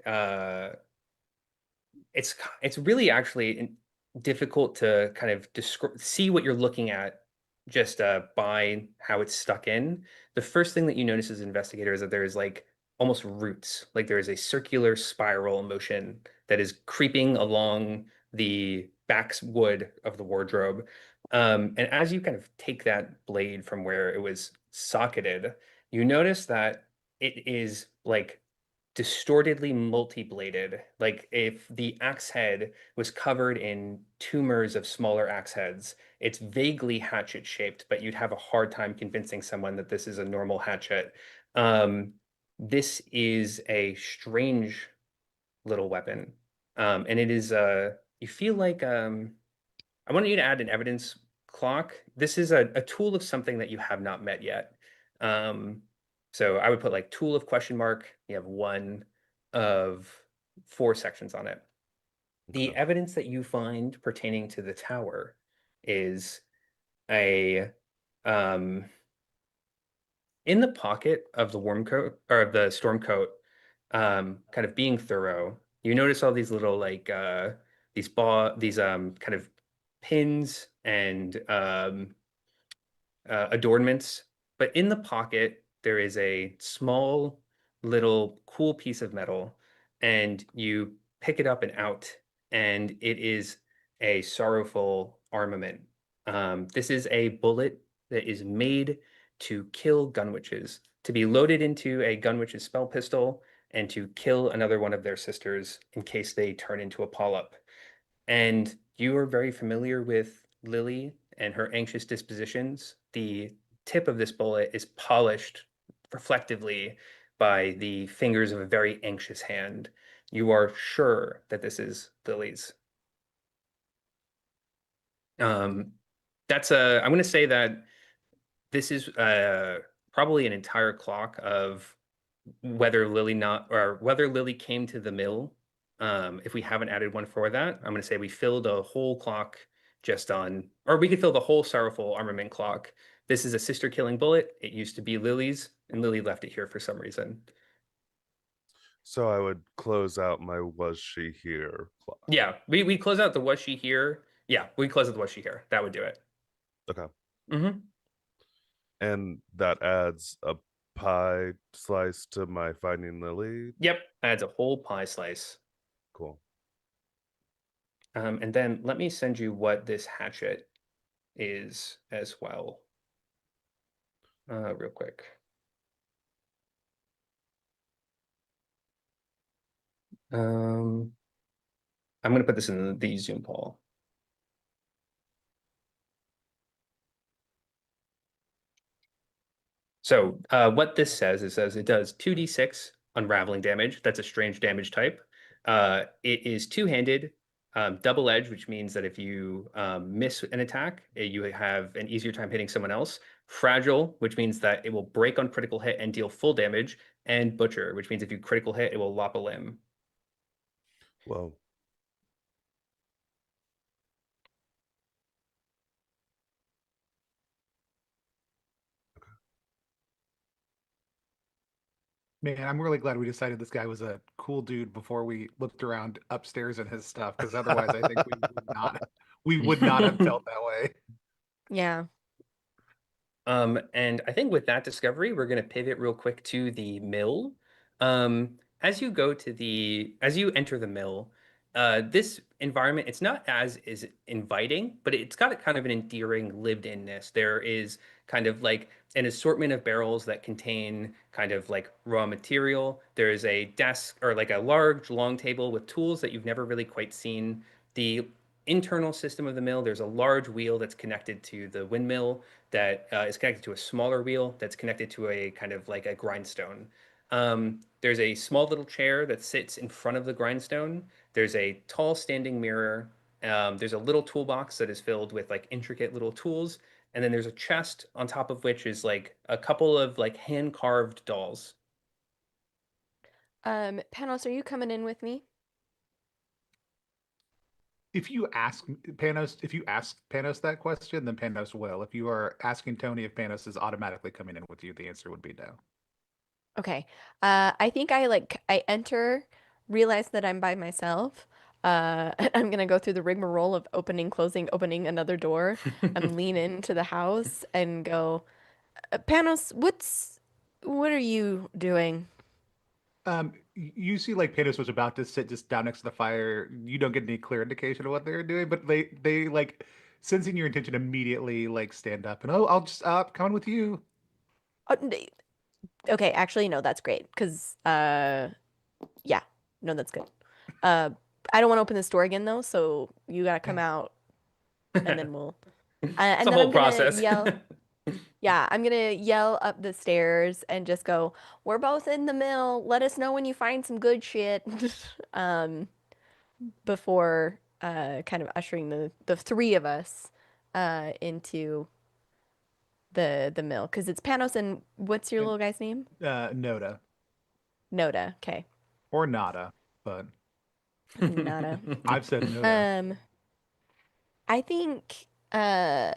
it's really actually difficult to kind of describe see what you're looking at just by how it's stuck in. The first thing that you notice as an investigator is that there is like almost roots, like there is a circular spiral motion that is creeping along the backswood of the wardrobe. And as you kind of take that blade from where it was socketed, you notice that it is like distortedly multi-bladed. Like if the axe head was covered in tumors of smaller axe heads, it's vaguely hatchet shaped, but you'd have a hard time convincing someone that this is a normal hatchet. Um, this is a strange little weapon. And it is you feel like I want you to add an evidence clock. This is a tool of something that you have not met yet. Um, so I would put like tool of question mark. You have one of four sections on it. The Okay. evidence that you find pertaining to the tower is a um, in the pocket of the warm coat or of the storm coat, kind of being thorough. You notice all these little like these kind of pins and adornments, but in the pocket there is a small little cool piece of metal, and you pick it up and out, and it is a sorrowful armament. This is a bullet that is made to kill gun witches, to be loaded into a gun witch's spell pistol, and to kill another one of their sisters in case they turn into a polyp. And you are very familiar with Lily and her anxious dispositions. The tip of this bullet is polished reflectively by the fingers of a very anxious hand. You are sure that this is Lily's. Um, I'm going to say that this is probably an entire clock of whether Lily came to the mill. If we haven't added one for that, I'm going to say we filled a whole clock just on, or we could fill the whole sorrowful armament clock. This is a sister killing bullet. It used to be Lily's, and Lily left it here for some reason. So I would close out my was she here clock. Yeah, we close out the was she here. Yeah, we close out the was she here. That would do it. Okay. Mm-hmm. And that adds a pie slice to my Finding Lily. Yep, adds a whole pie slice. Cool. And then let me send you what this hatchet is as well, real quick. I'm going to put this in the Zoom call. So what this says, it says it does 2d6 unraveling damage. That's a strange damage type. It is two-handed, double edge, which means that if you miss an attack, you have an easier time hitting someone else. Fragile, which means that it will break on critical hit and deal full damage. And butcher, which means if you critical hit, it will lop a limb. Well, Man, I'm really glad we decided this guy was a cool dude before we looked around upstairs in his stuff, because otherwise I think we would not have felt that way. Yeah. And I think with that discovery, we're going to pivot real quick to the mill. As you enter the mill, this environment, it's not as is inviting, but it's got a kind of an endearing lived-inness. There is kind of like an assortment of barrels that contain kind of like raw material. There's a desk or like a large long table with tools that you've never really quite seen. The internal system of the mill, there's a large wheel that's connected to the windmill that is connected to a smaller wheel that's connected to a kind of like a grindstone. There's a small little chair that sits in front of the grindstone. There's a tall standing mirror. There's a little toolbox that is filled with like intricate little tools. And then there's a chest on top of which is like a couple of like hand carved dolls. Panos, are you coming in with me? If you ask Panos that question, then Panos will. If you are asking Tony if Panos is automatically coming in with you, the answer would be no. Okay. I think I enter, realize that I'm by myself. I'm gonna go through the rigmarole of opening, closing, opening another door, and lean into the house and go, Panos, what are you doing? You see, like Panos was about to sit just down next to the fire. You don't get any clear indication of what they're doing, but they like sensing your intention immediately like stand up and oh, I'll just come in with you. Oh, okay, actually, no, that's great. Yeah, no, that's good. Uh, I don't want to open this door again though, so you gotta come out, and then we'll. It's And a then whole I'm gonna process. yell. Yeah, I'm gonna yell up the stairs and just go, "We're both in the mill. Let us know when you find some good shit." Um, before kind of ushering the three of us into the mill, because it's Panos and what's your And little guy's name? Noda Noda. Okay, or Nada, but Nada. I've said Noda. Um, I think the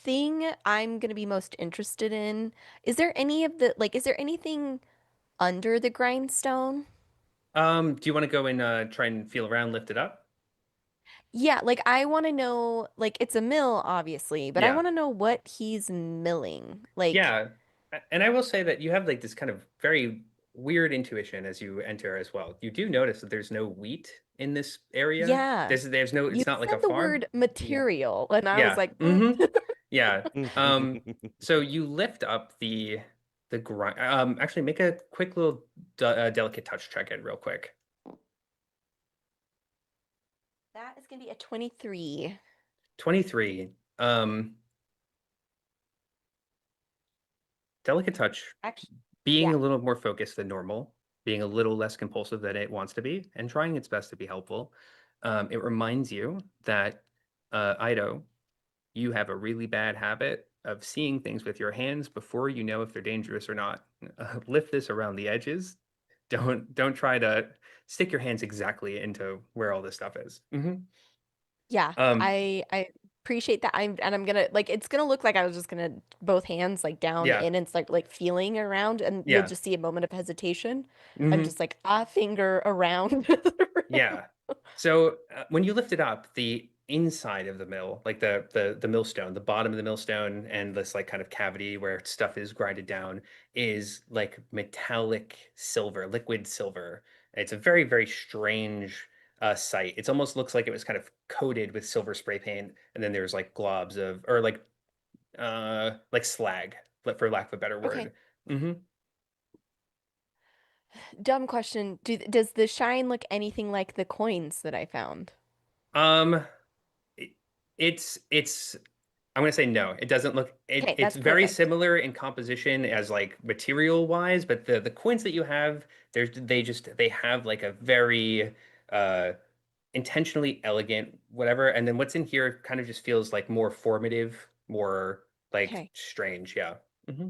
thing I'm gonna be most interested in, is there any of the like, is there anything under the grindstone? Do you want to go and try and feel around, lift it up? Yeah, like I want to know, like it's a mill, obviously, but I Yeah. want to know what he's milling. Like, Yeah. And I will say that you have like this kind of very weird intuition as you enter as well. You do notice that there's no wheat in this area. yeah, There's no, you it's not like said a the farm. word Yeah. material, and I was Yeah. like, Yeah. Um, so you lift up the grind. Actually make a quick little delicate touch check in real quick. that is gonna be a 23. 23. Um, delicate touch, Actually, being yeah. a little more focused than normal, being a little less compulsive than it wants to be, and trying its best to be helpful. It reminds you that Ido, you have a really bad habit of seeing things with your hands before you know if they're dangerous or not. Lift this around the edges. Don't try to stick your hands exactly into where all this stuff is. Yeah, Um, I appreciate that. I'm gonna like it's gonna look like I was just gonna both hands like down yeah, in and start like feeling around, and you'll yeah. just see a moment of hesitation. I'm hmm just like a finger around the room. Yeah. So when you lift it up, the inside of the mill, like the millstone, the bottom of the millstone, and this like kind of cavity where stuff is grinded down, is like metallic silver, liquid silver. It's a very, very strange sight. It almost looks like it was kind of coated with silver spray paint, and then there's like globs of, or like slag, for lack of a better Okay, word. hmm dumb question. Does the shine look anything like the coins that I found? Um, it- it's I'm gonna say no. It doesn't look Okay, it's that's very perfect. similar in composition as like material wise, but the coins that you have, they have like a very uh intentionally elegant whatever, and then what's in here kind of just feels like more formative, more like Okay. strange. Yeah. hmm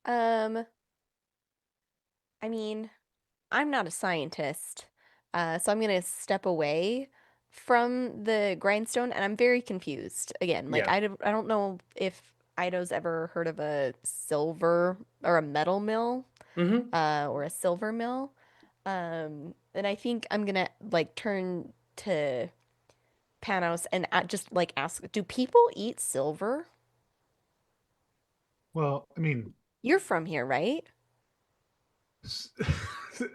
Um, I mean, I'm not a scientist, so I'm gonna step away from the grindstone, and I'm very confused. Again, like Yeah. I don't know if Ido's ever heard of a silver or a metal mill, hmm or a silver mill. And I think I'm gonna like turn to Panos and just like ask, do people eat silver? Well, I mean, You're from here, right? s-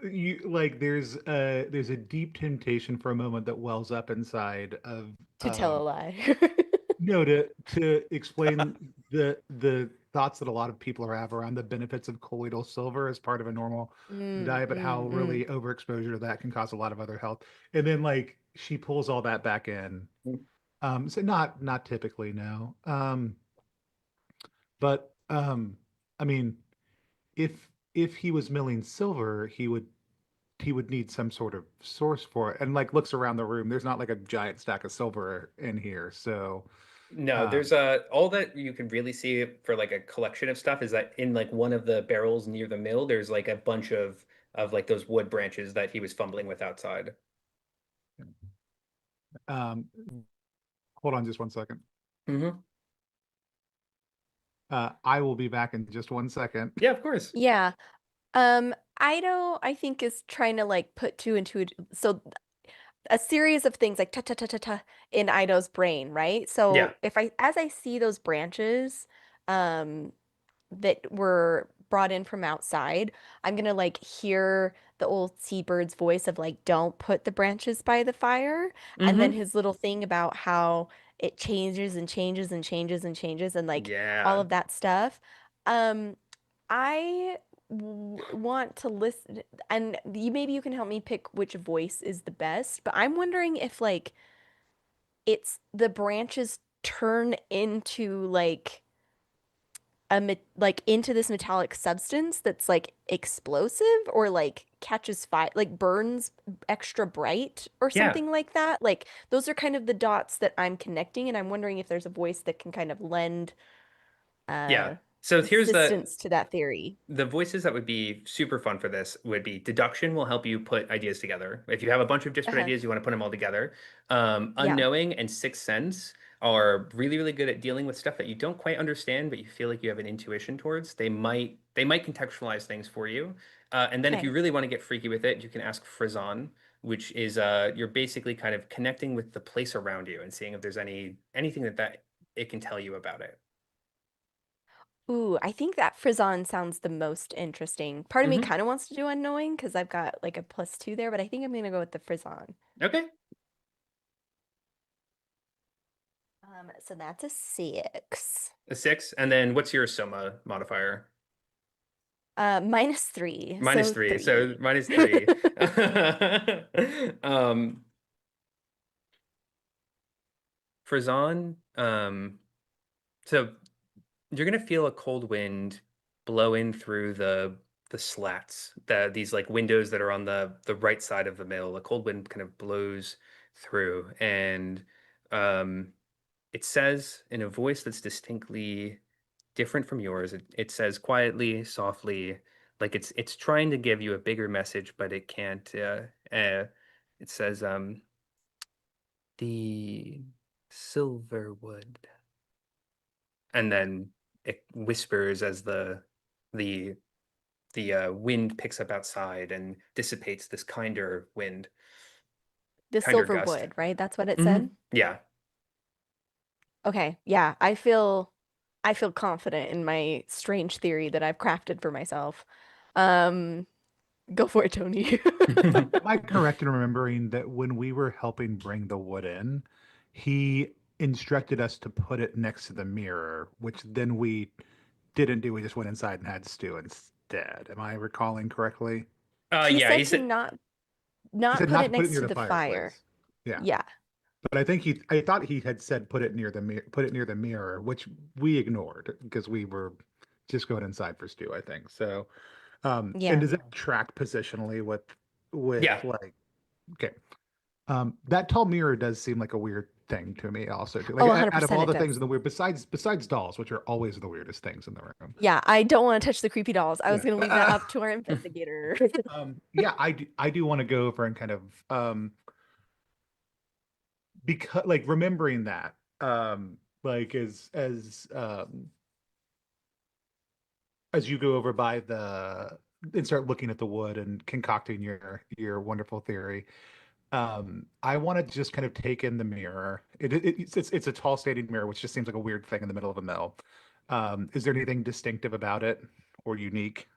you like there's a deep temptation for a moment that wells up inside of To tell a lie. no, to explain the thoughts that a lot of people have around the benefits of colloidal silver as part of a normal Mm, diet, but how mm, mm. really overexposure to that can cause a lot of other health. And then like she pulls all that back in. So not typically, no. But I mean, if he was milling silver, he would need some sort of source for it. And like looks around the room, there's not like a giant stack of silver in here. So No, um there's all that you can really see for like a collection of stuff is that in like one of the barrels near the mill, there's like a bunch of like those wood branches that he was fumbling with outside. um hold on just one second. hmm I will be back in just one second. Yeah, of course. Yeah. Ido, I think, is trying to like put two and two. So a series of things like ta ta ta ta ta in Ido's brain, right? Yeah. So if as I see those branches, um, that were brought in from outside, I'm gonna like hear the old seabird's voice of like, don't put the branches by the fire. And then hmm his little thing about how it changes and changes and changes and changes and like all Yeah. of that stuff. Um, I want to listen, and maybe you can help me pick which voice is the best, but I'm wondering if like it's the branches turn into like like into this metallic substance that's like explosive or like catches fire, like burns extra bright or Yeah. something like that. Like those are kind of the dots that I'm connecting, and I'm wondering if there's a voice that can kind of lend Yeah. uh So here's assistance to that theory. the voices that would be super fun for this would be deduction will help you put ideas together. If you have a bunch of disparate Uh-huh. ideas, you want to put them all together. Yeah. Unknowing and sixth sense are really, really good at dealing with stuff that you don't quite understand, but you feel like you have an intuition towards. They might contextualize things for you. And then if you Okay. really want to get freaky with it, you can ask Frizon, which is you're basically kind of connecting with the place around you and seeing if there's anything that it can tell you about it. Ooh, I think that Frizon sounds the most interesting. Part of me Hmm. kind of wants to do unknowing because I've got like a +2 there, but I think I'm gonna go with the Frizon. Okay. So that's a 6. A 6. And then what's your Soma modifier? -3, Minus so 3. So 3. -3. Um, Frizon, so you're gonna feel a cold wind blow in through the slats, these like windows that are on the right side of the mill. A cold wind kind of blows through, and um, it says in a voice that's distinctly different from yours. It says quietly, softly, like it's trying to give you a bigger message, but it can't. It says the Silverwood, and then it whispers as the the wind picks up outside and dissipates this kinder wind, The kinder gust. Silverwood, right? That's what it said. Yeah. Okay, yeah, I feel confident in my strange theory that I've crafted for myself. Um, Go for it, Tony. Am I correct in remembering that when we were helping bring the wood in, he instructed us to put it next to the mirror, which then we didn't do. We just went inside and had stew instead. Am I recalling correctly? He Yeah, said he to said, He not said put not it to put it next near to the the fire. fireplace. Yeah. Yeah. But I thought he had said put it near the put it near the mirror, which we ignored because we were just going inside for stew, I think. So, and Yeah. does that track positionally with yeah. like, okay. That tall mirror does seem like a weird thing to me also too. Oh, Like out of 100% all it the things does. in the weird besides dolls, which are always the weirdest things in the room. Yeah, I don't want to touch the creepy dolls. I was Yeah. going to leave that up to our investigator. Yeah, I do want to go over and kind of because like remembering that like as you go over by the and start looking at the wood and concocting your wonderful theory. I want to just kind of take in the mirror. It's a tall standing mirror, which just seems like a weird thing in the middle of a mill. Is there anything distinctive about it or unique?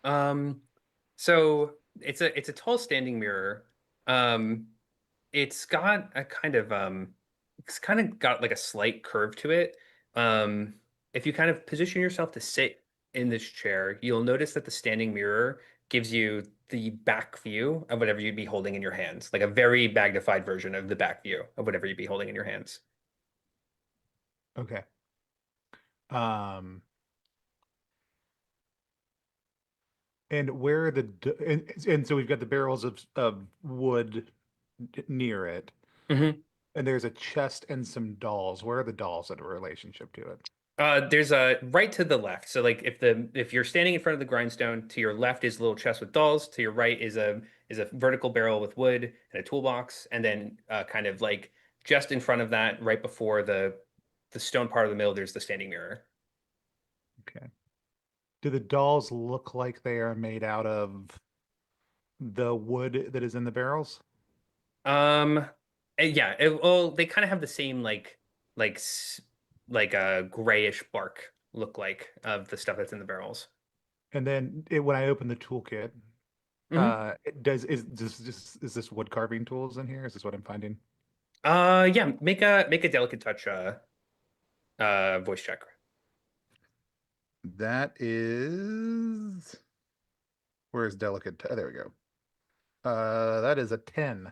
Um, so it's a tall standing mirror. Um, it's got a kind of it's kind of got like a slight curve to it. Um, if you kind of position yourself to sit in this chair, you'll notice that the standing mirror gives you the back view of whatever you'd be holding in your hands, like a very magnified version of the back view of whatever you'd be holding in your hands. Okay. Um, and where are and so we've got the barrels of wood near it, Mhm. and there's a chest and some dolls. Where are the dolls in a relationship to it? There's a right to the left. So like if you're standing in front of the grindstone, to your left is a little chest with dolls. To your right is a vertical barrel with wood and a toolbox, and then kind of like just in front of that, right before the stone part of the middle, there's the standing mirror. Okay. Do the dolls look like they are made out of the wood that is in the barrels? Um, yeah. Well, they kind of have the same like s- like a grayish bark look like of the stuff that's in the barrels. And then when I open the toolkit, Hmm. is this wood carving tools in here? Is this what I'm finding? Yeah. Make a delicate touch voice check. That is where's delicate? There we go. That is a 10.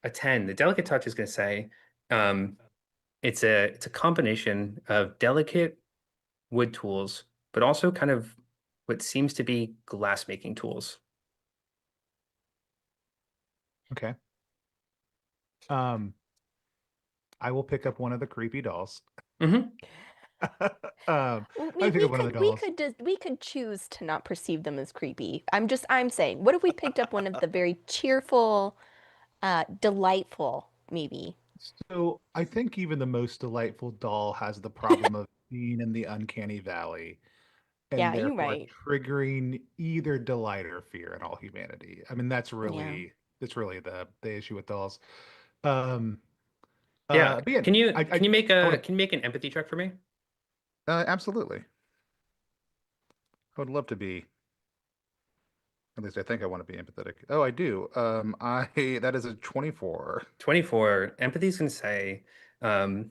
A 10. The delicate touch is going to say um, it's a combination of delicate wood tools, but also kind of what seems to be glass making tools. Okay. Um, I will pick up one of the creepy dolls. Hmm. I We pick we up one of the could we dolls. could just we could choose to not perceive them as creepy. I'm saying, what if we picked up one of the very cheerful, delightful, maybe? So I think even the most delightful doll has the problem of being in the uncanny valley. and Yeah, you're therefore right. triggering either delight or fear in all humanity. I mean, Yeah. that's really the issue with dolls. Um, Yeah. but yeah, Can you I can you make I want a to can you make an empathy check for me? absolutely. I would love to be. At least I think I want to be empathetic. Oh, I do. I that is a 24. 24. Empathy's gonna say, um,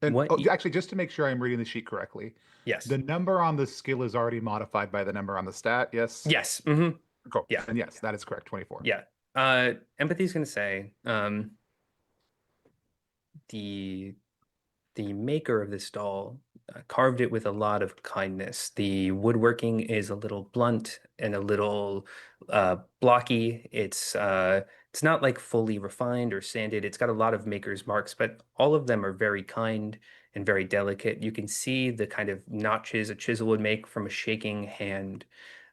And what oh, y actually, just to make sure I'm reading the sheet correctly, yes. the number on the skill is already modified by the number on the stat. Yes. Yes. Cool. Yeah. And yes, that is correct. 24. Yeah. Empathy's gonna say, the the maker of this doll carved it with a lot of kindness. The woodworking is a little blunt and a little blocky. It's not like fully refined or sanded. It's got a lot of maker's marks, but all of them are very kind and very delicate. You can see the kind of notches a chisel would make from a shaking hand.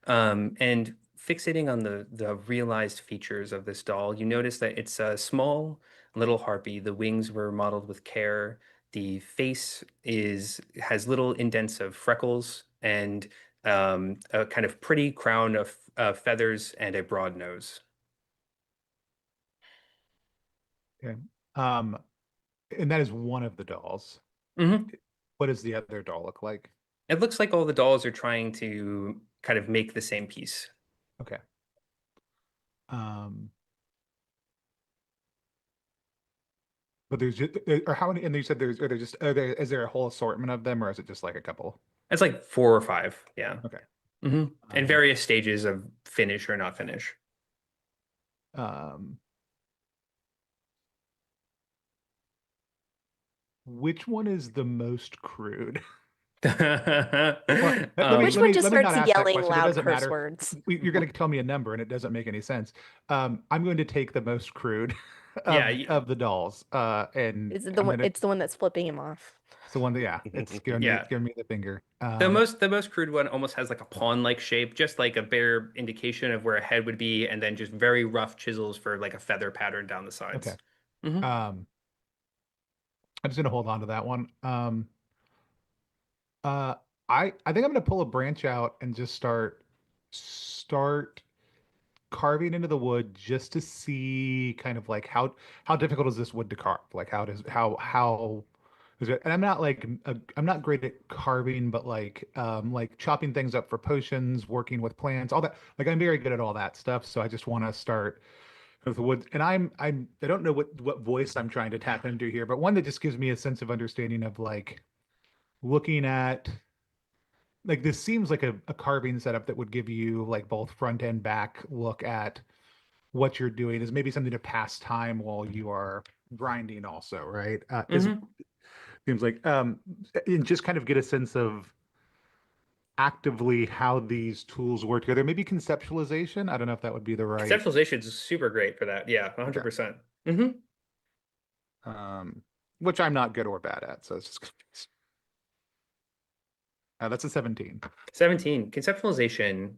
And fixating on the realized features of this doll, you notice that it's a small little harpy. The wings were modeled with care. The face is has little indents of freckles and a kind of pretty crown of feathers and a broad nose. Okay. Um, and that is one of the dolls. Hmm. What does the other doll look like? It looks like all the dolls are trying to kind of make the same piece. Okay. Um, but there's just, or how many, and you said are there just, is there a whole assortment of them or is it just like a couple? It's like 4 or 5, yeah. Okay. And Um, various stages of finish or not finish. um, which one is the most crude? Well, Um, Which one just let me not starts ask that yelling question. It loud doesn't curse matter. words? You're going to tell me a number, and it doesn't make any sense. I'm going to take the most crude yeah, of the dolls, and Is it the I'm one? gonna. It's the one that's flipping him off. It's the one that, yeah, it's yeah. giving me the finger. The most crude one almost has like a pawn-like shape, just like a bare indication of where a head would be, and then just very rough chisels for like a feather pattern down the Okay. sides. Hmm. Um, I'm just gonna hold on to that one. Uh, I think I'm gonna pull a branch out and just start carving into the wood just to see kind of like how difficult is this wood to carve? Like how is it? And I'm not like I'm not great at carving, but like chopping things up for potions, working with plants, all that. Like I'm very good at all that stuff. So I just want to start with the wood. And I don't know what voice I'm trying to tap into here, but one that just gives me a sense of understanding of like looking at like this seems like a carving setup that would give you like both front and back look at what you're doing is maybe something to pass time while you are grinding also, right? Is Hmm. seems like and just kind of get a sense of actively how these tools work together. Maybe conceptualization. I don't know if that would be the right. Conceptualization is super great for that. Yeah, Okay. 100%. Hmm. Um, which I'm not good or bad at, so it's just that's a 17. 17, conceptualization.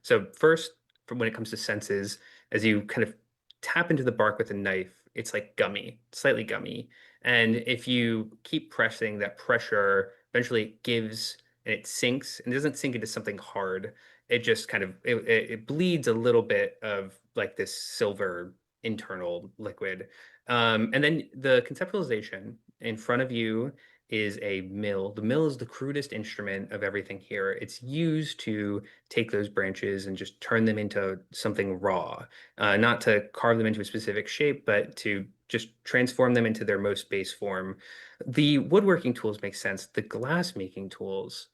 So first, from when it comes to senses, as you kind of tap into the bark with a knife, it's like gummy, slightly gummy. And if you keep pressing, that pressure eventually it gives and it sinks and it doesn't sink into something hard. It just kind of it bleeds a little bit of like this silver internal liquid. And then the conceptualization in front of you is a mill. The mill is the crudest instrument of everything here. It's used to take those branches and just turn them into something raw, not to carve them into a specific shape, but to just transform them into their most base form. The woodworking tools make sense. The glass making tools,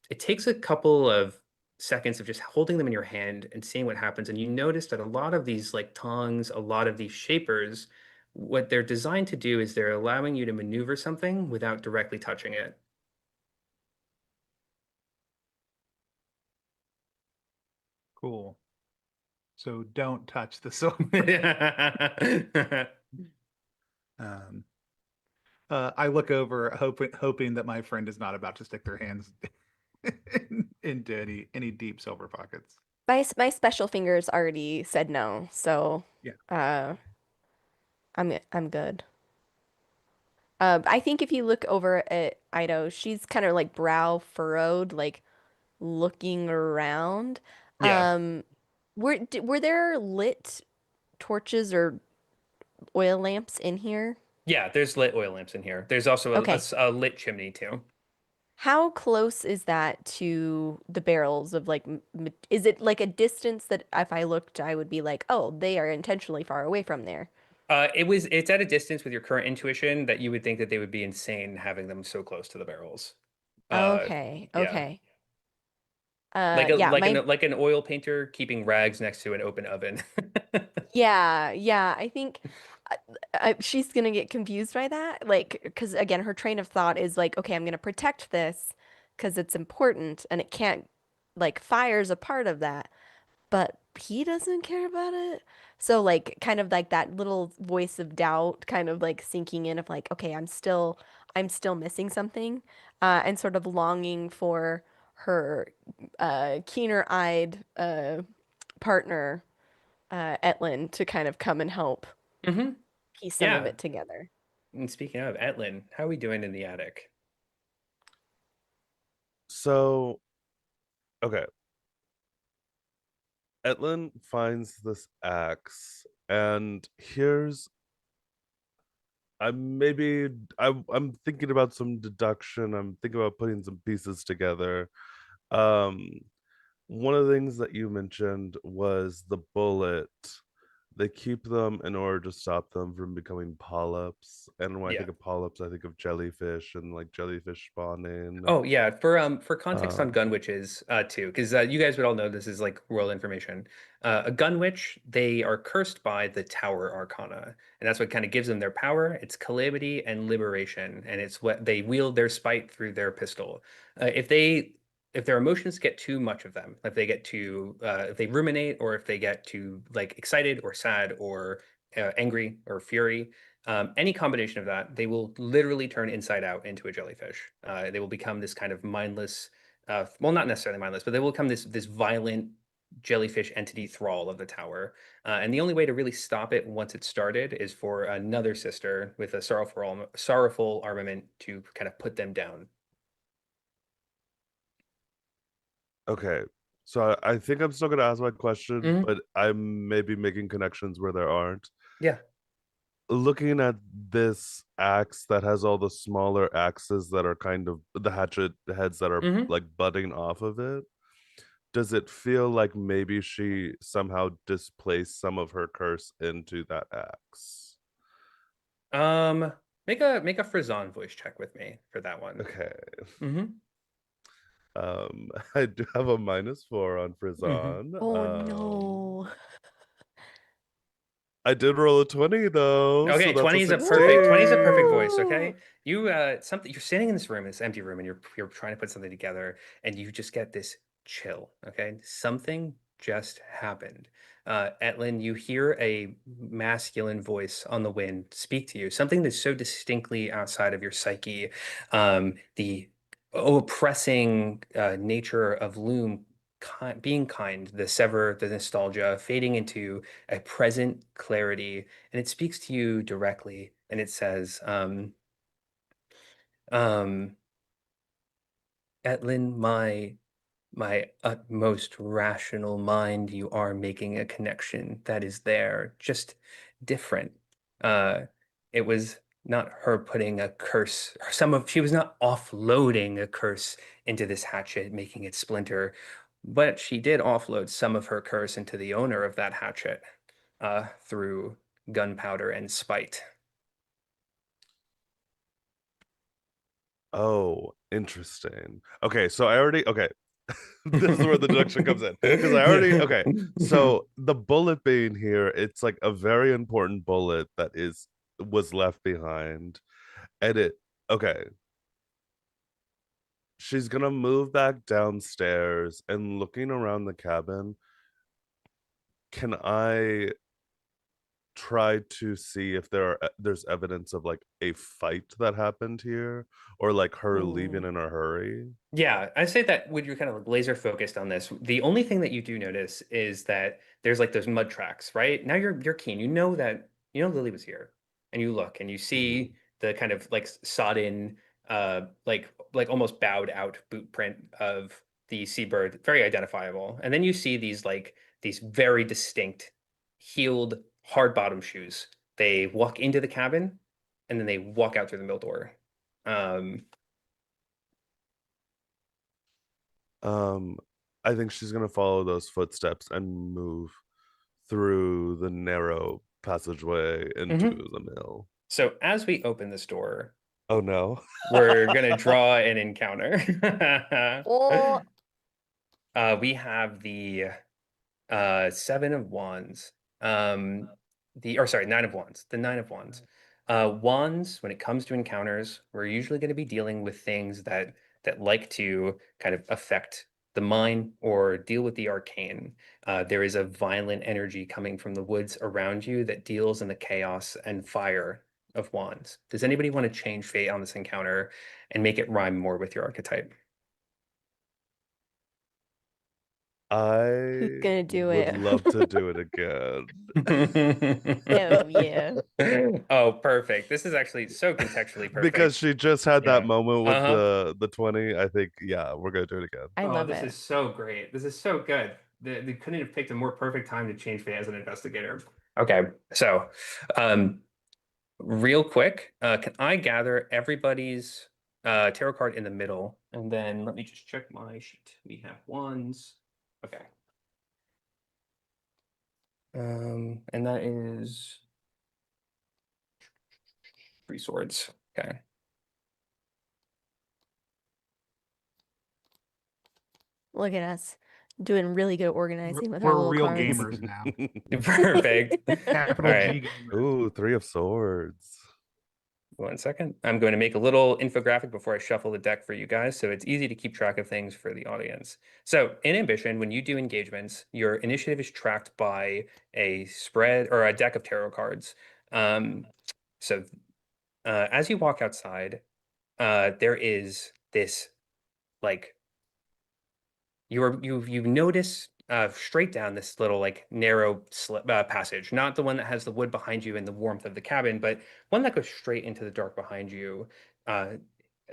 it takes a couple of seconds of just holding them in your hand and seeing what happens. And you notice that a lot of these like tongs, a lot of these shapers, what they're designed to do is they're allowing you to maneuver something without directly touching it. Cool. So don't touch the silver. Um, I look over, hoping that my friend is not about to stick their hands into any deep silver pockets. My special fingers already said no, so Yeah. uh, I'm good. I think if you look over at Ido, she's kind of like brow furrowed, like looking around. Yeah. Um, were there lit torches or oil lamps in here? Yeah, there's lit oil lamps in here. There's also Okay. a lit chimney too. How close is that to the barrels of like, is it like a distance that if I looked, I would be like, oh, they are intentionally far away from there. It's at a distance with your current intuition that you would think that they would be insane having them so close to the barrels. Uh, Okay, yeah. okay. Yeah, my Like an oil painter keeping rags next to an open oven. yeah, I think uh, she's gonna get confused by that. Like, because again, her train of thought is like, okay, I'm gonna protect this because it's important and it can't, like, fire's a part of that, but he doesn't care about it. So, like, kind of like that little voice of doubt kind of like sinking in of like, okay, I'm still missing something, and sort of longing for her keener-eyed partner, Etlin, to kind of come and help hmm piece some of Yeah. it together. And speaking of Etlin, how are we doing in the attic? So, okay, Etlin finds this axe, and here's I'm thinking about some deduction. I'm thinking about putting some pieces together. Um, one of the things that you mentioned was the bullet. They keep them in order to stop them from becoming polyps. And when I Yeah. think of polyps, I think of jellyfish and like jellyfish spawning. Oh yeah, for context on Um, gun witches too, because you guys would all know this is like world information. A gun witch, they are cursed by the Tower Arcana, and that's what kind of gives them their power. It's calamity and liberation, and it's what they wield their spite through their pistol. If their emotions get too much of them, if they get too if they ruminate, or if they get too like excited or sad or angry or fury, any combination of that, they will literally turn inside out into a jellyfish. They will become this kind of mindless, well, not necessarily mindless, but they will become this violent jellyfish entity thrall of the tower. And the only way to really stop it once it's started is for another sister with a sorrowful armament to kind of put them down. okay. So I think I'm still gonna ask my question, Mhm. but I'm maybe making connections where there aren't. Yeah. Looking at this axe that has all the smaller axes that are kind of the hatchet heads that are hmm like budding off of it, does it feel like maybe she somehow displaced some of her curse into that axe? Um, make a Frizon voice check with me for that one. Okay. hmm I do have a -4 on hmm Frizon. Oh no. I did roll a 20 though, so Okay, that's a 20 is a perfect voice, 16. okay? You're sitting in this room, this empty room, and you're trying to put something together, and you just get this chill, okay? Something just happened. Etlin, you hear a masculine voice on the wind speak to you, something that's so distinctly outside of your psyche. The oppressing nature of Loom, being kind, the sever, the nostalgia, fading into a present clarity, and it speaks to you directly, and it says, um, Etlin, my utmost rational mind, you are making a connection that is there, just different. Uh, it was not her putting a curse, she was not offloading a curse into this hatchet, making it splinter, but she did offload some of her curse into the owner of that hatchet, through gunpowder and spite. Oh, interesting. Okay, so I already okay. This is where the deduction comes in because I already okay. So the bullet being here, it's like a very important bullet that is was left behind, and it okay. She's gonna move back downstairs and looking around the cabin. Can I try to see if there's evidence of like a fight that happened here or like her leaving Ooh. in a hurry? Yeah, I say that when you're kind of like laser focused on this, the only thing that you do notice is that there's like those mud tracks, right? Now you're keen. You know Lily was here. And you look and you Mhm. see the kind of like sodden like almost bowed out boot print of the seabird, very identifiable. And then you see these very distinct heeled hard bottom shoes. They walk into the cabin and then they walk out through the mill door. Um, Um, I think she's gonna follow those footsteps and move through the narrow passageway into mhm. the mill. So as we open this door, Oh no. we're gonna draw an encounter. Oh, We have the Seven of Wands. The or sorry, Nine of Wands. The Nine of Wands. Wands, when it comes to encounters, we're usually going to be dealing with things that like to kind of affect the mind or deal with the arcane. There is a violent energy coming from the woods around you that deals in the chaos and fire of wands. Does anybody want to change fate on this encounter and make it rhyme more with your archetype? who's I gonna do would it? love to do it again. Hell yeah. Oh, perfect. This is actually so contextually Because perfect. she just had that Yeah. moment with Uh-huh. the 20. I think, yeah, we're gonna do it again. I Oh, love this it. is so great. This is so good. They couldn't have picked a more perfect time to change fate as an investigator. Okay, so real quick, can I gather everybody's tarot card in the middle? And then let me just check my sheet. We have ones. Okay. And that is three swords. Okay. Look at us doing really good organizing with our We're little real cards. gamers now. Perfect. All Capital right. G gamers. Ooh, Three of Swords. 1 second. I'm going to make a little infographic before I shuffle the deck for you guys, so it's easy to keep track of things for the audience. So in Ambition, when you do engagements, your initiative is tracked by a spread or a deck of tarot cards. So as you walk outside, there is this like you've noticed straight down this little like narrow passage, not the one that has the wood behind you and the warmth of the cabin, but one that goes straight into the dark behind you. Uh,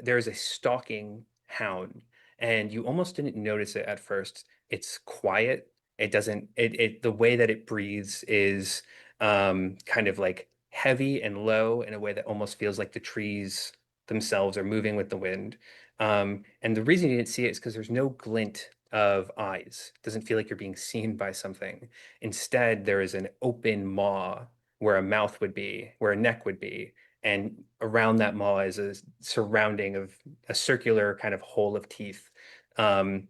there's a stalking hound, and you almost didn't notice it at first. It's quiet. It doesn't. It the way that it breathes is kind of like heavy and low in a way that almost feels like the trees themselves are moving with the wind. And the reason you didn't see it is because there's no glint of eyes. It doesn't feel like you're being seen by something. Instead, there is an open maw where a mouth would be, where a neck would be, and around that maw is a surrounding of a circular kind of hole of teeth. Um,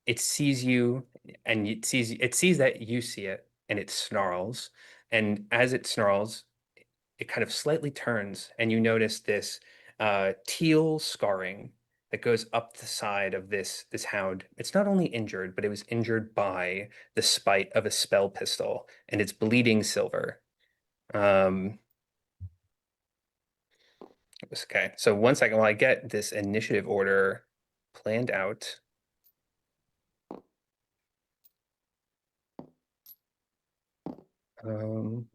it sees you, and it sees that you see it, and it snarls. And as it snarls, it kind of slightly turns, and you notice this teal scarring that goes up the side of this hound. It's not only injured, but it was injured by the spite of a spell pistol, and it's bleeding silver. Um, okay, so 1 second while I get this initiative order planned out. Um,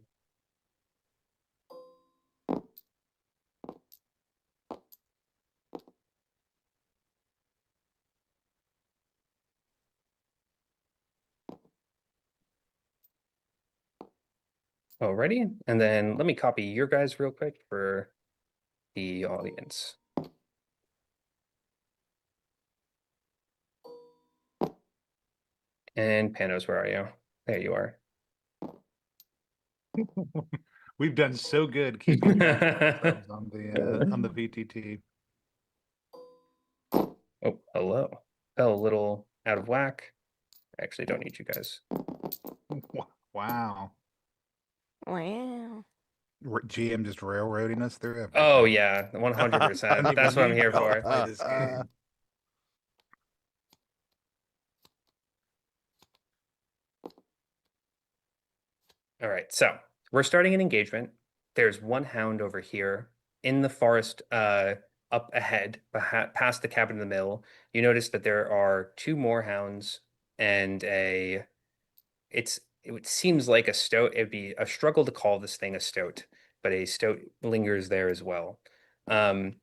Alrighty, and then let me copy your guys real quick for the audience. And Panos, where are you? There you are. We've done so good keeping track of ourselves on the VTT. Oh, hello. Fell a little out of whack. I actually don't need you guys. Wow. Wow. GM just railroading us through everything. Oh yeah, I don't 100%. even That's what I'm need here y'all to for. play this game. All right, so we're starting an engagement. There's one hound over here in the forest up ahead, past the cabin in the mill. You notice that there are two more hounds and it seems like a stoat. It'd be a struggle to call this thing a stoat, but a stoat lingers there as well. Um,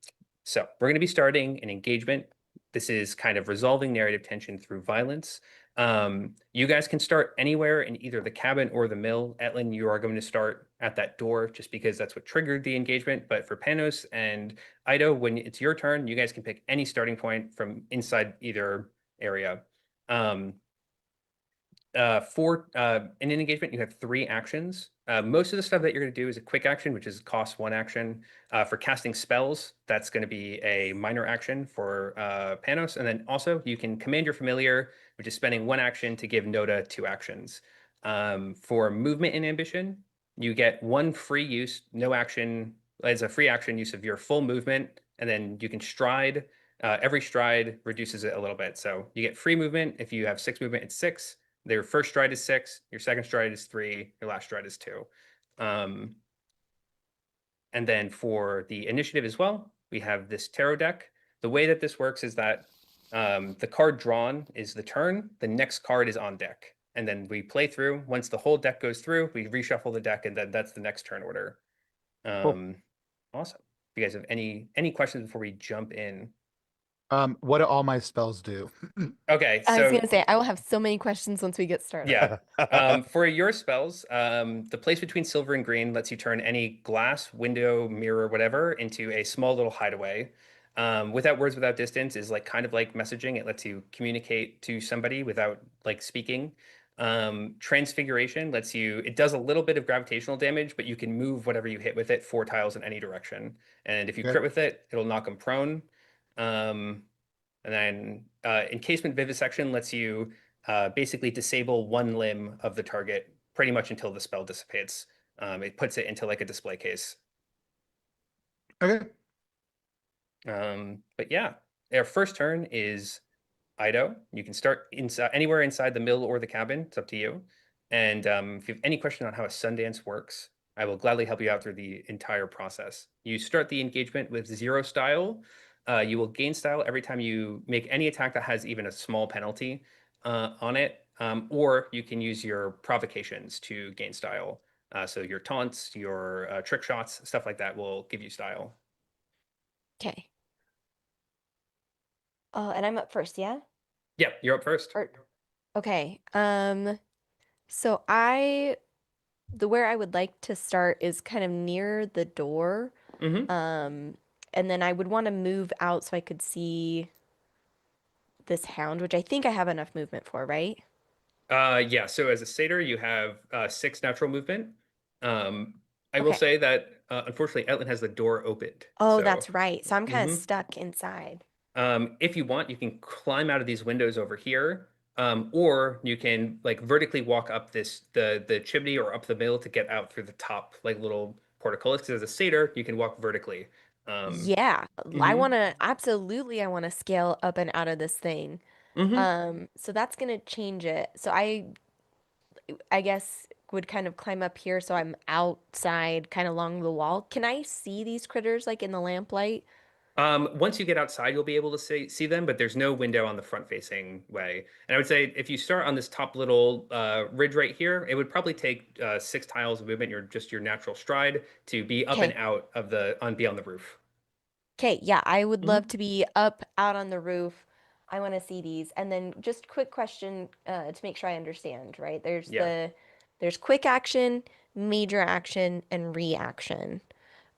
so we're going to be starting an engagement. This is kind of resolving narrative tension through violence. You guys can start anywhere in either the cabin or the mill. Etlin, you are going to start at that door just because that's what triggered the engagement. But for Panos and Ido, when it's your turn, you guys can pick any starting point from inside either area. Um, for in an engagement, you have 3 actions. Most of the stuff that you're going to do is a quick action, which is cost 1 action. For casting spells, that's going to be a minor action for Panos. And then also you can command your familiar, which is spending 1 action to give Noda 2 actions. For movement and ambition, you get 1 free use, no action, as a free action use of your full movement, and then you can stride. Every stride reduces it a little bit. So you get free movement. If you have 6 movement, it's 6. Their first stride is 6, your second stride is 3, your last stride is 2. And then for the initiative as well, we have this tarot deck. The way that this works is that the card drawn is the turn, the next card is on deck. And then we play through. Once the whole deck goes through, we reshuffle the deck, and then that's the next turn order. Cool. Awesome. If you guys have any questions before we jump in? What do all my spells do? Okay, I was so gonna say I will have so many questions once we get started. yeah. For your spells, the place between silver and green lets you turn any glass, window, mirror, whatever, into a small little hideaway. Without words, without distance is like kind of like messaging. It lets you communicate to somebody without like speaking. Transfiguration lets you, it does a little bit of gravitational damage, but you can move whatever you hit with it 4 tiles in any direction. And if you Okay. crit with it, it'll knock them prone. Um, and then encasement vivisection lets you basically disable 1 limb of the target pretty much until the spell dissipates. It puts it into like a display case. Okay. But yeah, our first turn is Ido. You can start inside anywhere inside the mill or the cabin. It's up to you. And if you have any question on how a Sundance works, I will gladly help you out through the entire process. You start the engagement with 0 style. You will gain style every time you make any attack that has even a small penalty on it, or you can use your provocations to gain style. So your taunts, your trick shots, stuff like that will give you style. Okay. And I'm up first, yeah? Yeah, you're up first. Or okay. So the where I would like to start is kind of near the door. Mm-hmm. And then I would want to move out so I could see this hound, which I think I have enough movement for, right? Yeah, so as a satyr, you have 6 natural movement. I will Okay. say that unfortunately, Etlin has the door opened. Oh, So that's right. So I'm kind of mhm. stuck inside. If you want, you can climb out of these windows over here, or you can like vertically walk up the chimney or up the mill to get out through the top like little portcullis. Because as a satyr, you can walk vertically. Um, Yeah, I mhm, want to absolutely I want to scale up and out of this thing. mhm. So that's gonna change it. So I guess would kind of climb up here so I'm outside kind of along the wall. Can I see these critters like in the lamplight? Once you get outside, you'll be able to see them, but there's no window on the front-facing way. And I would say if you start on this top little ridge right here, it would probably take 6 tiles of movement, your natural stride, to be up and Okay. out of the be on the roof. Okay, yeah, I would love Mhm. to be up out on the roof. I want to see these. And then just quick question to make sure I understand, right? Yeah. There's quick action, major action, and reaction.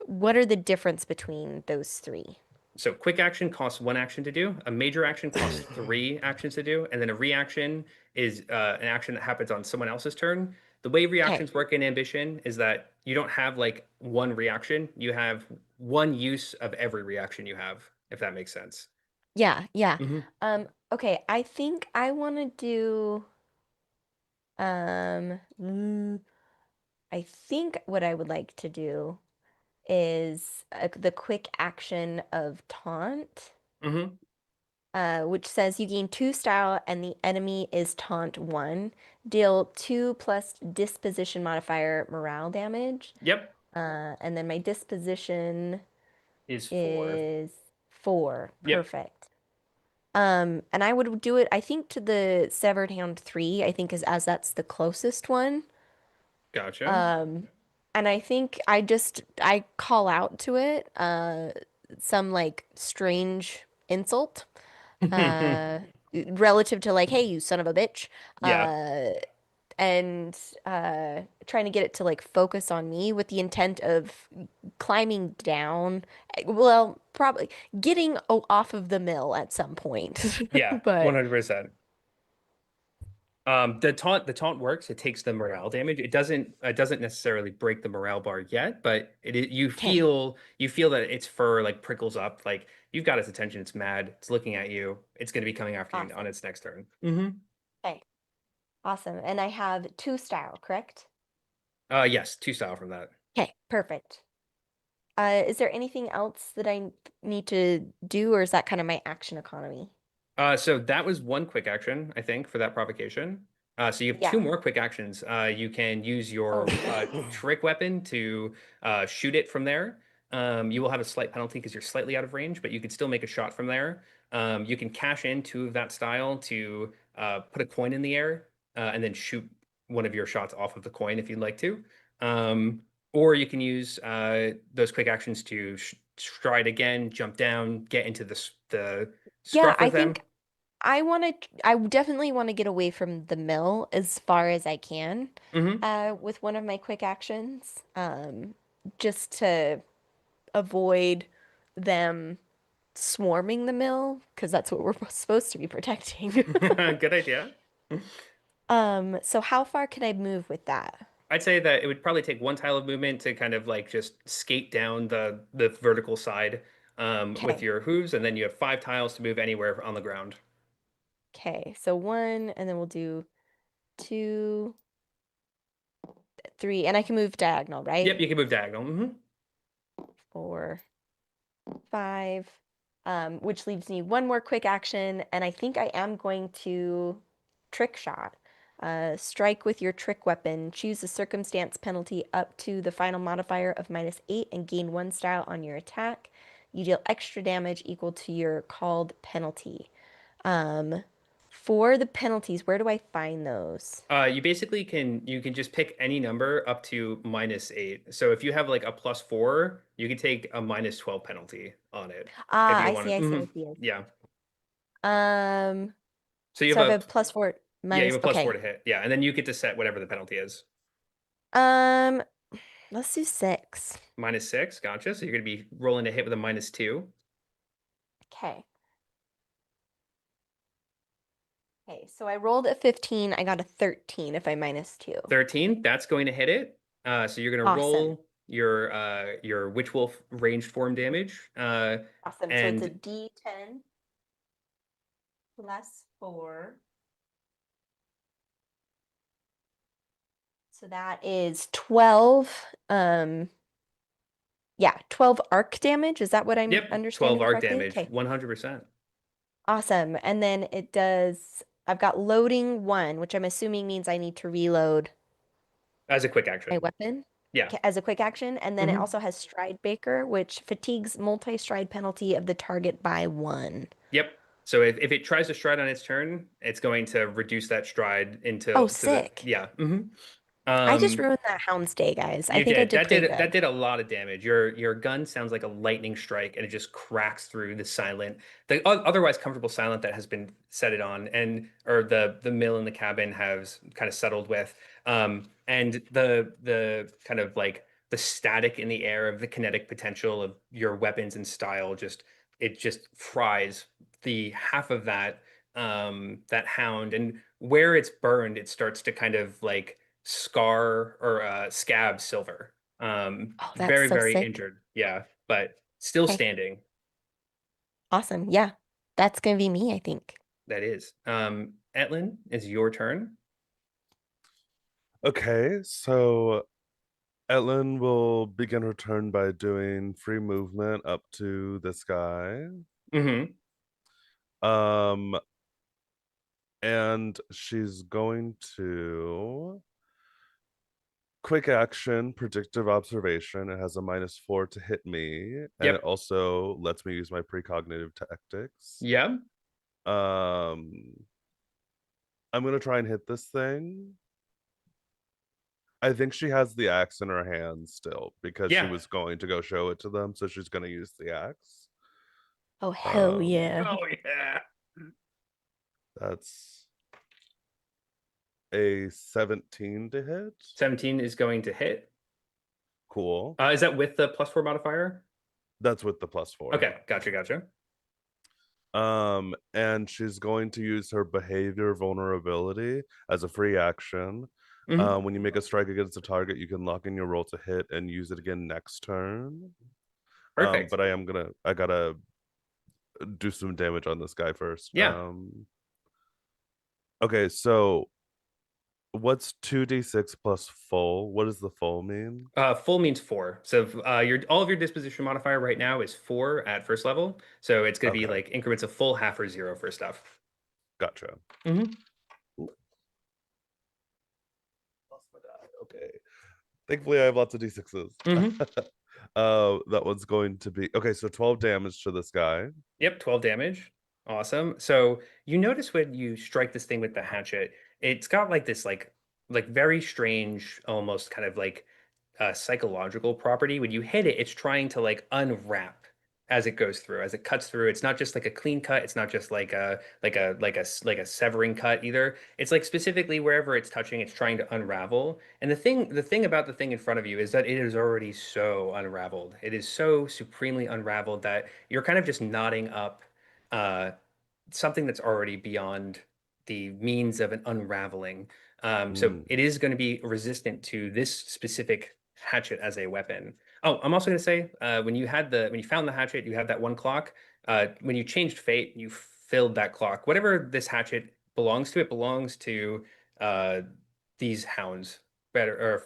What are the difference between those three? So quick action costs 1 action to do. A major action costs 3 actions to do, and then a reaction is an action that happens on someone else's turn. The way Okay. reactions work in Ambition is that you don't have like one reaction. You have one use of every reaction you have, if that makes sense. Yeah, yeah. Hmm. Okay, I think I want to do um mm, I think what I would like to do is the quick action of taunt. Hmm. Which says you gain 2 style and the enemy is taunt 1. Deal 2 plus disposition modifier morale damage. Yep, And then my disposition is 4. is 4. Yep, Perfect. And I would do it, I think, to the Severed Hand 3, I think is as that's the closest one. gotcha. Um, and I think I call out to it, some like strange insult. uh, relative to like, hey, you son of a bitch, Yeah. uh, and trying to get it to like focus on me with the intent of climbing down. Well, probably getting off of the mill at some point. Yeah, But 100%. The taunt works. It takes the morale damage. It doesn't necessarily break the morale bar yet, but you okay, feel that its fur like prickles up. Like you've got its attention. It's mad. It's looking at you. It's going to be coming after you on awesome. its next turn. Hmm. Okay, awesome. And I have two style, correct? Yes, two style from that. Okay, perfect. Is there anything else that I need to do, or is that kind of my action economy? So that was one quick action, I think, for that provocation. So you have two Yeah. more quick actions. You can use Oh, your trick weapon to shoot it from there. You will have a slight penalty because you're slightly out of range, but you could still make a shot from there. You can cash in two of that style to put a coin in the air and then shoot one of your shots off of the coin if you'd like to. Um, or you can use those quick actions to stride again, jump down, get into the yeah, scruff I of them. think I definitely want to get away from the mill as far as I can, Hmm. with one of my quick actions, just to avoid them swarming the mill, because that's what we're supposed to be protecting. Good idea. So how far can I move with that? I'd say that it would probably take one tile of movement to kind of like just skate down the vertical side with Okay. your hooves, and then you have 5 tiles to move anywhere on the ground. Okay, so one, and then we'll do two, three, and I can move diagonal, right? Yep, you can move diagonal. Hmm. 4, 5, which leaves me one more quick action, and I think I am going to trick shot. Strike with your trick weapon. Choose a circumstance penalty up to the final modifier of -8 and gain one style on your attack. You deal extra damage equal to your called penalty. Um, for the penalties, where do I find those? You basically you can just pick any number up to -8. So if you have like a +4, you can take a -12 penalty on it if Ah, you I want see, to. I see, I Hmm. see. I see. Yeah. Um, So you so I have have a a +4 yeah, you minus. have a +4 Okay. to hit. Yeah, and then you get to set whatever the penalty is. Um, let's do 6. -6, gotcha. So you're going to be rolling a hit with a -2. Okay. Okay, so I rolled a 15. I got a 13 if I -2. 13, that's going to hit it. So you're going to Awesome. roll your Witch Wolf ranged form damage. Awesome. So it's a And D10 plus 4. So that is 12. Yeah, 12 arc damage. Is that what I'm yep, 12 understanding arc correctly? damage, Okay. 100%. Awesome. And then it does, I've got loading 1, which I'm assuming means I need to reload As a quick my action. weapon Yeah. as a quick action. And then it Hmm. also has Stride Baker, which fatigues multi-stride penalty of the target by 1. Yep. So if it tries to stride on its turn, it's going to reduce that stride Oh, into to the sick. yeah. Hmm. I just Um, ruined that Hound's Day, guys. I You think I did. did pretty That good. did a lot of damage. Your gun sounds like a lightning strike, and it just cracks through the otherwise comfortable silent that has been set it on, and or the mill in the cabin has kind of settled with, and the kind of like the static in the air of the kinetic potential of your weapons and style just fries the half of that hound, and where it's burned, it starts to kind of like scar or scab silver. Oh, that's Very, so very sick. injured. Yeah, but still Okay, standing. awesome. Yeah, that's gonna be me, I think. That is. Etlin, it's your turn. Okay, so Etlin will begin her turn by doing free movement up to this guy. Hmm. Um, and she's going to quick action, predictive observation. It has a -4 to hit me, and it Yep. also lets me use my precognitive tactics. Yeah. Um, I'm gonna try and hit this thing. I think she has the axe in her hand still because she Yeah. was going to go show it to them, so she's gonna use the axe. Oh, hell Um, yeah. Oh yeah. That's a 17 to hit. 17 is going to hit. Cool. Is that with the +4 modifier? That's with the +4. Okay, gotcha. And she's going to use her behavior vulnerability as a free action. Mhm. When you make a strike against a target, you can lock in your roll to hit and use it again next turn. Perfect. But I gotta do some damage on this guy first. Yeah. Okay, so what's 2d6 plus full? What does the full mean? Full means 4. So your all of your disposition modifier right now is 4 at first level. So it's going to be Okay, like increments of full, half, or 0 for stuff. gotcha. Mm-hmm. Lost my die. Okay. Thankfully, I have lots of d6s. Mm-hmm. That one's going to be okay. So 12 damage to this guy. Yep, 12 damage. Awesome. So you notice when you strike this thing with the hatchet, it's got like this like very strange, almost kind of like psychological property. When you hit it, it's trying to like unwrap as it goes through, as it cuts through. It's not just like a clean cut. It's not just like a severing cut either. It's like specifically wherever it's touching, it's trying to unravel. And the thing about the thing in front of you is that it is already so unraveled. It is so supremely unraveled that you're kind of just knotting up uh, something that's already beyond the means of an unraveling. So Mm. it is going to be resistant to this specific hatchet as a weapon. Oh, I'm also going to say when you found the hatchet, you had that one clock. When you changed fate, you filled that clock. Whatever this hatchet belongs to, it belongs to uh, these hounds. Better or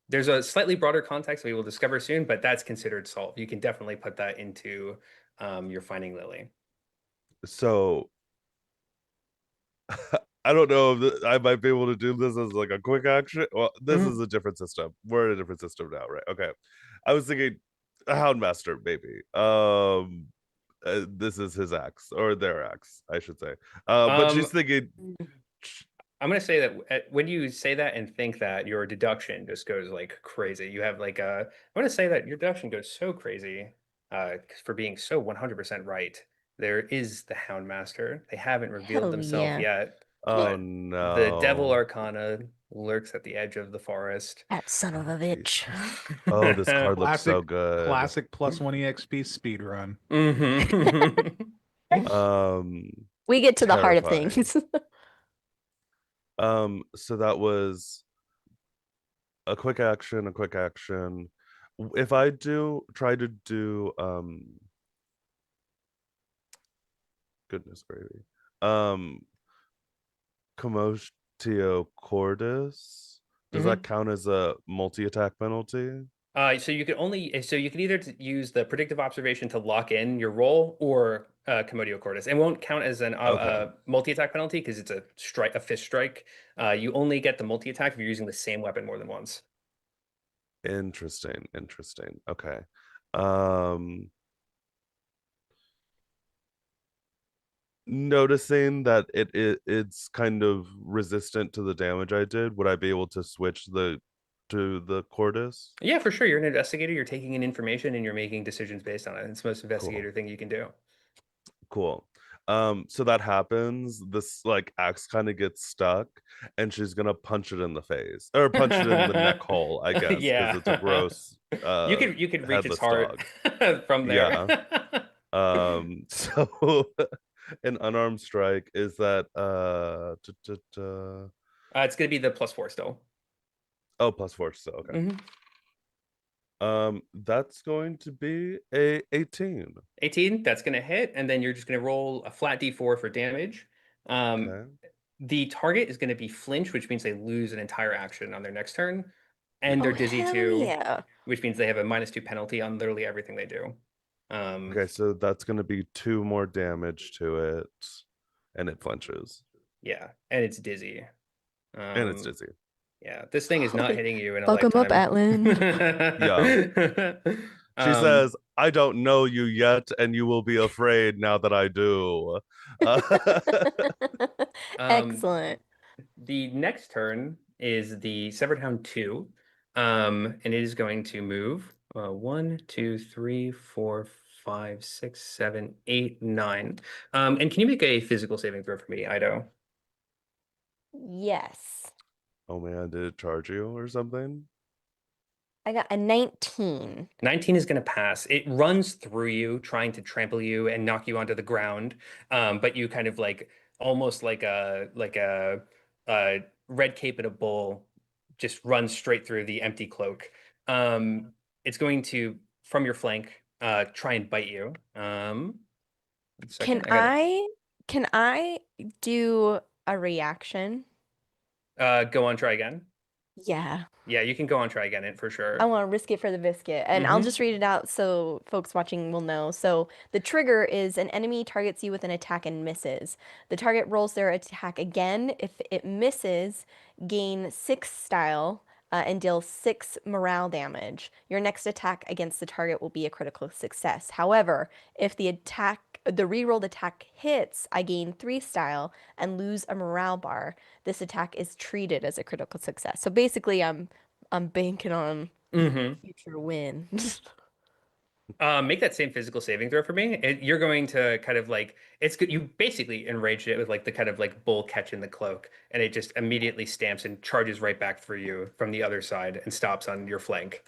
there's a slightly broader context we will discover soon, but that's considered solved. You can definitely put that into your Finding Lily. So I don't know if I might be able to do this as like a quick action. Well, this is Mhm. a different system. We're in a different system now, right? Okay. I was thinking a Houndmaster, maybe. This is his axe or their axe, I should say. But she's Um, thinking, I'm gonna say that when you say that and think that, your deduction just goes like crazy. You have like I want to say that your deduction goes so crazy for being so 100% right. There is the Houndmaster. They haven't revealed Hell themselves yeah. yet, oh but the Devil no, Arcana lurks at the edge of the forest. That son of a piece bitch. of- oh, this card looks so Classic, good. classic +1 EXP speed run. Mhm. Um, We get to the heart of terrifying. things. So that was a quick action, a quick action. If I do try to do goodness gravy. Commotio cordis. Does that Mhm. count as a multi-attack penalty? So you can either use the predictive observation to lock in your roll or Commodio Cordis. It won't count as an Okay. multi-attack penalty because it's a fist strike. You only get the multi-attack if you're using the same weapon more than once. Interesting. Interesting. Okay. Um Noticing that it's kind of resistant to the damage I did, would I be able to switch to the cordis? Yeah, for sure. You're an investigator. You're taking in information and you're making decisions based on it. It's the most Cool. investigator thing you can do. Cool. So that happens. This like axe kind of gets stuck, and she's gonna punch it in the face or punch it in the neck hole, I guess, because Yeah. it's a gross You could reach its headless dog. dog. From there. Yeah. So an unarmed strike is that It's gonna be the +4 still. oh +4, so okay. Mhm. That's going to be a 18. 18, that's going to hit, and then you're just going to roll a flat d4 for damage. Um, Okay. the target is going to be flinch, which means they lose an entire action on their next turn, and Oh, they're dizzy hell too, yeah. which means they have a -2 penalty on literally everything they do. Um, Okay, so that's going to be 2 more damage to it, and it flinches, yeah, and it's dizzy. and it's Um, dizzy. yeah, this thing is not hitting you in a Fuck him up, lifetime. Atlin. Yeah. She Um, says, "I don't know you yet, and you will be afraid now that I do." Uh, um, Excellent. The next turn is the Severed Hound 2, and it is going to move 1, 2, 3, 4, 5, 6, 7, 8, 9. And can you make a physical saving throw for me, Ido? Yes. Oh man, did it charge you or something? I got a 19. 19 is going to pass. It runs through you, trying to trample you and knock you onto the ground. But you kind of like almost like a red cape in a bull, just runs straight through the empty cloak. Um, it's going to from your flank, try and bite you. Can Second, I got I do a reaction? go on, try again. Yeah. Yeah, you can go on, try again, it for I sure. want to risk it for the biscuit. And I'll Hmm. just read it out so folks watching will know. So the trigger is an enemy targets you with an attack and misses. The target rolls their attack again. If it misses, gain 6 style and deal 6 morale damage. Your next attack against the target will be a critical success. However, if the rerolled attack hits, I gain 3 style and lose a morale bar. This attack is treated as a critical success. So basically, I'm banking on Hmm. future win. Make that same physical saving throw for me. You're going to kind of like it's good. You basically enraged it with like the kind of like bull catch in the cloak, and it just immediately stamps and charges right back for you from the other side and stops on your flank.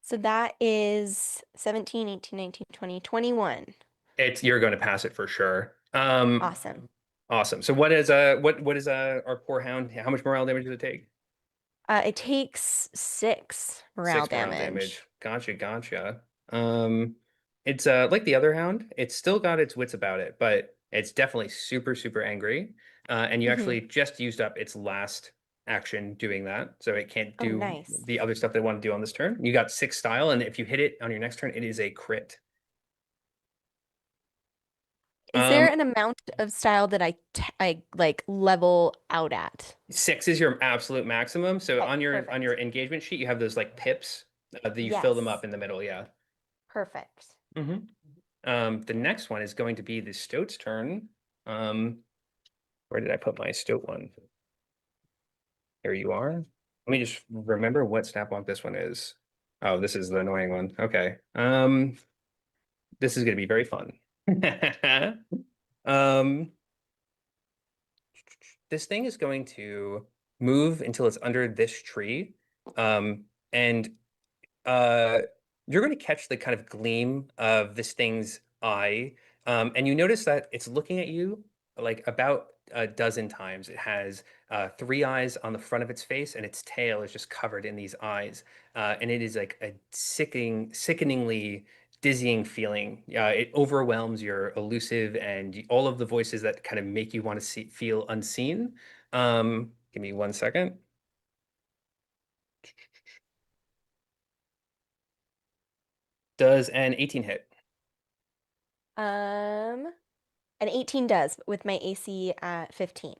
So that is 17, 18, 19, 20, 21. It's you're going to pass it for sure. Awesome. Awesome. So what is our poor hound? How much morale damage does it take? It takes 6 morale 6 morale damage. damage. Gotcha, gotcha. Um, it's like the other hound, it's still got its wits about it, but it's definitely super, super angry. And you Hmm. actually just used up its last action doing that, so it can't Oh, do nice. the other stuff they want to do on this turn. You got 6 style, and if you hit it on your next turn, it is a crit. Is there Um, an amount of style that I like level out at? 6 is your absolute maximum. So Okay, on your perfect. engagement sheet, you have those like pips that you fill them up Yes, in the middle. Yeah. perfect. Hmm. The next one is going to be the Stoat's turn. Um, where did I put my Stoat one? Here you are. Let me just remember what snap lock this one is. Oh, this is the annoying one. Okay. This is going to be very fun. Um, this thing is going to move until it's under this tree. And uh, you're going to catch the kind of gleam of this thing's eye, and you notice that it's looking at you like about a dozen times. It has 3 eyes on the front of its face, and its tail is just covered in these eyes, and it is like a sickeningly dizzying feeling. It overwhelms your elusive and all of the voices that kind of make you want to feel unseen. Give me 1 second. Does an 18 hit? Um, an 18 does with my AC at 15.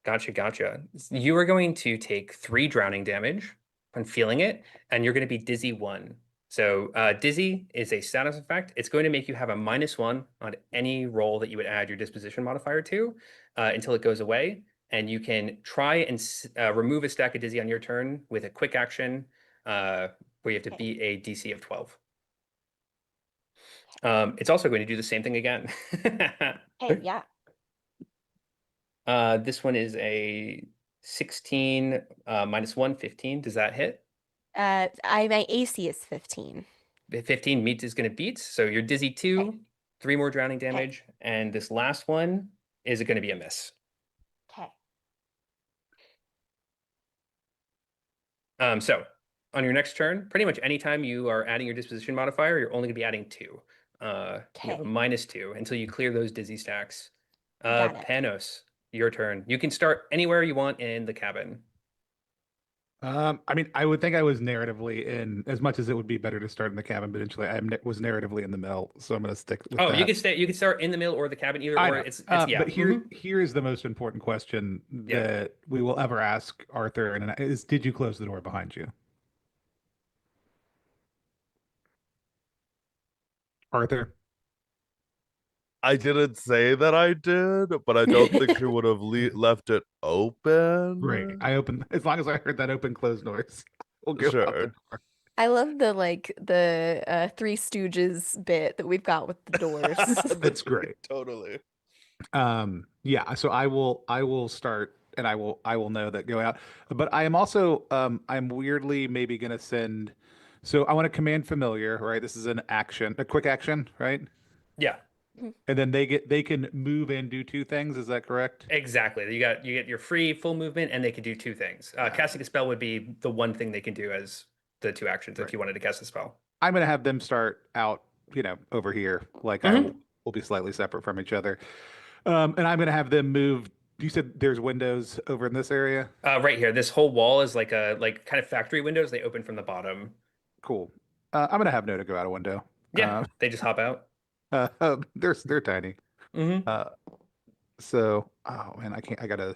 Gotcha, gotcha. You are going to take 3 drowning damage on feeling it, and you're going to be dizzy 1. So dizzy is a status effect. It's going to make you have a -1 on any roll that you would add your disposition modifier to until it goes away. And you can try and remove a stack of dizzy on your turn with a quick action where you have to Okay. beat a DC of 12. It's also going to do the same thing again. Okay, yeah. This one is a 16 -1, 15. Does that hit? My AC is 15. 15 meets is going to beat. So you're dizzy Okay. 2, 3 more drowning Okay. damage. And this last one is going to be a miss. Okay. So on your next turn, pretty much anytime you are adding your disposition modifier, you're only going to be adding 2. You have a Okay. -2 until you clear those dizzy stacks. Got it. Panos, your turn. You can start anywhere you want in the cabin. I mean, I would think I was narratively in as much as it would be better to start in the cabin, but eventually was narratively in the mill, so I'm going to stick with Oh, you that. could stay. You could start in the middle or the cabin, either I or. know. It's yeah. But Hmm. here is the most important question Yeah. that we will ever ask Arthur, and is did you close the door behind you? Arthur? I didn't say that I did, but I don't think he would have left it Great. open. I opened as long as I heard that open close noise. We'll go out the Sure. door. I love the Three Stooges bit that we've got with the doors. That's great. Totally. Yeah, so I will start and I will know that go out. But I am also I'm weirdly maybe gonna send so I want to command familiar, right? This is an action, a quick action, right? Yeah, And then they can move and do two things, is that correct? exactly. You get your free full movement, and they can do two things. Casting a spell would be the one thing they can do as the two actions if Right. you wanted to cast a spell. I'm gonna have them start out, over here. Like I Hmm. will be slightly separate from each other. And I'm gonna have them move. You said there's windows over in this area? Right here, this whole wall is like a kind of factory windows. They open from the bottom. Cool. I'm gonna have Noda go out a window. Yeah, Uh, they just hop out. they're tiny. Hmm. Uh, so oh man, I can't. I gotta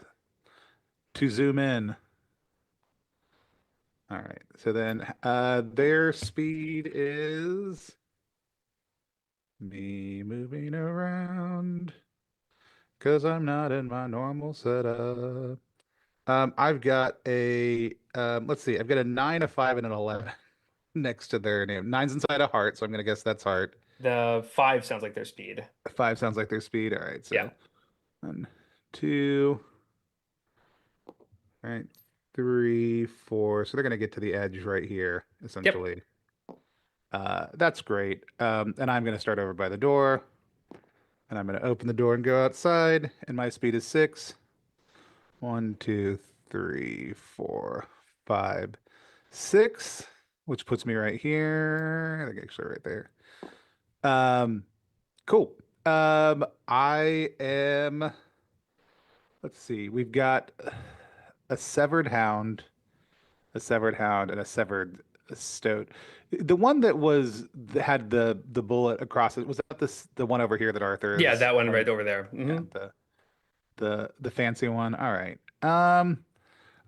to zoom in. All right. So then their speed is me moving around because I'm not in my normal setup. I've got a let's see, I've got a 9, a 5, and an 11 next to their name. Nine's inside a heart, so I'm gonna guess that's heart. The five sounds like their speed. Five sounds like their speed. All right, Yeah. so one, two, all right, three, four. So they're gonna get to the edge right here, Yep. essentially. That's great. And I'm gonna start over by the door, and I'm gonna open the door and go outside. And my speed is 6. One, two, three, four, 5, 6, which puts me right here. I think actually right there. Um, cool. I am. Let's see. We've got a severed hound, and a severed stoat. The one that had the bullet across it, was that the one over here that Arthur Yeah, is that one right pointing? over there. Yeah, Hmm. the fancy one. All right. I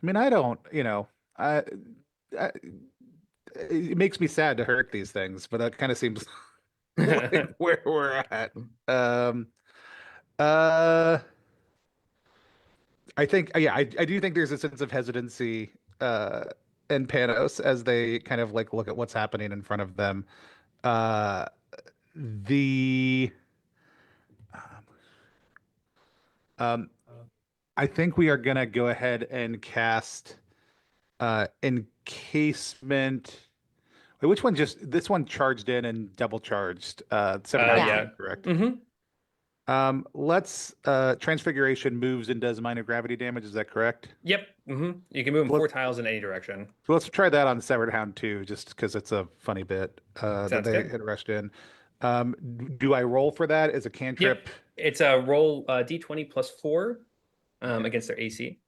mean, I don't, I it makes me sad to hurt these things, but that kind of seems like where we're at. Um, uh, I think, yeah, I do think there's a sense of hesitancy in Panos as they kind of like look at what's happening in front of them. Uh, the um, I think we are gonna go ahead and cast encasement. Wait, which one just this one charged in and double charged? Severed Hound Yeah. too, Yeah. correct? Hmm. Let's Transfiguration moves and does minor gravity damage, is that correct? Yep. You can move them Let's 4 tiles in any direction. so let's try that on Severed Hound too, just because it's a funny bit that Sounds they good. had rushed in. Do I roll for that as a Yep. cantrip? It's a roll D20 plus 4 Okay. against their AC.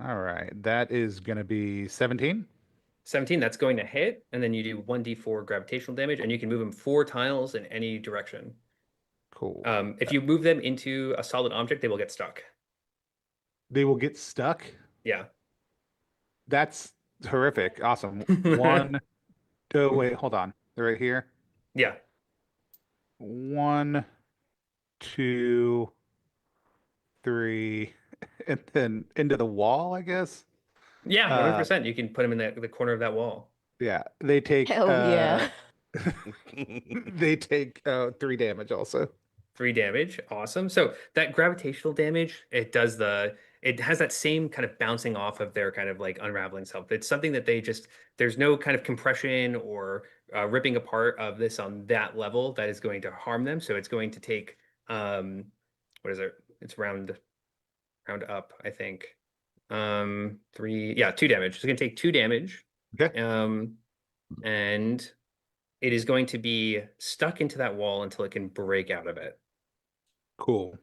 All right. That is gonna be 17. 17, that's going to hit, and then you do 1d4 gravitational damage, and you can move them 4 tiles in any direction. Cool. If you move them into a solid object, they will get stuck. They will get stuck. Yeah. That's horrific. Awesome. One. Oh, wait, hold on. They're right here. Yeah. One, two, three, and then into the wall, I guess. Yeah, Uh, 100%. You can put them in the corner of that wall. yeah, they take Hell yeah. they take 3 damage also. 3 damage. Awesome. So that gravitational damage, it has that same kind of bouncing off of their kind of like unraveling self. It's something that there's no kind of compression or ripping apart of this on that level that is going to harm them. So it's going to take, what is it? It's round up, I think. 2 damage. It's going to take 2 damage. Okay, Um, and it is going to be stuck into that wall until it can break out of it. cool.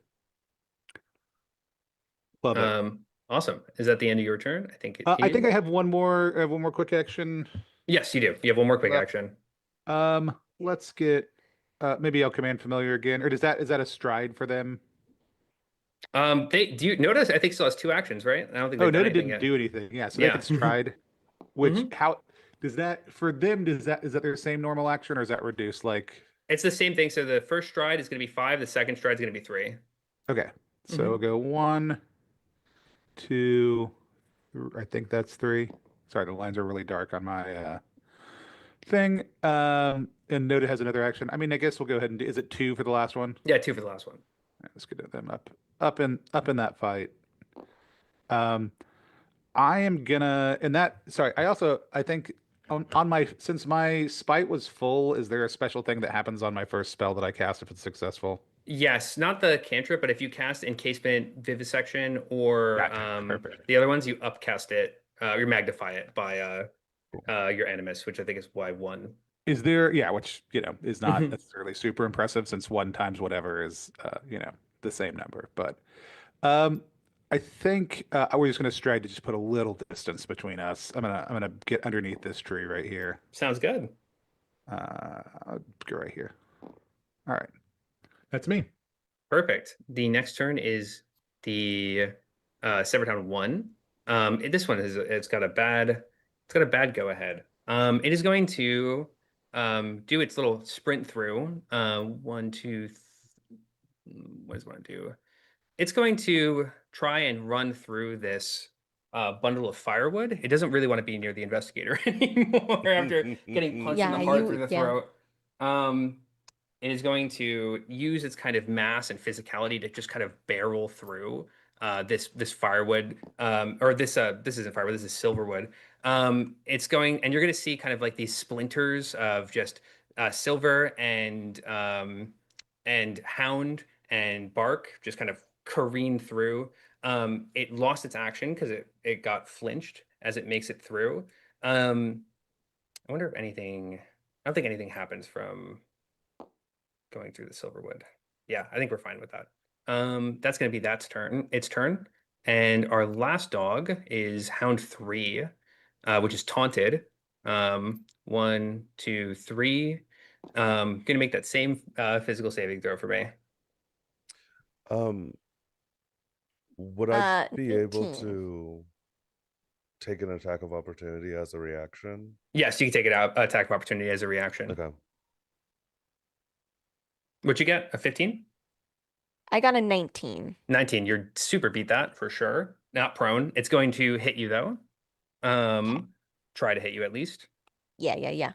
Love it. Awesome. Is that the end of your turn? I think it I think I is. have one more quick action. Yes, you do. You have one more quick Left. action. Let's get maybe I'll command familiar again, or is that a stride for them? They do you notice? I think it still has 2 actions, right? I don't think Oh, they've done Noda anything didn't yet. do anything. Yeah, so they Yeah. could stride. Which Mhm. how does that for them? Is that their same normal action, or is that reduced? Like, It's the same thing. So the first stride is going to be 5. The second stride is going to be 3. okay, so we'll Hmm. go one, two, I think that's 3. Sorry, the lines are really dark on my thing. And noted has another action. I mean, I guess we'll go ahead and do. Is it 2 for the last one? Yeah, 2 for the last one. All right, let's get them up in that fight. Um, I am gonna and that. Sorry, I think on my since my spite was full. Is there a special thing that happens on my first spell that I cast if it's successful? Yes, not the cantrip, but if you cast Encasement, Vivisection, or Gotcha. Perfect. the other ones, you upcast it, you magnify it by Cool. your Animus, which I think is Y1. Is there, yeah, which, is not necessarily super impressive since 1 times whatever is, the same number. But um, I think we're just going to strive to just put a little distance between us. I'm gonna get underneath this tree right here. Sounds good. I'll go right here. All right. That's me. Perfect. The next turn is the Severtown 1. This one is it's got a bad go ahead. It is going to do its little sprint through. One, two, what does it want to do? It's going to try and run through this bundle of firewood. It doesn't really want to be near the investigator anymore after getting punched in the Yeah, heart through the yeah. throat. Um, it is going to use its kind of mass and physicality to just kind of barrel through this firewood, or this isn't firewood, this is silverwood. It's going, and you're going to see kind of like these splinters of just silver and hound and bark just kind of careen through. It lost its action because it got flinched as it makes it through. I wonder if anything. I don't think anything happens from going through the Silverwood. Yeah, I think we're fine with that. That's going to be its turn. And our last dog is Hound 3, which is taunted. One, two, three. Gonna make that same physical saving throw for me. Um, would I be able 18. to take an attack of opportunity as a reaction? Yes, you can take it out, attack of opportunity as a reaction. Okay. What'd you get? A 15? I got a 19. 19. You're super beat that for sure. Not prone. It's going to hit you though. Try to hit you at least. Yeah.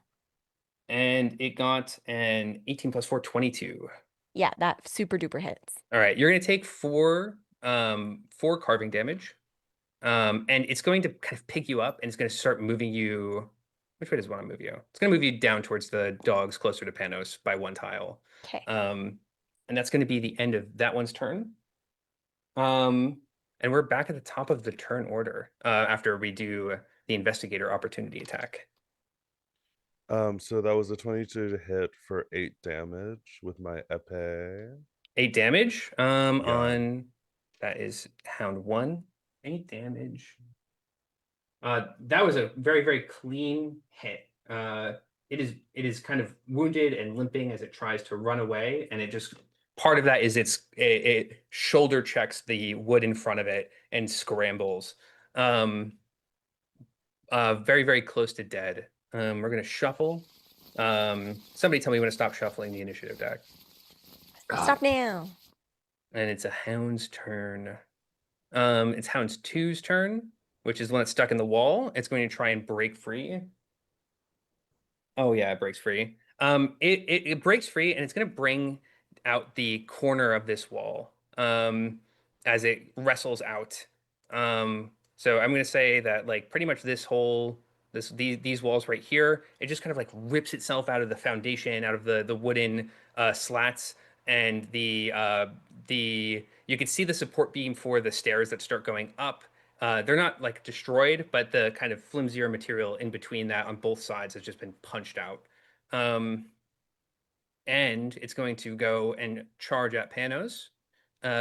And it got an 18 plus 4, 22. Yeah, that super duper hits. All right, you're gonna take four carving damage. And it's going to kind of pick you up and it's gonna start moving you. Which way does it want to move you? It's gonna move you down towards the dogs closer to Panos by 1 tile. Okay. And that's gonna be the end of that one's turn. And we're back at the top of the turn order after we do the investigator opportunity attack. So that was a 22 to hit for 8 damage with my epee. 8 damage Yeah. on that is Hound 1. 8 damage. That was a very, very clean hit. It is kind of wounded and limping as it tries to run away, and it just part of that is it shoulder checks the wood in front of it and scrambles. Very, very close to dead. We're gonna shuffle. Somebody tell me when to stop shuffling the initiative deck. Stop now. And it's a Hound's turn. It's Hound's 2's turn, which is the one that's stuck in the wall. It's going to try and break free. Oh yeah, it breaks free. It breaks free and it's going to bring out the corner of this wall as it wrestles out. So I'm going to say that like pretty much these walls right here, it just kind of like rips itself out of the foundation, out of the wooden slats, and the you can see the support beam for the stairs that start going up. They're not like destroyed, but the kind of flimsier material in between that on both sides has just been punched out. And it's going to go and charge at Panos.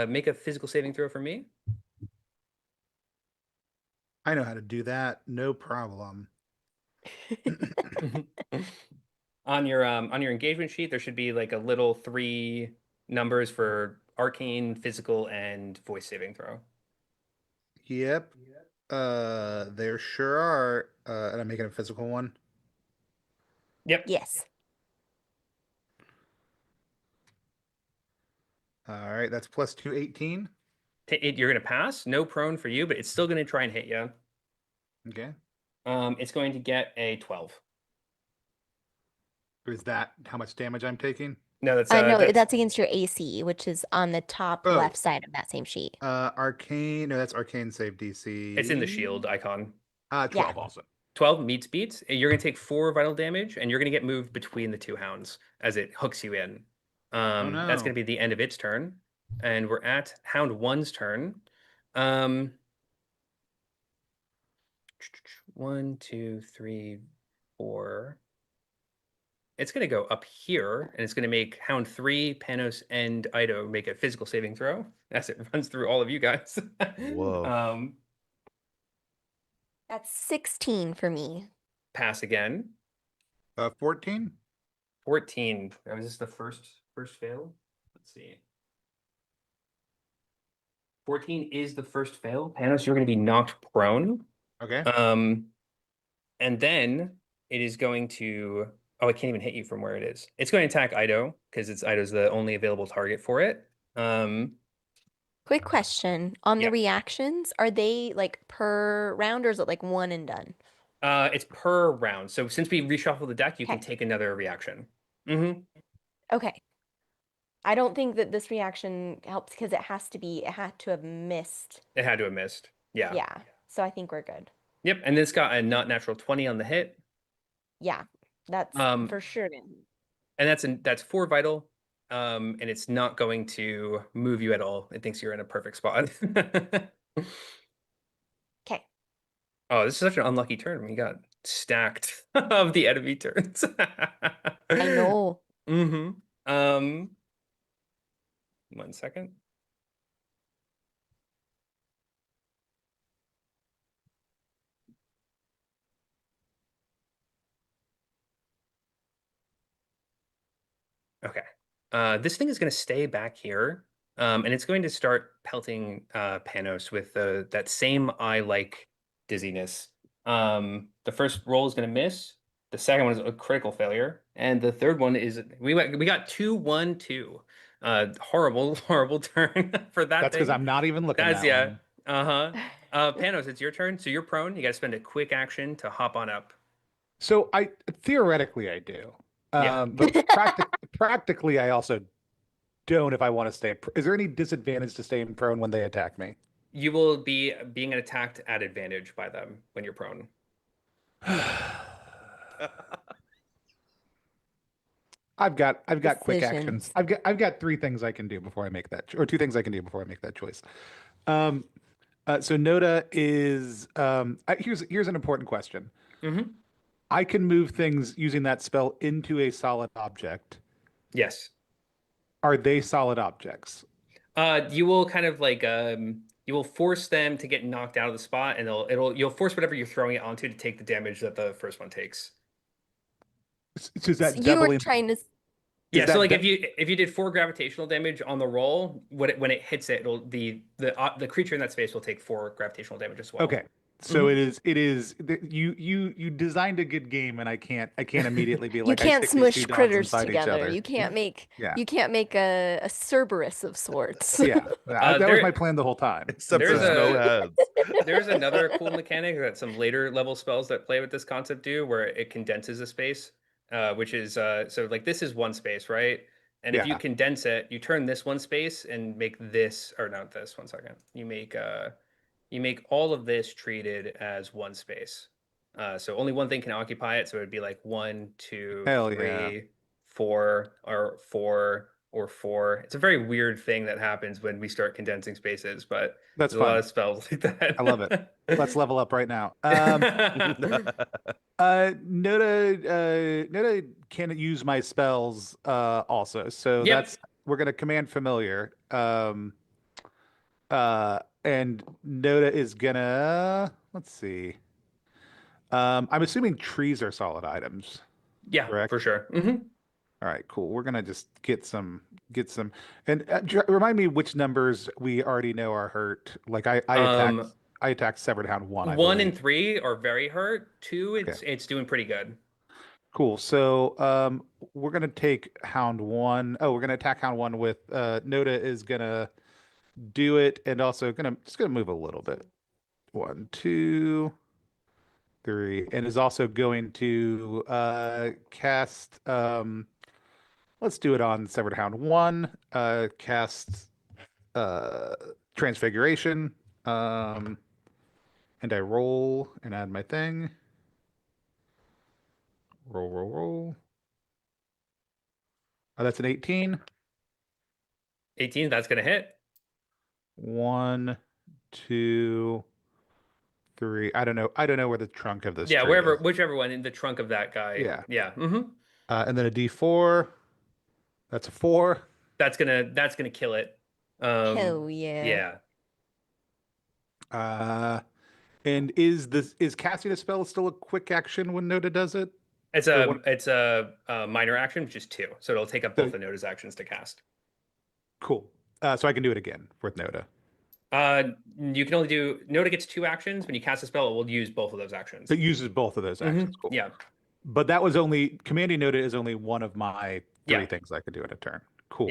Make a physical saving throw for me. I know how to do that. No problem. On your engagement sheet, there should be like a little 3 numbers for arcane, physical, and voice saving throw. Yep. There sure are. And I'm making a physical one. Yep. Yes. All right, that's plus 2, 18. You're gonna pass. No prone for you, but it's still gonna try and hit you. Okay. It's going to get a 12. Is that how much damage I'm taking? No, No, that's that's against your AC, which is on the top Oh, left side of that same sheet. arcane. No, that's arcane save it's in the DC. shield icon. Yeah. 12 also. 12 meets beats. You're going to take 4 vital damage, and you're going to get moved between the two hounds as it hooks you in. Oh That's going no. to be the end of its turn, and we're at Hound One's turn. Um, 1, 2, 3, 4. It's going to go up here, and it's going to make Hound 3, Panos, and Ido make a physical saving throw as it runs through all of you guys. Whoa. That's 16 for me. Pass again. 14. 14. Was this the first fail? Let's see. 14 is the first fail. Panos, you're going to be knocked prone. Okay. And then it is going to. Oh, it can't even hit you from where it is. It's going to attack Ido because Ido's the only available target for it. Quick question on the Yeah. reactions, are they like per round or is it like one and done? It's per round. So since we reshuffle the deck, you can Okay. take another reaction. Mm-hmm. Okay. I don't think that this reaction helps because it had to have missed. It had to have missed. Yeah. Yeah. So I think we're good. Yep. And this got a not natural 20 on the hit. Yeah. That's Um, for sure. and that's 4 vital. And it's not going to move you at all. It thinks you're in a perfect spot. Okay. Oh, this is such an unlucky turn. We got stacked of the enemy turns. I know. Mm-hmm. Um, 1 second. Okay. This thing is going to stay back here, and it's going to start pelting Panos with that same eye-like dizziness. The first roll is going to miss. The second one is a critical failure, and the third one is we got 2, 1, 2. Horrible, horrible turn for that That's because thing. I'm not even looking That's that yeah. one. Uh-huh. Panos, it's your turn. So you're prone. You got to spend a quick action to hop on up. So I theoretically I do. Yeah. But practically I also don't if I want to stay. Is there any disadvantage to staying prone when they attack me? You will be being attacked at advantage by them when you're prone. I've got quick actions. Decisions. I've got 3 things I can do before I make that, or 2 things I can do before I make that choice. Um, so Noda is here's an important question. Mm-hmm. I can move things using that spell into a solid object. Yes. Are they solid objects? You will kind of like you will force them to get knocked out of the spot, and you'll force whatever you're throwing it onto to take the damage that the first one takes. So is So that you were doubling? trying to. Yeah, Is so that like if you did 4 gravitational damage on the roll, when it hits it, it'll the creature in that space will take 4 gravitational damage as well. okay? So Hmm. you designed a good game, and I can't immediately be You like I can't stick these 2 smush dogs critters inside each together. other. Yeah, You can't make a Cerberus of sorts. yeah. That was my There plan the whole time. Except there's there's no a heads. There's another cool mechanic that some later level spells that play with this concept do, where it condenses a space, which is so like this is one space, right? And if you Yeah. condense it, you turn this one space and make this, or not this, 1 second. You make all of this treated as one space. So only one thing can occupy it. So it'd be like 1, 2, Hell yeah. 3, 4, or 4, or 4. It's a very weird thing that happens when we start condensing spaces, but That's there's a lot fun. of spells like I love it. that. Let's level up right now. Noda can use my spells also. So Yep. we're gonna command familiar. And Noda is gonna let's see. I'm assuming trees are solid items, Yeah, for correct? sure. Hmm. All right, cool. We're gonna just get some, and remind me which numbers we already know are hurt. Like Um, I attacked Severed Hound 1, I 1 believe. and 3 are very hurt. 2, Okay, it's doing pretty good. cool. So we're gonna take Hound 1. Oh, we're gonna attack Hound 1 with Noda is gonna do it, and also gonna move a little bit. 1, 2. 3, and is also going to cast. Let's do it on Severed Hound 1. Cast uh, Transfiguration. Um, and I roll and add my thing. Roll, roll, roll. That's an 18. 18, that's gonna hit. 1, 2, 3. I don't know. I don't know where the trunk of this Yeah, tree is. whichever one in the trunk of that guy. Yeah. Yeah. Mm-hmm. And then a D4. That's a 4. That's gonna kill it. Hell yeah. Yeah. And is casting a spell still a quick action when Noda does it? It's Or a what? it's a, a minor action, which is 2. So it'll take up So, both the Noda's actions to cast. cool. So I can do it again with Noda. You can only do Noda gets 2 actions. When you cast a spell, it will use both of those actions. It uses both of those actions. Cool. Yeah. But that was only commanding Noda is only one of my 3 Yeah. things I could do in a turn. Yeah. Cool.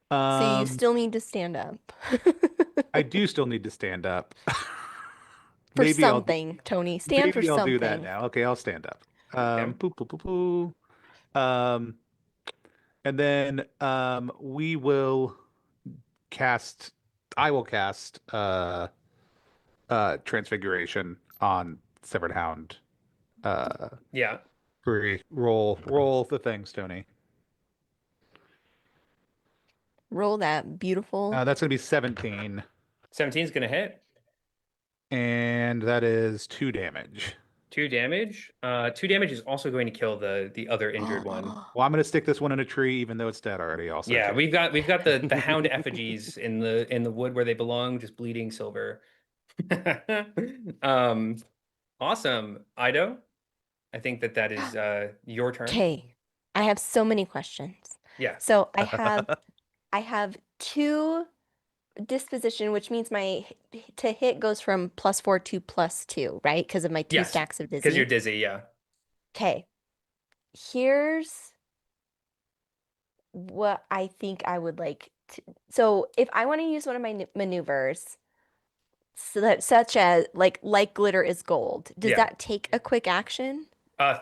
So you Um, still need to stand up. I do still need to stand up. For Maybe I'll something, Tony. Stand for do that something. now. Okay, I'll stand up. Okay. Poo poo poo poo. Um, and then we will cast. I will cast Transfiguration on Severed Hound. Yeah. Roll the things, Tony. Roll that beautiful. That's gonna be 17, 17 is gonna hit. and that is 2 damage. 2 damage. 2 damage is also going to kill the other injured one. Well, I'm gonna stick this one in a tree, even though it's dead already. Also, Yeah, too. we've got the hound effigies in the wood where they belong, just bleeding silver. Um, awesome, Ido. I think that is your turn. Okay. I have so many questions. Yeah. So I have 2 disposition, which means my to hit goes from +4 to +2, right? Because of my 2 Yes, stacks of because you're dizzy. dizzy. Yeah. Okay. Here's what I think I would like to. So if I want to use one of my maneuvers, such as like glitter is gold, does Yeah. that take a quick action?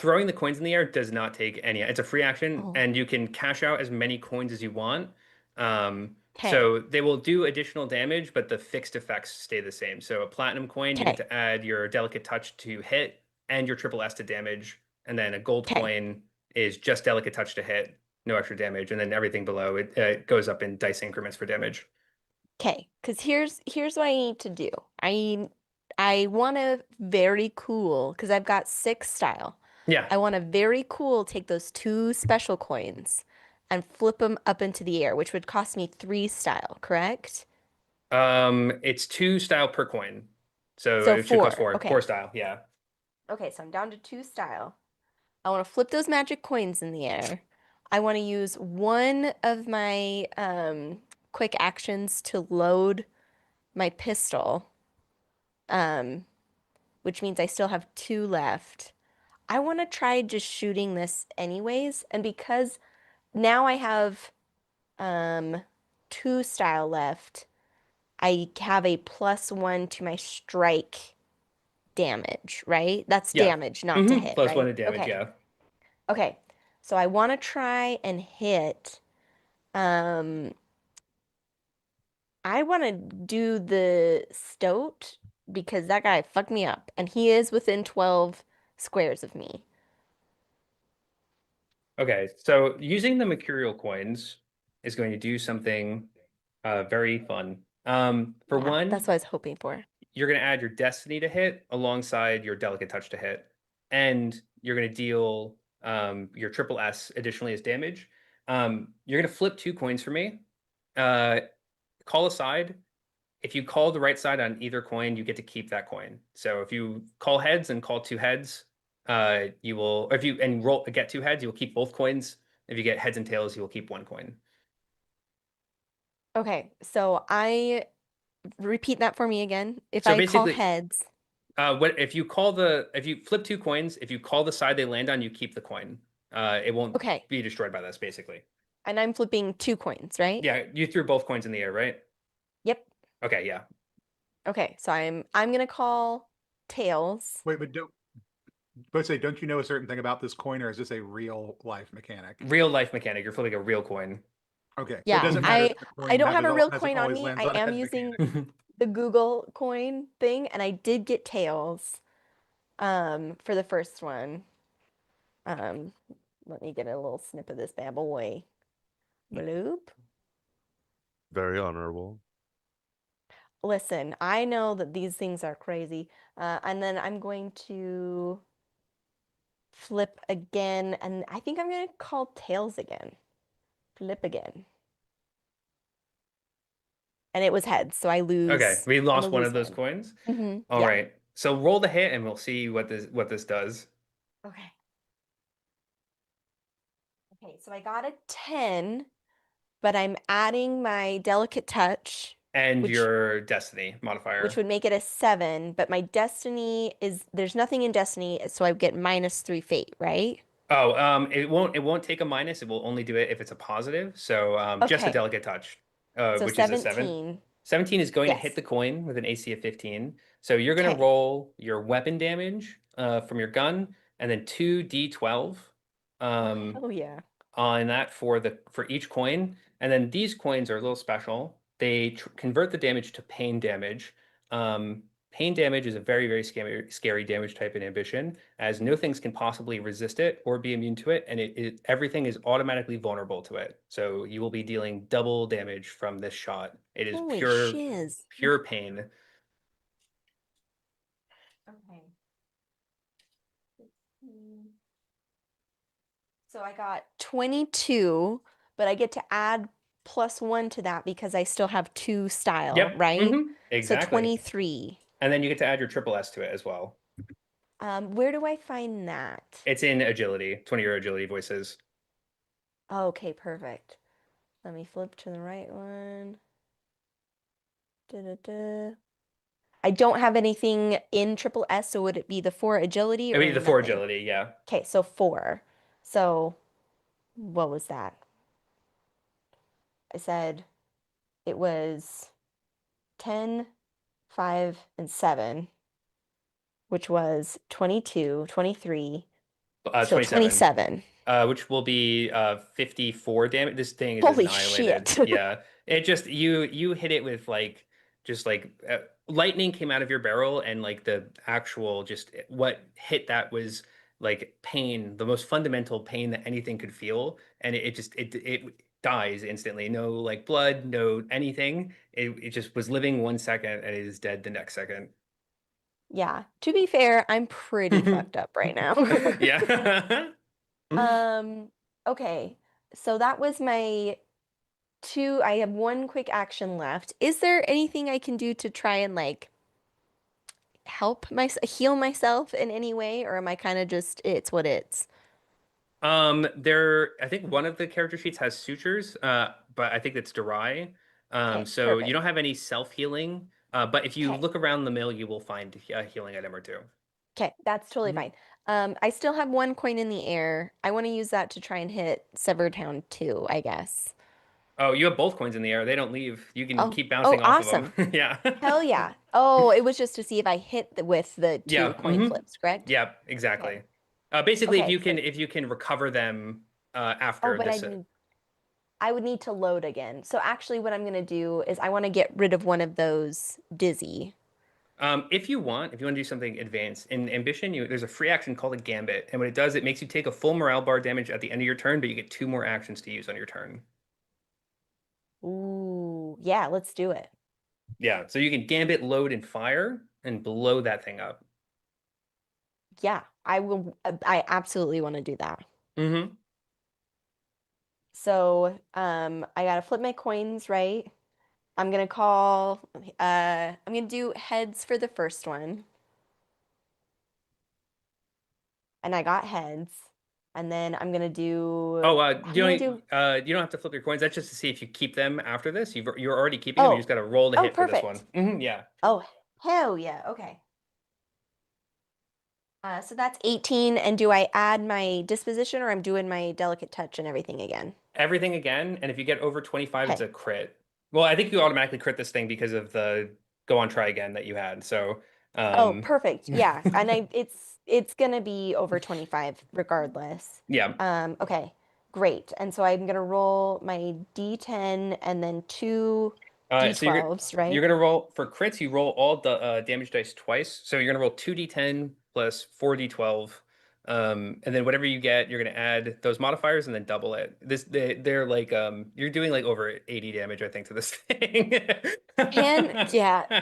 Throwing the coins in the air does not take any. It's a free action, Oh, and you can cash out as many coins as you want. okay. So they will do additional damage, but the fixed effects stay the same. So a platinum coin, you get Okay. to add your delicate touch to hit and your triple S to damage, and then a gold Okay. coin is just delicate touch to hit, no extra damage, and then everything below it goes up in dice increments for damage. Okay, because here's what I need to do. I want to very cool because I've got 6 style. Yeah. I want to very cool take those 2 special coins and flip them up into the air, which would cost me 3 style, correct? It's 2 style per coin, so So it should cost 4. 4. 4 Okay. style. Yeah. Okay, so I'm down to 2 style. I want to flip those magic coins in the air. I want to use one of my quick actions to load my pistol, um, which means I still have 2 left. I want to try just shooting this anyways, and because now I have 2 style left, I have a +1 to my strike damage, right? That's Yeah. damage, not to hit, +1 right? to damage. Okay. Yeah. Okay. So I want to try and hit. Um, I want to do the stoat because that guy fucked me up, and he is within 12 squares of me. Okay, so using the mercurial coins is going to do something very fun. For Yeah, one, that's what I was hoping for. you're going to add your destiny to hit alongside your delicate touch to hit, and you're going to deal your triple S additionally as damage. You're going to flip 2 coins for me. Call a side. If you call the right side on either coin, you get to keep that coin. So if you call heads and call 2 heads, you will, or if you and roll get 2 heads, you will keep both coins. If you get heads and tails, you will keep 1 coin. Okay, so I repeat that for me again. If So I call basically, heads, what if you flip 2 coins, if you call the side they land on, you keep the coin. It won't okay, be destroyed by this, basically. and I'm flipping 2 coins, right? Yeah, you threw both coins in the air, right? Yep. Okay, yeah. Okay, so I'm gonna call tails. Wait, but But say, don't you know a certain thing about this coin, or is this a real life mechanic? Real life mechanic. You're flipping a real coin. Okay, so it Yeah, doesn't matter I if the I coin don't have a real hasn't coin on always me. lands I on am head using mechanic. the Google coin thing, and I did get tails for the first one. Um, Let me get a little snip of this bad boy. Bloop. Very honorable. Listen, I know that these things are crazy. And then I'm going to flip again, and I think I'm going to call tails again. Flip again. And it was heads, so I Okay, lose. we I'm a lost one lose of those head. coins. All Yeah. right. So roll the hit and we'll see what this does. Okay. Okay, so I got a 10, but I'm adding my delicate touch, And which your destiny which modifier. would make it a 7, but my destiny is there's nothing in destiny, so I get -3 fate, right? Oh, it won't take a minus. It will only do it if it's a positive. So just a Okay. delicate touch, So which is a 7. 17. 17 is going to hit Yes. the coin with an AC of 15. So you're going to Okay. roll your weapon damage from your gun and then 2d12 Oh, um, hell yeah. on that for each coin. And then these coins are a little special. They convert the damage to pain damage. Pain damage is a very, very scary damage type in Ambition, as no things can possibly resist it or be immune to it, and everything is automatically vulnerable to it. So you will be dealing double damage from this shot. It is Holy shiz. pure pain. Okay. So I got 22, but I get to add +1 to that because I still have 2 style, Yep. right? So Exactly. 23. And then you get to add your triple S to it as well. Where do I find that? It's in agility, 20-year agility voices. Okay, perfect. Let me flip to the right one. Da-da-da. I don't have anything in triple S, so would it be the 4 agility I or mean, the 4 nothing? agility, yeah. Okay, so 4. So what was that? I said it was 10, 5, and 7, which was 22, 23, so 27. 27. Which will be 54 damage. This thing is Holy annihilated. shit. Yeah. It just you hit it with like just like lightning came out of your barrel and like the actual just what hit that was like pain, the most fundamental pain that anything could feel, and it just it dies instantly. No like blood, no anything. It just was living 1 second and it is dead the next second. Yeah, to be fair, I'm pretty fucked up right now. Yeah. Um, okay. So that was my 2. I have 1 quick action left. Is there anything I can do to try and like help my heal myself in any way, or am I kind of just it's what it's? I think one of the character sheets has sutures, but I think it's dry. Okay, So you don't perfect. have any self-healing. But if you Okay. look around the mill, you will find a healing item or two. Okay, that's totally Mhm. fine. I still have 1 coin in the air. I want to use that to try and hit Severed Town 2, I guess. Oh, you have both coins in the air. They don't leave. You can Oh, keep oh, bouncing off of awesome. them. Yeah. Hell yeah. Oh, it was just to see if I hit with the 2 Yeah. coin flips, correct? Yeah, Okay. exactly. Basically, Okay, so if you can recover them oh, after but this. I would need to load again. So actually what I'm gonna do is I want to get rid of one of those dizzy. If you want to do something advanced in Ambition, there's a free action called a Gambit, and what it does, it makes you take a full morale bar damage at the end of your turn, but you get 2 more actions to use on your turn. Ooh, yeah, let's do it. Yeah, so you can Gambit, load, and fire, and blow that thing up. Yeah, I will. I absolutely want to do that. Mm-hmm. So, I gotta flip my coins, right? I'm gonna call, I'm gonna do heads for the first one, and I got heads. And then Oh, I'm gonna do, you don't have to flip your coins. That's just to see if you keep them after this. You're already keeping them. You just oh, got to roll the oh, hit for this one. perfect. Yeah. Oh, hell yeah. Okay. So that's 18. And do I add my disposition or I'm doing my delicate touch and everything again? Everything again, and if you get over 25, it's Okay. a crit. Well, I think you automatically crit this thing because of the go on try again that you had. So, Oh, um, perfect. Yeah. And it's it's gonna be over 25 regardless. Yeah. Okay, great. And so I'm gonna roll my D10 and then two So D12s, you're right? gonna roll for crits. You roll all the damage dice twice. So you're gonna roll 2d10 plus 4d12, and then whatever you get, you're gonna add those modifiers and then double it. They're like you're doing like over 80 damage, I think, to this thing. Yeah.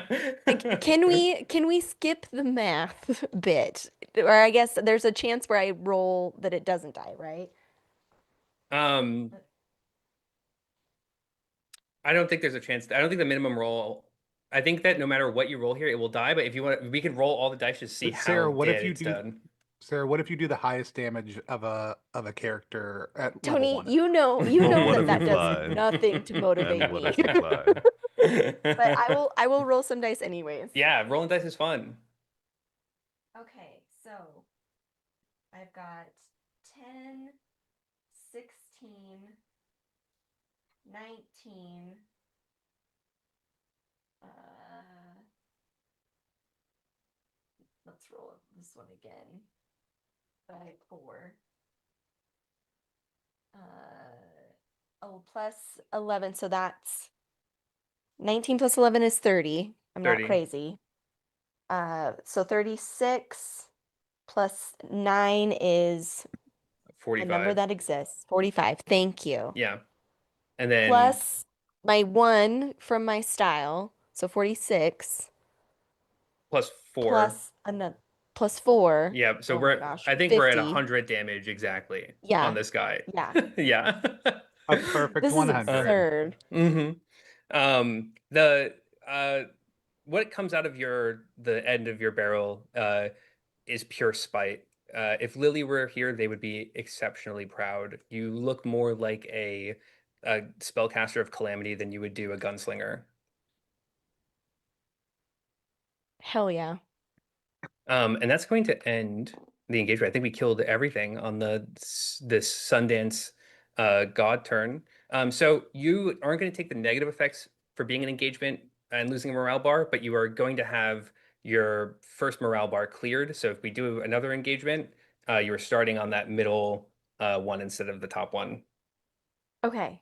Can we skip the math bit? Or I guess there's a chance where I roll that it doesn't die, right? Um, I don't think there's a chance. I don't think the minimum roll. I think that no matter what you roll here, it will die. But if you want, we could roll all the dice to see But how Sarah, what if dead you it's do done. Sarah, what if you do the highest damage of a character at level Tony, one? you know What that if we that does fly? nothing to And motivate what me. if we fly? But I will roll some dice anyways. Yeah, rolling dice is fun. Okay, so I've got 10, 16, 19, let's roll this one again. By 4. Plus 11, so that's 19 plus 11 is 30. I'm not 30, crazy. So 36 plus 9 is a number 45. that exists. 45. Thank you. Yeah. And then Plus my 1 from my style, so 46 plus 4. plus another plus 4. Yeah, so Oh my gosh, I think we're at 50. 100 damage exactly on Yeah. this guy. Yeah. Yeah. A perfect This is 100. absurd. hmm the what comes out of the end of your barrel is pure spite. If Lily were here, they would be exceptionally proud. You look more like a spellcaster of calamity than you would do a gunslinger. Hell yeah. And that's going to end the engagement. I think we killed everything on this Sundance God turn. So you aren't going to take the negative effects for being an engagement and losing a morale bar, but you are going to have your first morale bar cleared. So if we do another engagement, you are starting on that middle one instead of the top one. Okay.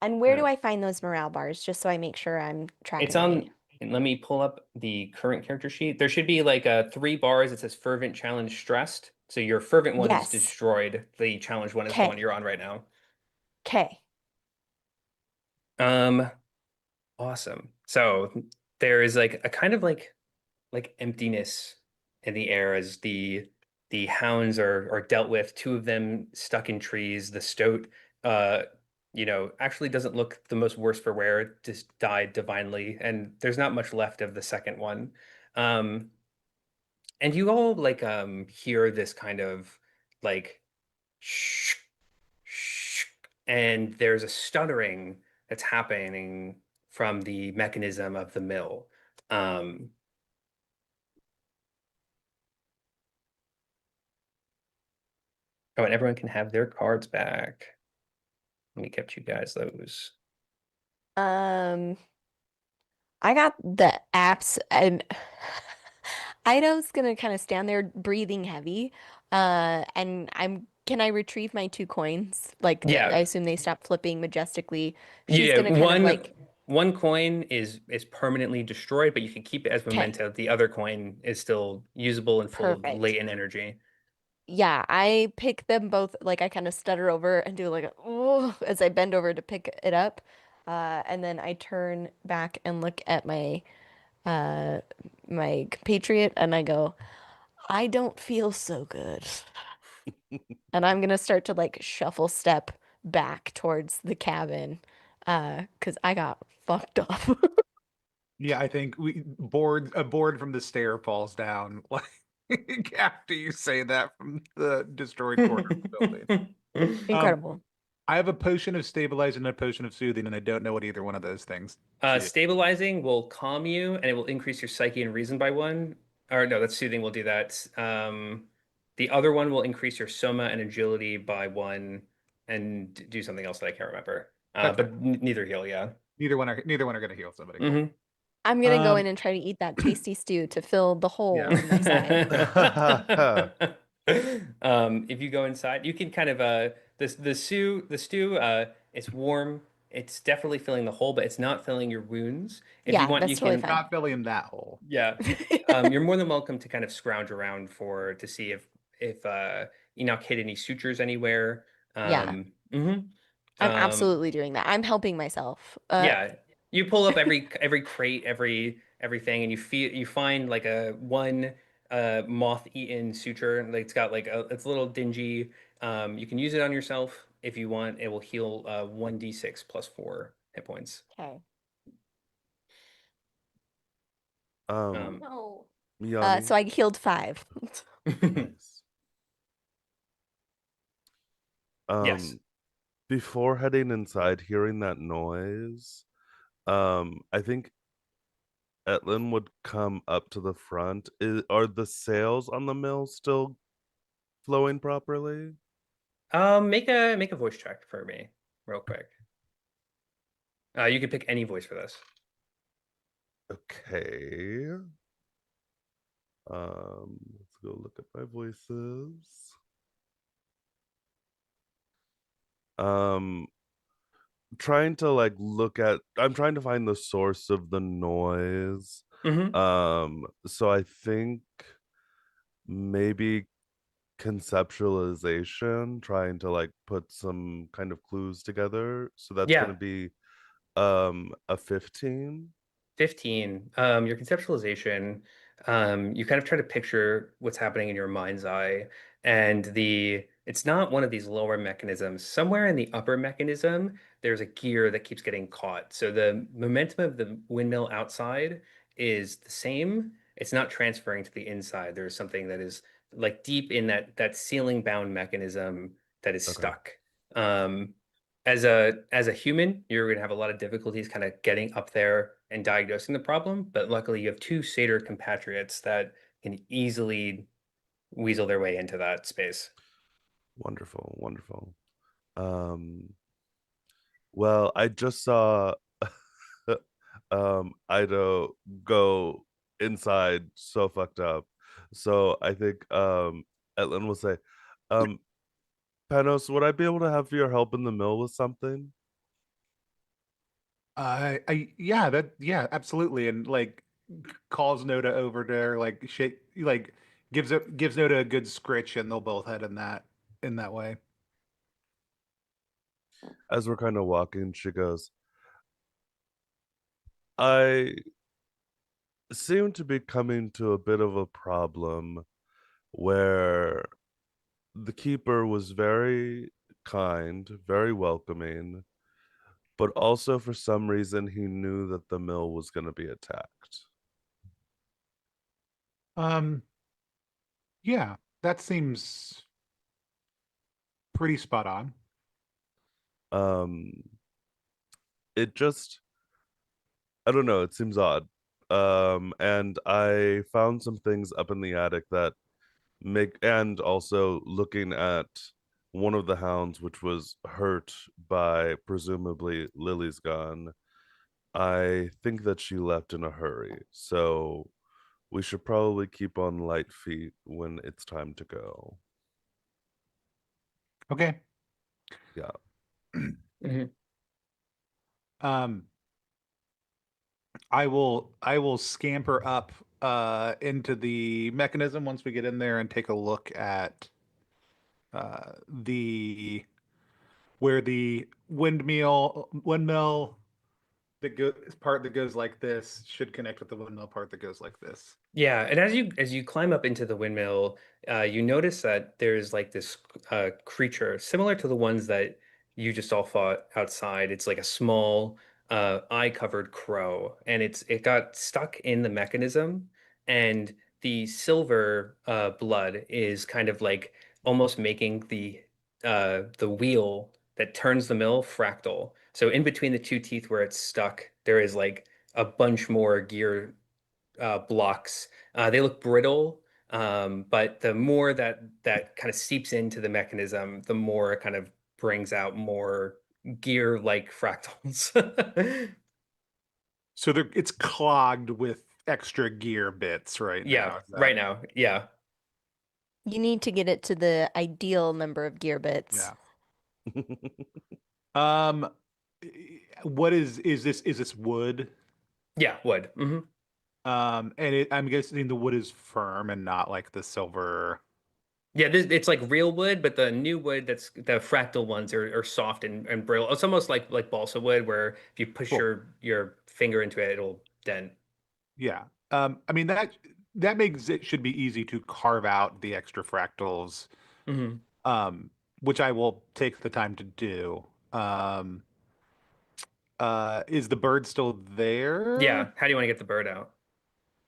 And where Uh, do I find those morale bars just so I make sure I'm It's tracking right? on, and let me pull up the current character sheet. There should be like 3 bars. It says fervent challenge stressed. So your fervent one is Yes. destroyed. The challenge one is the one Okay. you're on right now. Okay. Um, awesome. So there is like a kind of like emptiness in the air as the hounds are dealt with. 2 of them stuck in trees. The stoat, uh, actually doesn't look the most worse for wear. It just died divinely, and there's not much left of the second one. Um, and you all like hear this kind of like shh, shh, and there's a stuttering that's happening from the mechanism of the mill. Um, Oh, and everyone can have their cards back. Let me get you guys those. Um, I got the apps and Ida's gonna kind of stand there breathing heavy. And can I retrieve my 2 coins? Like I Yeah, assume they stop flipping majestically. She's yeah. gonna kind of like, One coin is permanently destroyed, but you can keep it as okay, memento. The other coin is still usable and full of perfect. latent energy. Yeah, I pick them both, like I kind of stutter over and do like a oh as I bend over to pick it up. And then I turn back and look at uh my compatriot and I go, I don't feel so good. And I'm gonna start to like shuffle step back towards the cabin, 'cause I got fucked up. Yeah, I think a board from the stair falls down like after you say that from the destroyed corner of the building. Um, Incredible. I have a potion of stabilizing and a potion of soothing, and I don't know what either one of those things do. Stabilizing will calm you and it will increase your psyche and reason by 1. Or no, that's soothing will do that. The other one will increase your soma and agility by 1 and do something else that I can't remember. That's But fine. neither heal, yeah. Neither one are going to heal somebody. Cool. hmm I'm gonna go in Um, and try to eat that tasty stew to fill the hole yeah. in my side. If you go inside, you can kind of the stew it's warm. It's definitely filling the hole, but it's not filling your wounds. If you Yeah, want, you that's totally can, fine. Not filling that hole. yeah. You're more than welcome to kind of scrounge around for to see if Enoch hit any sutures anywhere. Yeah, Mhm. I'm Um, absolutely doing that. I'm helping myself. yeah, you pull up every crate, everything, and you find like a one moth-eaten suture. Like it's got like it's a little dingy. You can use it on yourself if you want. It will heal 1d6 plus 4 hit points. Okay. um, Um, No. Yanni, So I healed 5. nice. yes. Um, before heading inside, hearing that noise, I think Etlin would come up to the front. Are the sails on the mill still flowing properly? Make a voice check for me, real quick. You can pick any voice for this. Okay. Let's go look at my voices. Um, trying to like look at I'm trying to find the source of the noise. Hmm. So I think maybe conceptualization, trying to like put some kind of clues together. So that's Yeah. gonna be a 15. 15, your conceptualization, you kind of try to picture what's happening in your mind's eye, and it's not one of these lower mechanisms. Somewhere in the upper mechanism, there's a gear that keeps getting caught. So the momentum of the windmill outside is the same. It's not transferring to the inside. There's something that is like deep in that ceiling bound mechanism that is Okay. stuck. Um, as a human, you're going to have a lot of difficulties kind of getting up there and diagnosing the problem, but luckily you have two satyr compatriots that can easily weasel their way into that space. Wonderful, wonderful. Well, I just saw Ido go inside so fucked up. So I think Etlin will say, um, Panos, would I be able to have your help in the mill with something? Yeah, yeah, absolutely. And like calls Noda over there, like shake, like gives Noda a good scritch, and they'll both head in that way. As we're kind of walking, she goes, I seem to be coming to a bit of a problem where the keeper was very kind, very welcoming, but also for some reason he knew that the mill was going to be attacked. Um, yeah, that seems pretty spot on. Um, it just, I don't know, it seems odd. And I found some things up in the attic that and also looking at one of the hounds, which was hurt by presumably Lily's gun. I think that she left in a hurry. So we should probably keep on light feet when it's time to go. Okay. Yeah. Mhm. Um, I will scamper up into the mechanism once we get in there and take a look at the where the windmill that goes part that goes like this should connect with the windmill part that goes like this. Yeah, and as you climb up into the windmill, you notice that there's like this creature similar to the ones that you just all fought outside. It's like a small eye-covered crow, and it got stuck in the mechanism, and the silver blood is kind of like almost making the wheel that turns the mill fractal. So in between the two teeth where it's stuck, there is like a bunch more gear blocks. They look brittle, but the more that kind of seeps into the mechanism, the more it kind of brings out more gear-like fractals. So it's clogged with extra gear bits right Yeah, now. Is that right now. Yeah. You need to get it to the ideal number of gear bits. yeah? Um, what is this wood? Yeah, wood. And I'm guessing the wood is firm and not like the silver. Yeah, it's like real wood, but the new wood that's the fractal ones are soft and brittle. It's almost like balsa wood, where if you push Cool. your finger into it, it'll dent. Yeah. I mean that makes it should be easy to carve out the extra fractals, Hmm. um, which I will take the time to do. Um, is the bird still there? Yeah. How do you want to get the bird out?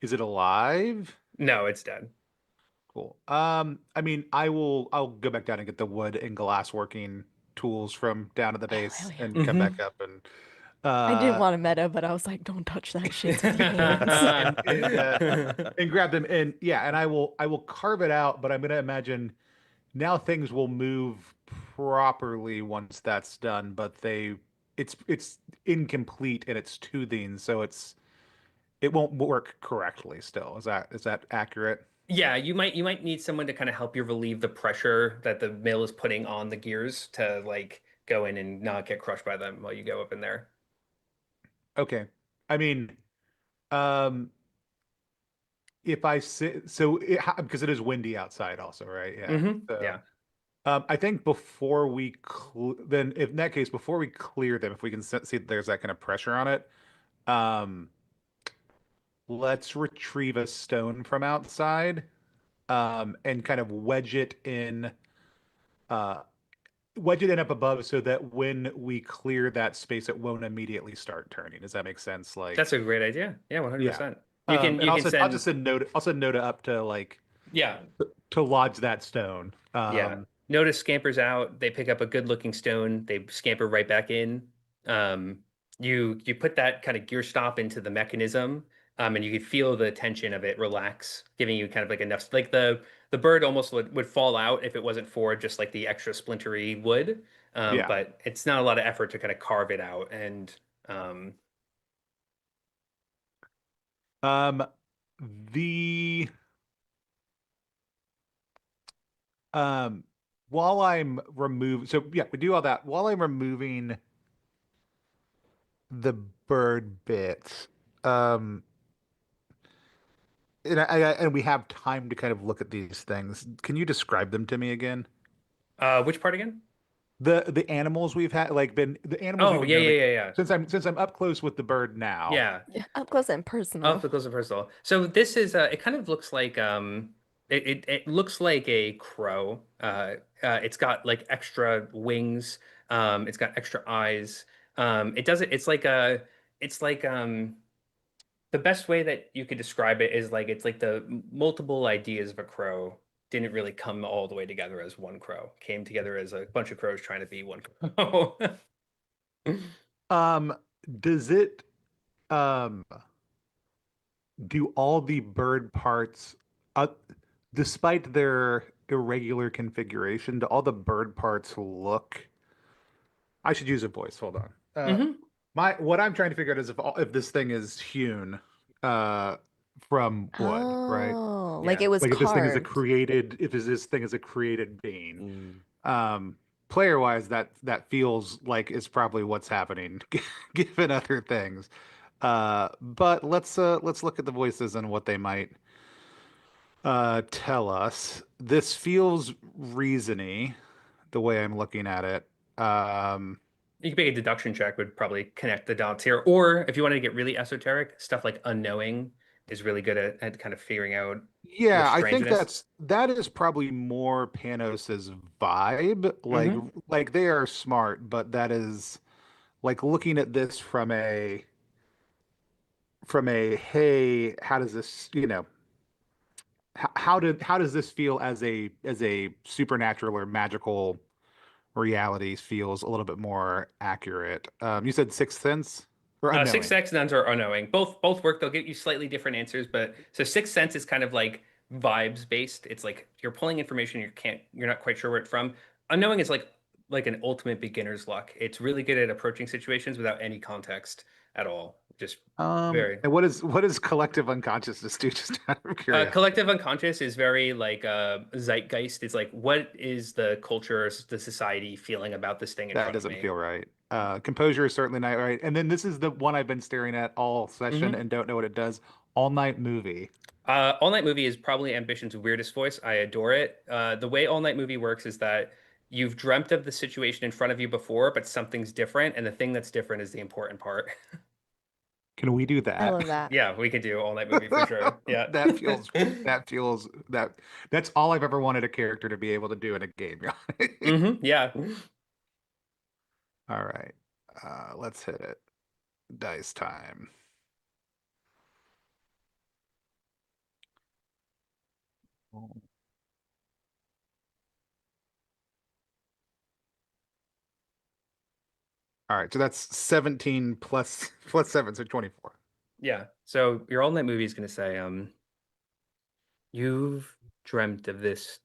Is it alive? No, it's dead. Cool. I mean, I'll go back down and get the wood and glass working tools from down at the Oh, hell base yeah. and come back Hmm. up and I didn't uh want to meta, but I was like, don't touch that shit with your hands. and grab them and yeah, and I will carve it out, but I'm gonna imagine now things will move properly once that's done, but it's incomplete in its toothing, so it won't work correctly still. Is that accurate? Yeah, you might need someone to kind of help you relieve the pressure that the mill is putting on the gears to like go in and not get crushed by them while you go up in there. Okay. I mean, um if I sit so because it is windy outside also, right? Yeah. So Yeah. I think before we then if in that case before we clear them, if we can see that there's that kind of pressure on it, um let's retrieve a stone from outside, and kind of uh wedge it in up above so that when we clear that space it won't immediately start turning. Does that make sense? That's a Like, great idea. Yeah, yeah. 100%. You can And you can I'll just send send Noda up to like yeah. to lodge that stone. Yeah. Notice scampers out. They pick up a good looking stone. They scamper right back in. You put that kind of gear stop into the mechanism, and you can feel the tension of it relax, giving you kind of like enough. Like the bird almost would fall out if it wasn't for just like the extra splintery wood. Yeah. But it's not a lot of effort to kind of carve it out. And um, Um, the um, while I'm remove so yeah, we do all that while I'm removing the bird bits. Um, and we have time to kind of look at these things. Can you describe them to me again? which part again? The animals we've had, like been the animals we've Oh been yeah, noting. yeah, yeah, yeah. Since I'm up close with the bird now. Yeah. Yeah, up close and Oh, personal. the close and personal. So this is it kind of looks like it looks like a crow. It's got like extra wings. It's got extra eyes. It does it it's like a it's like the best way that you could describe it is like it's like the multiple ideas of a crow didn't really come all the way together as one crow. Came together as a bunch of crows trying to be one crow. Um, does it um do all the bird parts, uh, despite their irregular configuration, do all the bird parts look? I should use a voice. Hold on. Hmm. My what I'm trying to figure out is if this thing is hewn uh from wood, right? Oh, like Yeah. it was Like if this thing is carved. this thing is a created being. Mm. Player wise, that feels like is probably what's happening, given other things. But let's look at the voices and what they might tell us. This feels reasony, the way I'm looking at it. Um, You could make a deduction check would probably connect the dots here. Or if you wanted to get really esoteric, stuff like unknowing is really good at kind of figuring out the yeah, I think strangeness. that is probably more Panos's vibe. Hmm. Like they are smart, but that is like looking at this from a hey, how does this, how does this feel as a supernatural or magical reality feels a little bit more accurate. You said Sixth Sense or Six Unknowing. X nuns are unknowing. Both work. They'll get you slightly different answers, but so Sixth Sense is kind of like vibes based. It's like you're pulling information you're not quite sure where it's from. Unknowing is like an ultimate beginner's luck. It's really good at approaching situations without any context at all. Just very. And what does collective unconsciousness do? Just out of curiosity. Collective unconscious is very like zeitgeist. It's like what is the culture, the society feeling about this thing in That front of doesn't me? feel right. Composure is certainly not right. And then this is the one I've been staring at all session Hmm and don't know what it does. All night movie. All Night Movie is probably Ambition's weirdest voice. I adore it. The way All Night Movie works is that you've dreamt of the situation in front of you before, but something's different, and the thing that's different is the important part. Can we do I that? love that. Yeah, we could do All Night Movie for sure. Yeah. That feels that's all I've ever wanted a character to be able to do in a game. Yeah. All right. Let's hit it. Dice time. All right, so that's 17 plus 7, so 24. Yeah. So your All Night Movie is gonna say, you've dreamt of this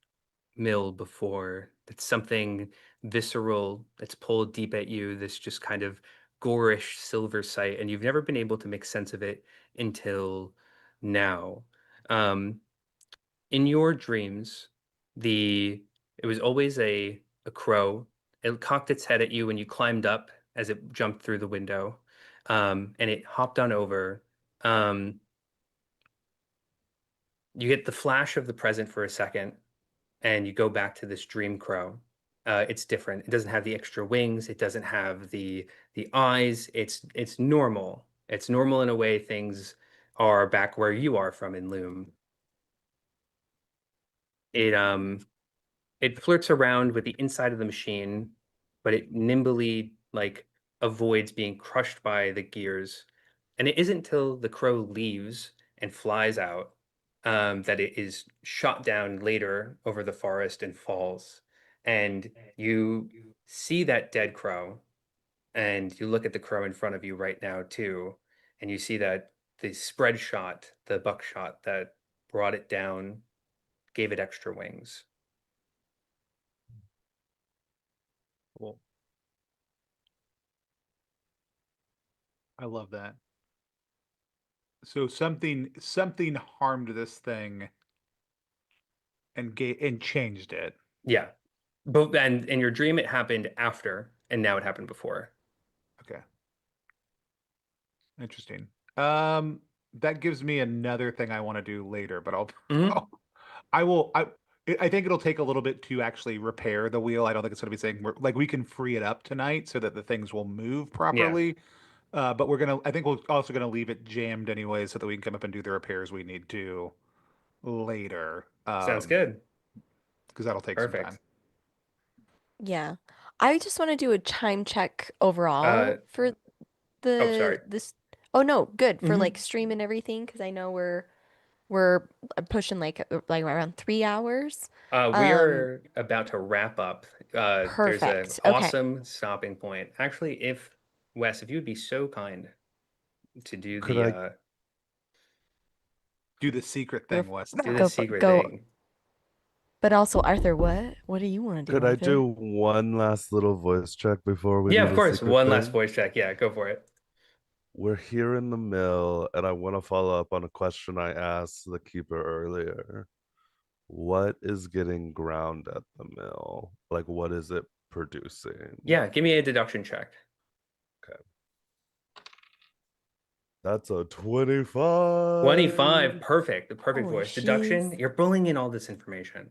mill before. It's something visceral that's pulled deep at you, this just kind of gorish silver sight, and you've never been able to make sense of it until now. Um, in your dreams, the it was always a crow. It cocked its head at you when you climbed up as it jumped through the window, and it hopped on over. Um, you get the flash of the present for a second, and you go back to this dream crow. It's different. It doesn't have the extra wings. It doesn't have the eyes. It's normal. It's normal in a way things are back where you are from in Loom. It flirts around with the inside of the machine, but it nimbly like avoids being crushed by the gears. And it isn't till the crow leaves and flies out that it is shot down later over the forest and falls. And you see that dead crow, and you look at the crow in front of you right now too, and you see that the spread shot, the buckshot that brought it down, gave it extra wings. Cool. I love that. So something harmed this thing and changed it. Yeah. But and in your dream it happened after, and now it happened before. Okay. Interesting. That gives me another thing I want to do later, but I'll, Hmm I'll I will I think it'll take a little bit to actually repair the wheel. I don't think it's going to be saying like we can free it up tonight so that the things will move Yeah. properly. But I think we're also gonna leave it jammed anyway so that we can come up and do the repairs we need to later. Sounds good. Because that'll take some time. Perfect. Yeah. I just want to do a time check Uh overall for oh, the sorry. this. Oh no, good for like Hmm stream and everything because I know we're pushing like around 3 hours. We Um, are about to wrap up. There's an Perfect. Okay. awesome stopping point. Actually, if Wes, if you would be so kind to do Could the I Do the secret Go thing, Wes. do the go for secret go. thing. But also, Arthur, what? What do you want to do, could I Arthur? do one last little voice check before we Yeah, do of the course. secret One last thing? voice check. Yeah, go for it. We're here in the mill, and I want to follow up on a question I asked the keeper earlier. What is getting ground at the mill? Like, what is it producing? Yeah, give me a deduction check. Okay, that's a 25. 25, perfect. The perfect Holy voice. Deduction, jeez. you're pulling in all this information.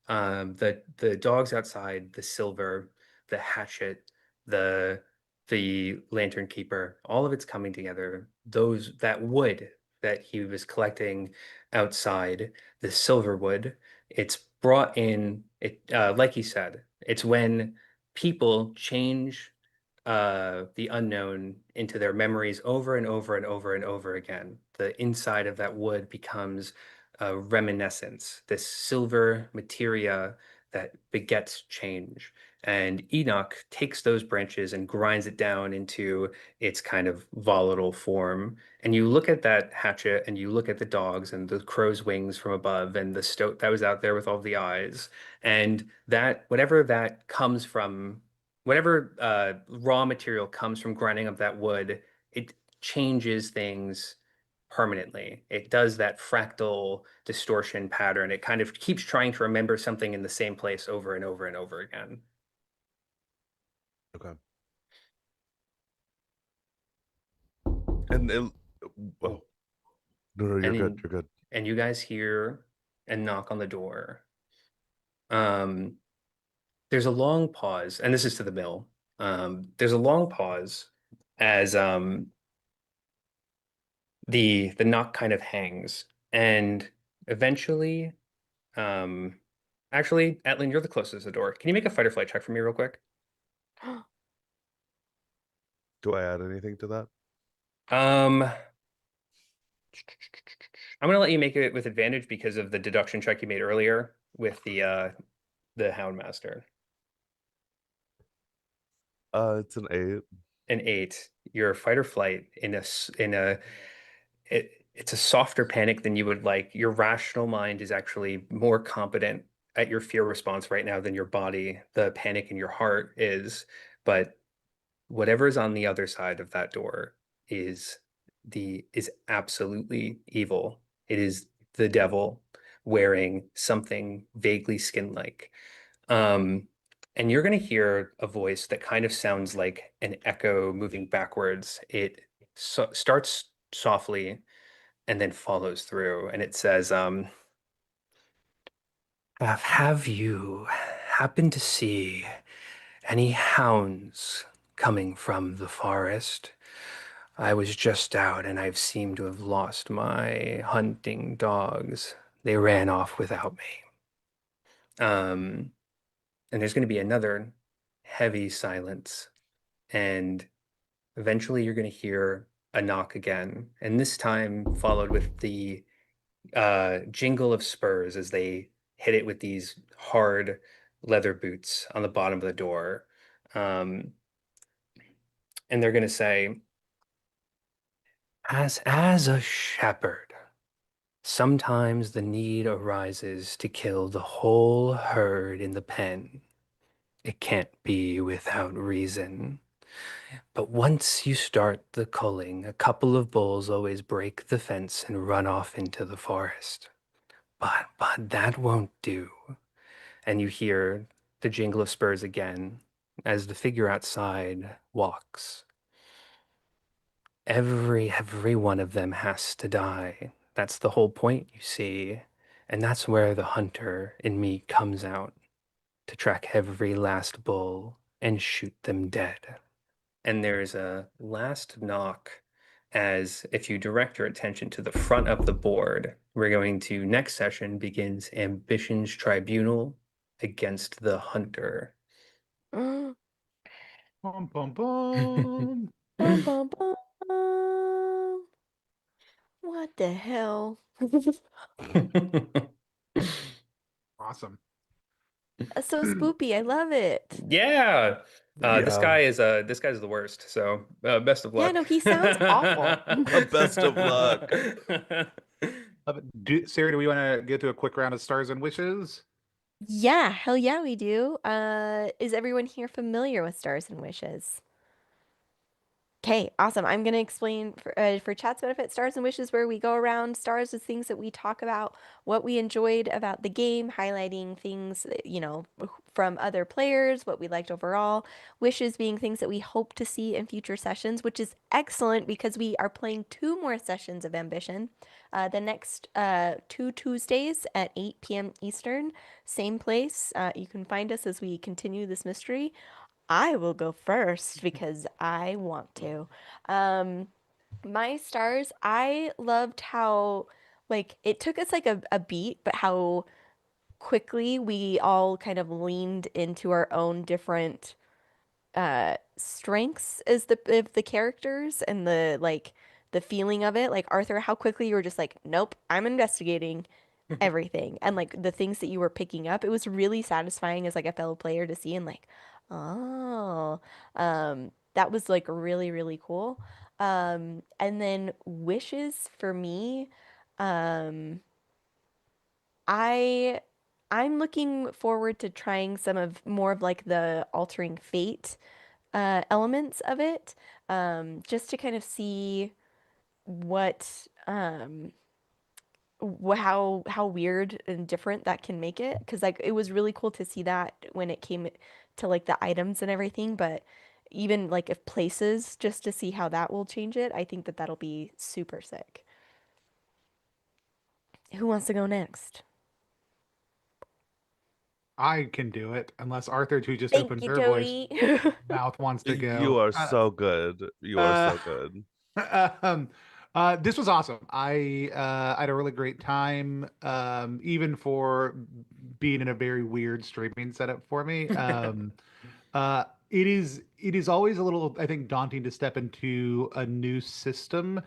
The dogs outside, the silver, the hatchet, the the lantern keeper, all of it's coming together. That wood that he was collecting outside, the silver wood, it's brought in it like he said, it's when people change the unknown into their memories over and over and over and over again. The inside of that wood becomes a reminiscence, this silver materia that begets change. And Enoch takes those branches and grinds it down into its kind of volatile form. And you look at that hatchet and you look at the dogs and the crow's wings from above and the stoat that was out there with all the eyes. And that, whatever that comes from, whatever raw material comes from grinding up that wood, it changes things permanently. It does that fractal distortion pattern. It kind of keeps trying to remember something in the same place over and over and over again. Okay. And it, oh, Oh, no, you're and good. in, You're good. and you guys hear a knock on the door. Um, there's a long pause, and this is to the mill. There's a long pause as the knock kind of hangs, and eventually, um, actually, Atlin, you're the closest to the door. Can you make a fight or flight check for me real quick? Do I add anything to that? I'm gonna let you make it with advantage because of the deduction check you made earlier with the Houndmaster. It's an 8. An 8, your fight or flight it's a softer panic than you would like. Your rational mind is actually more competent at your fear response right now than your body. The panic in your heart is, but whatever's on the other side of that door is is absolutely evil. It is the devil wearing something vaguely skin-like. Um, and you're going to hear a voice that kind of sounds like an echo moving backwards. It starts softly and then follows through, and it says, have you happened to see any hounds coming from the forest? I was just out and I've seemed to have lost my hunting dogs. They ran off without me. Um, and there's going to be another heavy silence, and eventually you're going to hear a knock again, and this time followed with the jingle of spurs as they hit it with these hard leather boots on the bottom of the door. Um, and they're going to say, as a shepherd, sometimes the need arises to kill the whole herd in the pen. It can't be without reason. But once you start the culling, a couple of bulls always break the fence and run off into the forest. But that won't do. And you hear the jingle of spurs again as the figure outside walks. Every one of them has to die. That's the whole point, you see. And that's where the hunter in me comes out to track every last bull and shoot them dead. And there's a last knock as if you direct your attention to the front of the board, we're going to next session begins Ambition's Tribunal against the Hunter. Bum, Bum, bum, bum. bum, bum. What the hell? Awesome. That's so spoopy. I love it. Yeah. Yeah. This guy's the worst. So best of Yeah, luck. no, he sounds awful. Best of luck. Sarah, do we want to get to a quick round of stars and wishes? Yeah, hell yeah, we do. Is everyone here familiar with Stars and Wishes? Okay, awesome. I'm going to explain for chat's benefit, Stars and Wishes, where we go around stars as things that we talk about, what we enjoyed about the game, highlighting things, from other players, what we liked overall. Wishes being things that we hope to see in future sessions, which is excellent because we are playing 2 more sessions of Ambition. The next 2 Tuesdays at 8 p.m. Eastern, same place. You can find us as we continue this mystery. I will go first because I want to. Um, my stars, I loved how, like, it took us like a beat, but how quickly we all kind of leaned into our own different strengths as the characters and the feeling of it. Like Arthur, how quickly you were just like, nope, I'm investigating everything and like the things that you were picking up. It was really satisfying as like a fellow player to see and like, oh, that was like really, really cool. And then wishes for me, um, I I'm looking forward to trying some of more of like the altering fate elements of it, just to kind of see what how weird and different that can make it. Because like it was really cool to see that when it came to like the items and everything, but even like if places, just to see how that will change it, I think that that'll be super sick. Who wants to go next? I can do it unless Arthur, who just Thank opened you, her voice Jody. mouth, wants to You go. are so good. You are Uh, so good. um, this was awesome. I had a really great time, even for being in a very weird streaming setup for me. It is always a little, I think, daunting to step into a new system,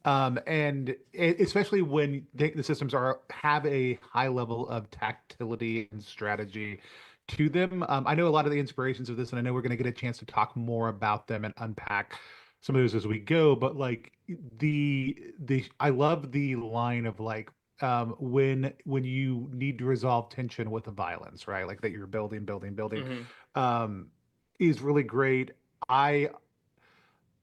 and especially when the systems are have a high level of tactility and strategy to them. I know a lot of the inspirations of this, and I know we're going to get a chance to talk more about them and unpack some of those as we go. But like the I love the line of like when you need to resolve tension with the violence, right? Like that you're building, Hmm. um, is really great. I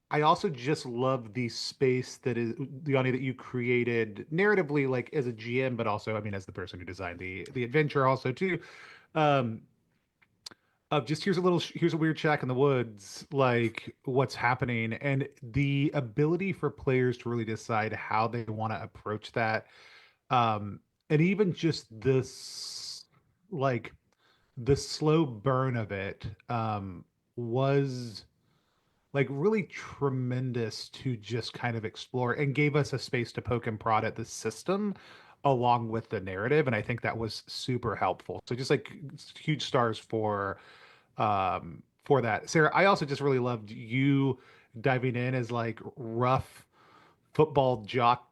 I also just love the space that is Yanni that you created narratively, like as a GM, but also, I mean, as the person who designed the adventure, also too. Um, of just here's a weird shack in the woods, like what's happening, and the ability for players to really decide how they want to approach that, and even just this, like the slow burn of it, was like really tremendous to just kind of explore and gave us a space to poke and prod at the system along with the narrative, and I think that was super helpful. So just like huge stars for that. Sarah, I also just really loved you diving in as like rough football jock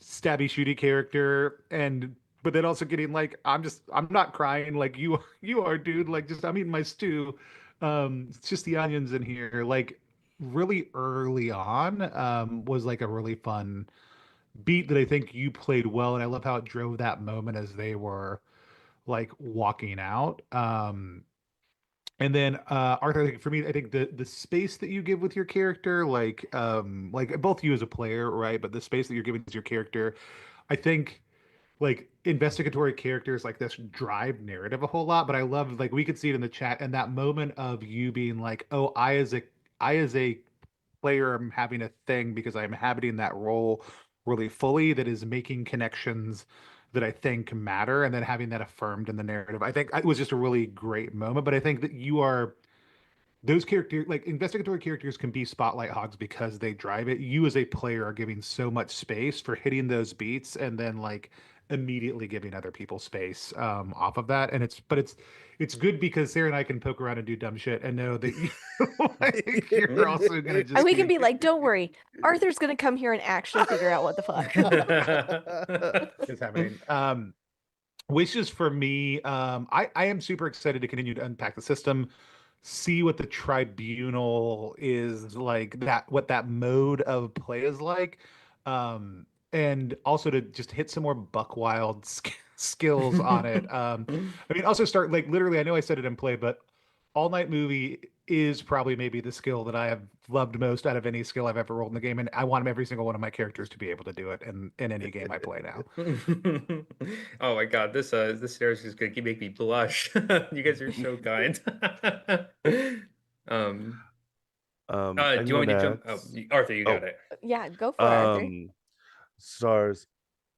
stabby shooty character, and but then also getting like I'm not crying like you are, dude, like just I'm eating my stew. It's just the onions in here. Like really early on was like a really fun beat that I think you played well, and I love how it drove that moment as they were like walking out. And then Arthur, I think for me, I think the space that you give with your character, like both you as a player, right? But the space that you're giving to your character, I think like investigatory characters like this drive narrative a whole lot. But I love like we could see it in the chat and that moment of you being like, oh, I as a player am having a thing because I'm inhabiting that role really fully that is making connections that I think matter, and then having that affirmed in the narrative. I think it was just a really great moment. But I think that you are those characters, like investigatory characters, can be spotlight hogs because they drive it. You as a player are giving so much space for hitting those beats and then like immediately giving other people space off of that. And it's good because Sarah and I can poke around and do dumb shit and know that you like you're also gonna And just we can be be like, don't worry, Arthur's gonna come here and actually figure out what the fuck. is happening. Wishes for me, I am super excited to continue to unpack the system, see what the tribunal is like, that what that mode of play is like, and also to just hit some more buck wild skills on it. I mean, also start like literally. I know I said it in play, but all night movie is probably maybe the skill that I have loved most out of any skill I've ever rolled in the game, and I want every single one of my characters to be able to do it in any game I play now. Oh my God, this series is gonna make me blush. You guys are so kind. Um, I do can you go want me to jump? Oh, next. Arthur, you got Oh, it. Yeah, go for it, Arthur. um, stars.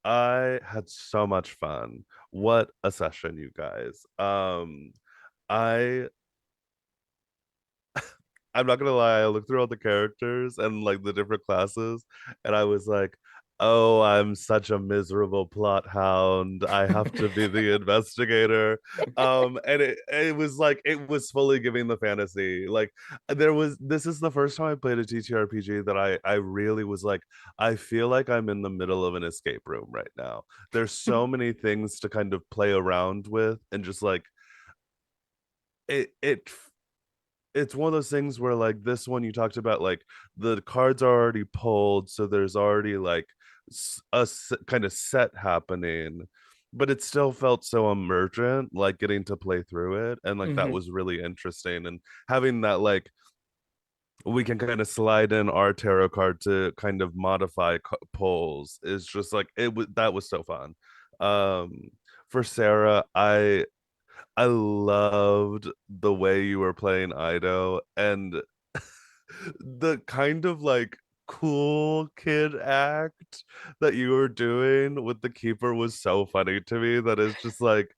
I had so much fun. What a session, you guys. I I'm not gonna lie, I looked through all the characters and like the different classes, and I was like, oh, I'm such a miserable plot hound. I have to be the investigator. And it was like it was fully giving the fantasy. Like this is the first time I played a TTRPG that I really was like, I feel like I'm in the middle of an escape room right now. There's so many things to kind of play around with, and just like it it's one of those things where like this one you talked about, like the cards are already pulled, so there's already like kind of set happening, but it still felt so emergent, like getting to play through it, and like that Hmm. was really interesting, and having that like we can kind of slide in our tarot card to kind of modify polls. Is just like that was so fun. Um, for Sarah, I loved the way you were playing Ido and the kind of like cool kid act that you were doing with the keeper was so funny to me. That is just like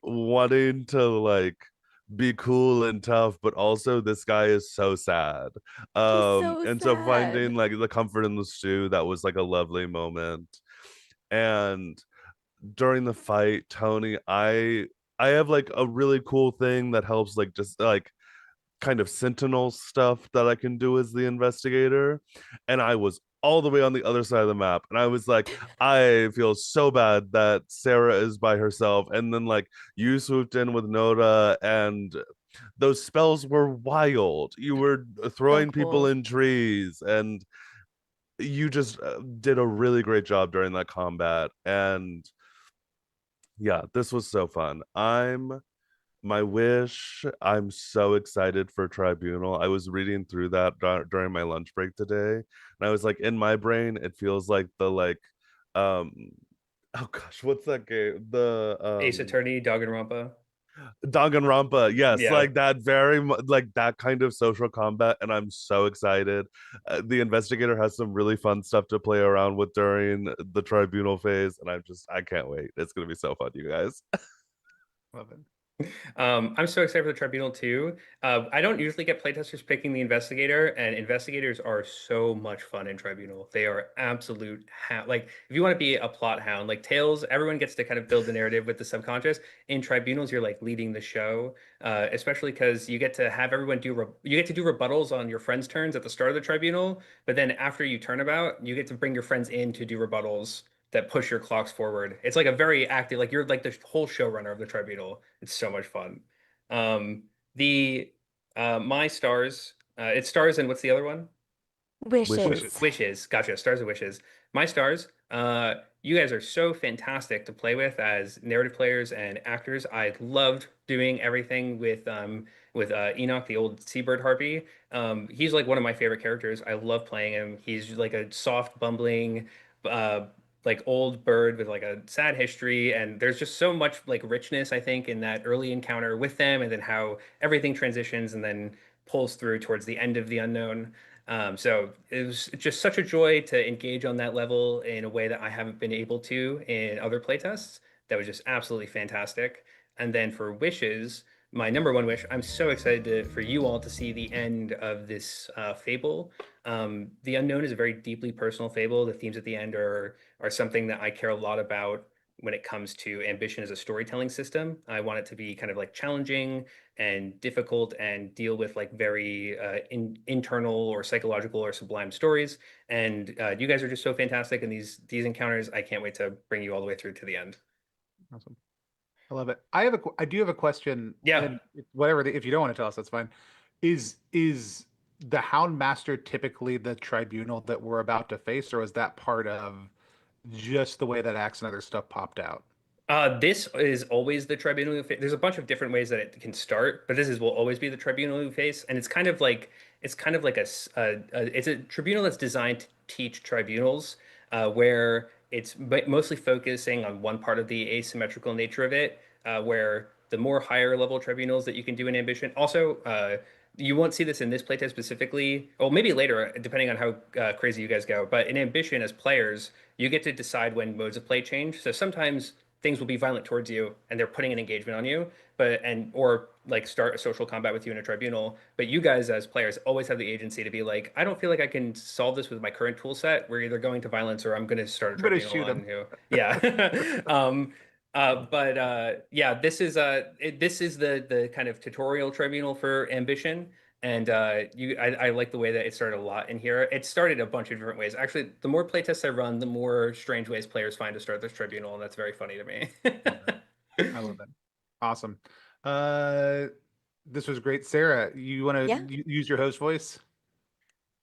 wanting to like be cool and tough, but also this guy is so sad. He's so And so finding sad. like the comfort in the stew, that was like a lovely moment. And during the fight, Tony, I have like a really cool thing that helps like just like kind of sentinel stuff that I can do as the investigator. And I was all the way on the other side of the map. And I was like, I feel so bad that Sarah is by herself. And then like you swooped in with Noda, and those spells were wild. You were So throwing people cool. in trees, and you just did a really great job during that combat. And yeah, this was so fun. My wish, I'm so excited for Tribunal. I was reading through that during my lunch break today, and I was like, in my brain, it feels like the like, um, oh gosh, what's that game? The Ace Attorney, Danganronpa. Danganronpa. Yes, Yeah. like that like that kind of social combat, and I'm so excited. The investigator has some really fun stuff to play around with during the Tribunal phase, and I can't wait. It's gonna be so fun, you guys. Love it. I'm so excited for the Tribunal too. I don't usually get playtesters picking the investigator, and investigators are so much fun in Tribunal. They are absolute like if you want to be a plot hound, like Tales, everyone gets to kind of build the narrative with the subconscious. In Tribunals, you're like leading the show, especially because you get to have everyone you get to do rebuttals on your friends' turns at the start of the Tribunal, but then after you turn about, you get to bring your friends in to do rebuttals that push your clocks forward. It's like a very active, like you're like the whole showrunner of the Tribunal. It's so much fun. The My Stars, it stars in what's the other one? Wishes. Wishes. Wishes. Gotcha. Stars and Wishes. My Stars. You guys are so fantastic to play with as narrative players and actors. I loved doing everything with Enoch, the old seabird harpy. He's like one of my favorite characters. I love playing him. He's like a soft, bumbling, uh, like old bird with like a sad history, and there's just so much like richness, I think, in that early encounter with them, and then how everything transitions and then pulls through towards the end of the unknown. So it was just such a joy to engage on that level in a way that I haven't been able to in other playtests. That was just absolutely fantastic. And then for wishes, my number one wish, I'm so excited for you all to see the end of this fable. The Unknown is a very deeply personal fable. The themes at the end are something that I care a lot about when it comes to ambition as a storytelling system. I want it to be kind of like challenging and difficult and deal with like very internal or psychological or sublime stories. And you guys are just so fantastic in these encounters. I can't wait to bring you all the way through to the end. Awesome. I love it. I do have a question, Yeah. and whatever, if you don't want to tell us, that's fine. Is the Hound Master typically the tribunal that we're about to face, or is that part of just the way that Axe and other stuff popped out? This is always the tribunal you face. There's a bunch of different ways that it can start, but will always be the tribunal you face, and it's kind of like it's a tribunal that's designed to teach tribunals, where it's mostly focusing on one part of the asymmetrical nature of it, where the more higher level tribunals that you can do in Ambition. Also, you won't see this in this playtest specifically, or maybe later, depending on how crazy you guys go. But in Ambition, as players, you get to decide when modes of play change. So sometimes things will be violent towards you and they're putting an engagement on you, or like start a social combat with you in a tribunal. But you guys as players always have the agency to be like, I don't feel like I can solve this with my current tool set. We're either going to violence or I'm going to start a I'm gonna tribunal shoot him. on you. Yeah. Yeah, this is the kind of tutorial tribunal for Ambition. And I like the way that it started a lot in here. It started a bunch of different ways. Actually, the more playtests I run, the more strange ways players find to start this tribunal, and that's very funny to me. Love it. I love it. Awesome. Uh, this was great, Sarah. You want Yeah. to use your host voice?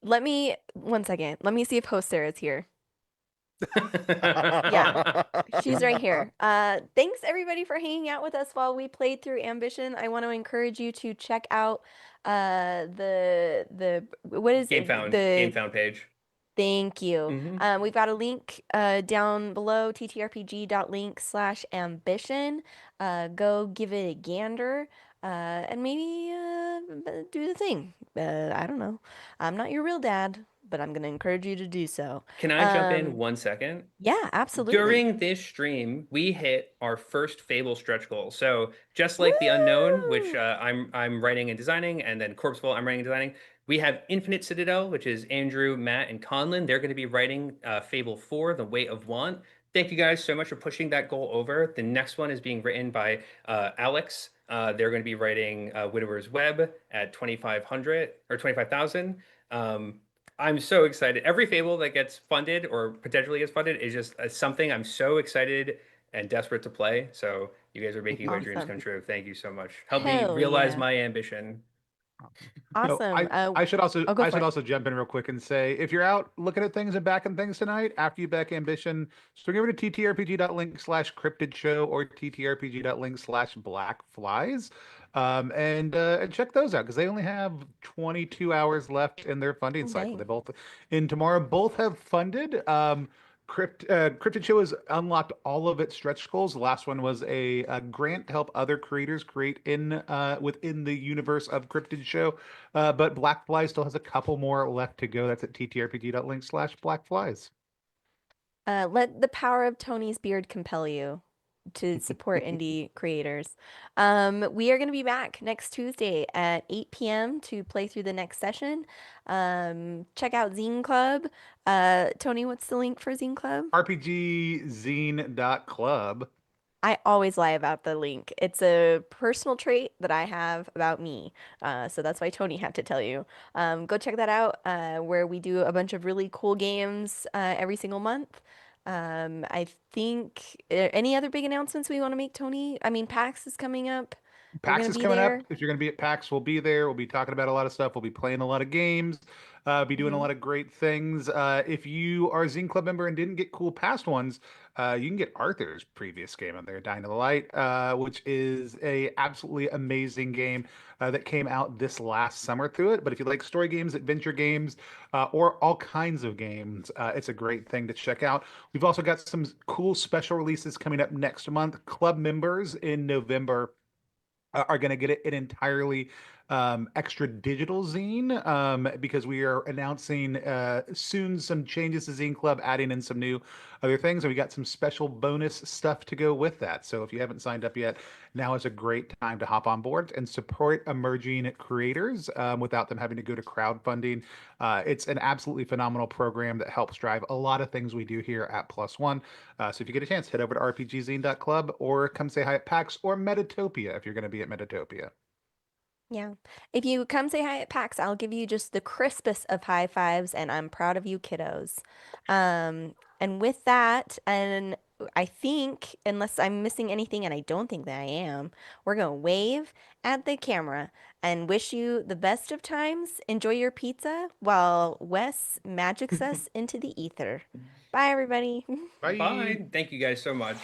Let me, one second. Let me see if host Sarah's here. Yeah, she's right here. Thanks everybody for hanging out with us while we played through Ambition. I want to encourage you to check out the what is it? Game The found page. Thank you. Hmm. We've got a link down below, ttrpg.link/ambition. Go give it a gander and maybe do the thing. I don't know. I'm not your real dad, but I'm going to encourage you to do so. Can I jump in 1 second? Yeah, absolutely. During this stream, we hit our first Fable stretch goal. So just like the Unknown, which Woo! I'm writing and designing, and then Corpseful I'm writing and designing. We have Infinite Citadel, which is Andrew, Matt, and Conlon. They're going to be writing Fable 4, The Weight of Want. Thank you guys so much for pushing that goal over. The next one is being written by Alex. They're going to be writing Widower's Web at 2,500 or 25,000. I'm so excited. Every Fable that gets funded or potentially gets funded is just something I'm so excited and desperate to play. So you guys are making my dreams Awesome. come true. Thank you so much. Help me Hell realize yeah. my ambition. No, Awesome. I should also Oh, go I for should it. also jump in real quick and say if you're out looking at things and backing things tonight after you back Ambition, swing over to ttrpg.link/cryptid show or ttrpg.link/blackflies, and check those out because they only have 22 hours left in their funding Oh, cycle. They dang. both in tomorrow both have funded. Cryptid Show has unlocked all of its stretch goals. The last one was a grant to help other creators create in within the universe of Cryptid Show. But Blackfly still has a couple more left to go. That's at ttrpg.link/blackflies. Let the power of Tony's beard compel you to support indie creators. We are going to be back next Tuesday at 8 p.m. to play through the next session. Check out Zine Club. Tony, what's the link for Zine Club? rpgzine.club. I always lie about the link. It's a personal trait that I have about me. So that's why Tony had to tell you. Go check that out, where we do a bunch of really cool games every single month. I think any other big announcements we want to make, Tony? I mean, PAX is coming up. We're PAX gonna is be coming up. there. If you're going to be at PAX, we'll be there. We'll be talking about a lot of stuff. We'll be playing a lot of games, be doing a Hmm. lot of great things. If you are a Zine Club member and didn't get cool past ones, you can get Arthur's previous game on there, Dying to the Light, which is a absolutely amazing game that came out this last summer through it. But if you like story games, adventure games, or all kinds of games, it's a great thing to check out. We've also got some cool special releases coming up next month. Club members in November are going to get an entirely extra digital zine because we are announcing soon some changes to Zine Club, adding in some new other things, and we got some special bonus stuff to go with that. So if you haven't signed up yet, now is a great time to hop on board and support emerging creators without them having to go to crowdfunding. It's an absolutely phenomenal program that helps drive a lot of things we do here at Plus One. So if you get a chance, head over to rpgzine.club or come say hi at PAX or Metatopia if you're going to be at Metatopia. Yeah. If you come say hi at PAX, I'll give you just the crispest of high fives, and I'm proud of you, kiddos. And with that, and I think, unless I'm missing anything, and I don't think that I am, we're gonna wave at the camera and wish you the best of times. Enjoy your pizza while Wes magics us into the ether. Bye, everybody. Bye. Bye. Thank you guys so much.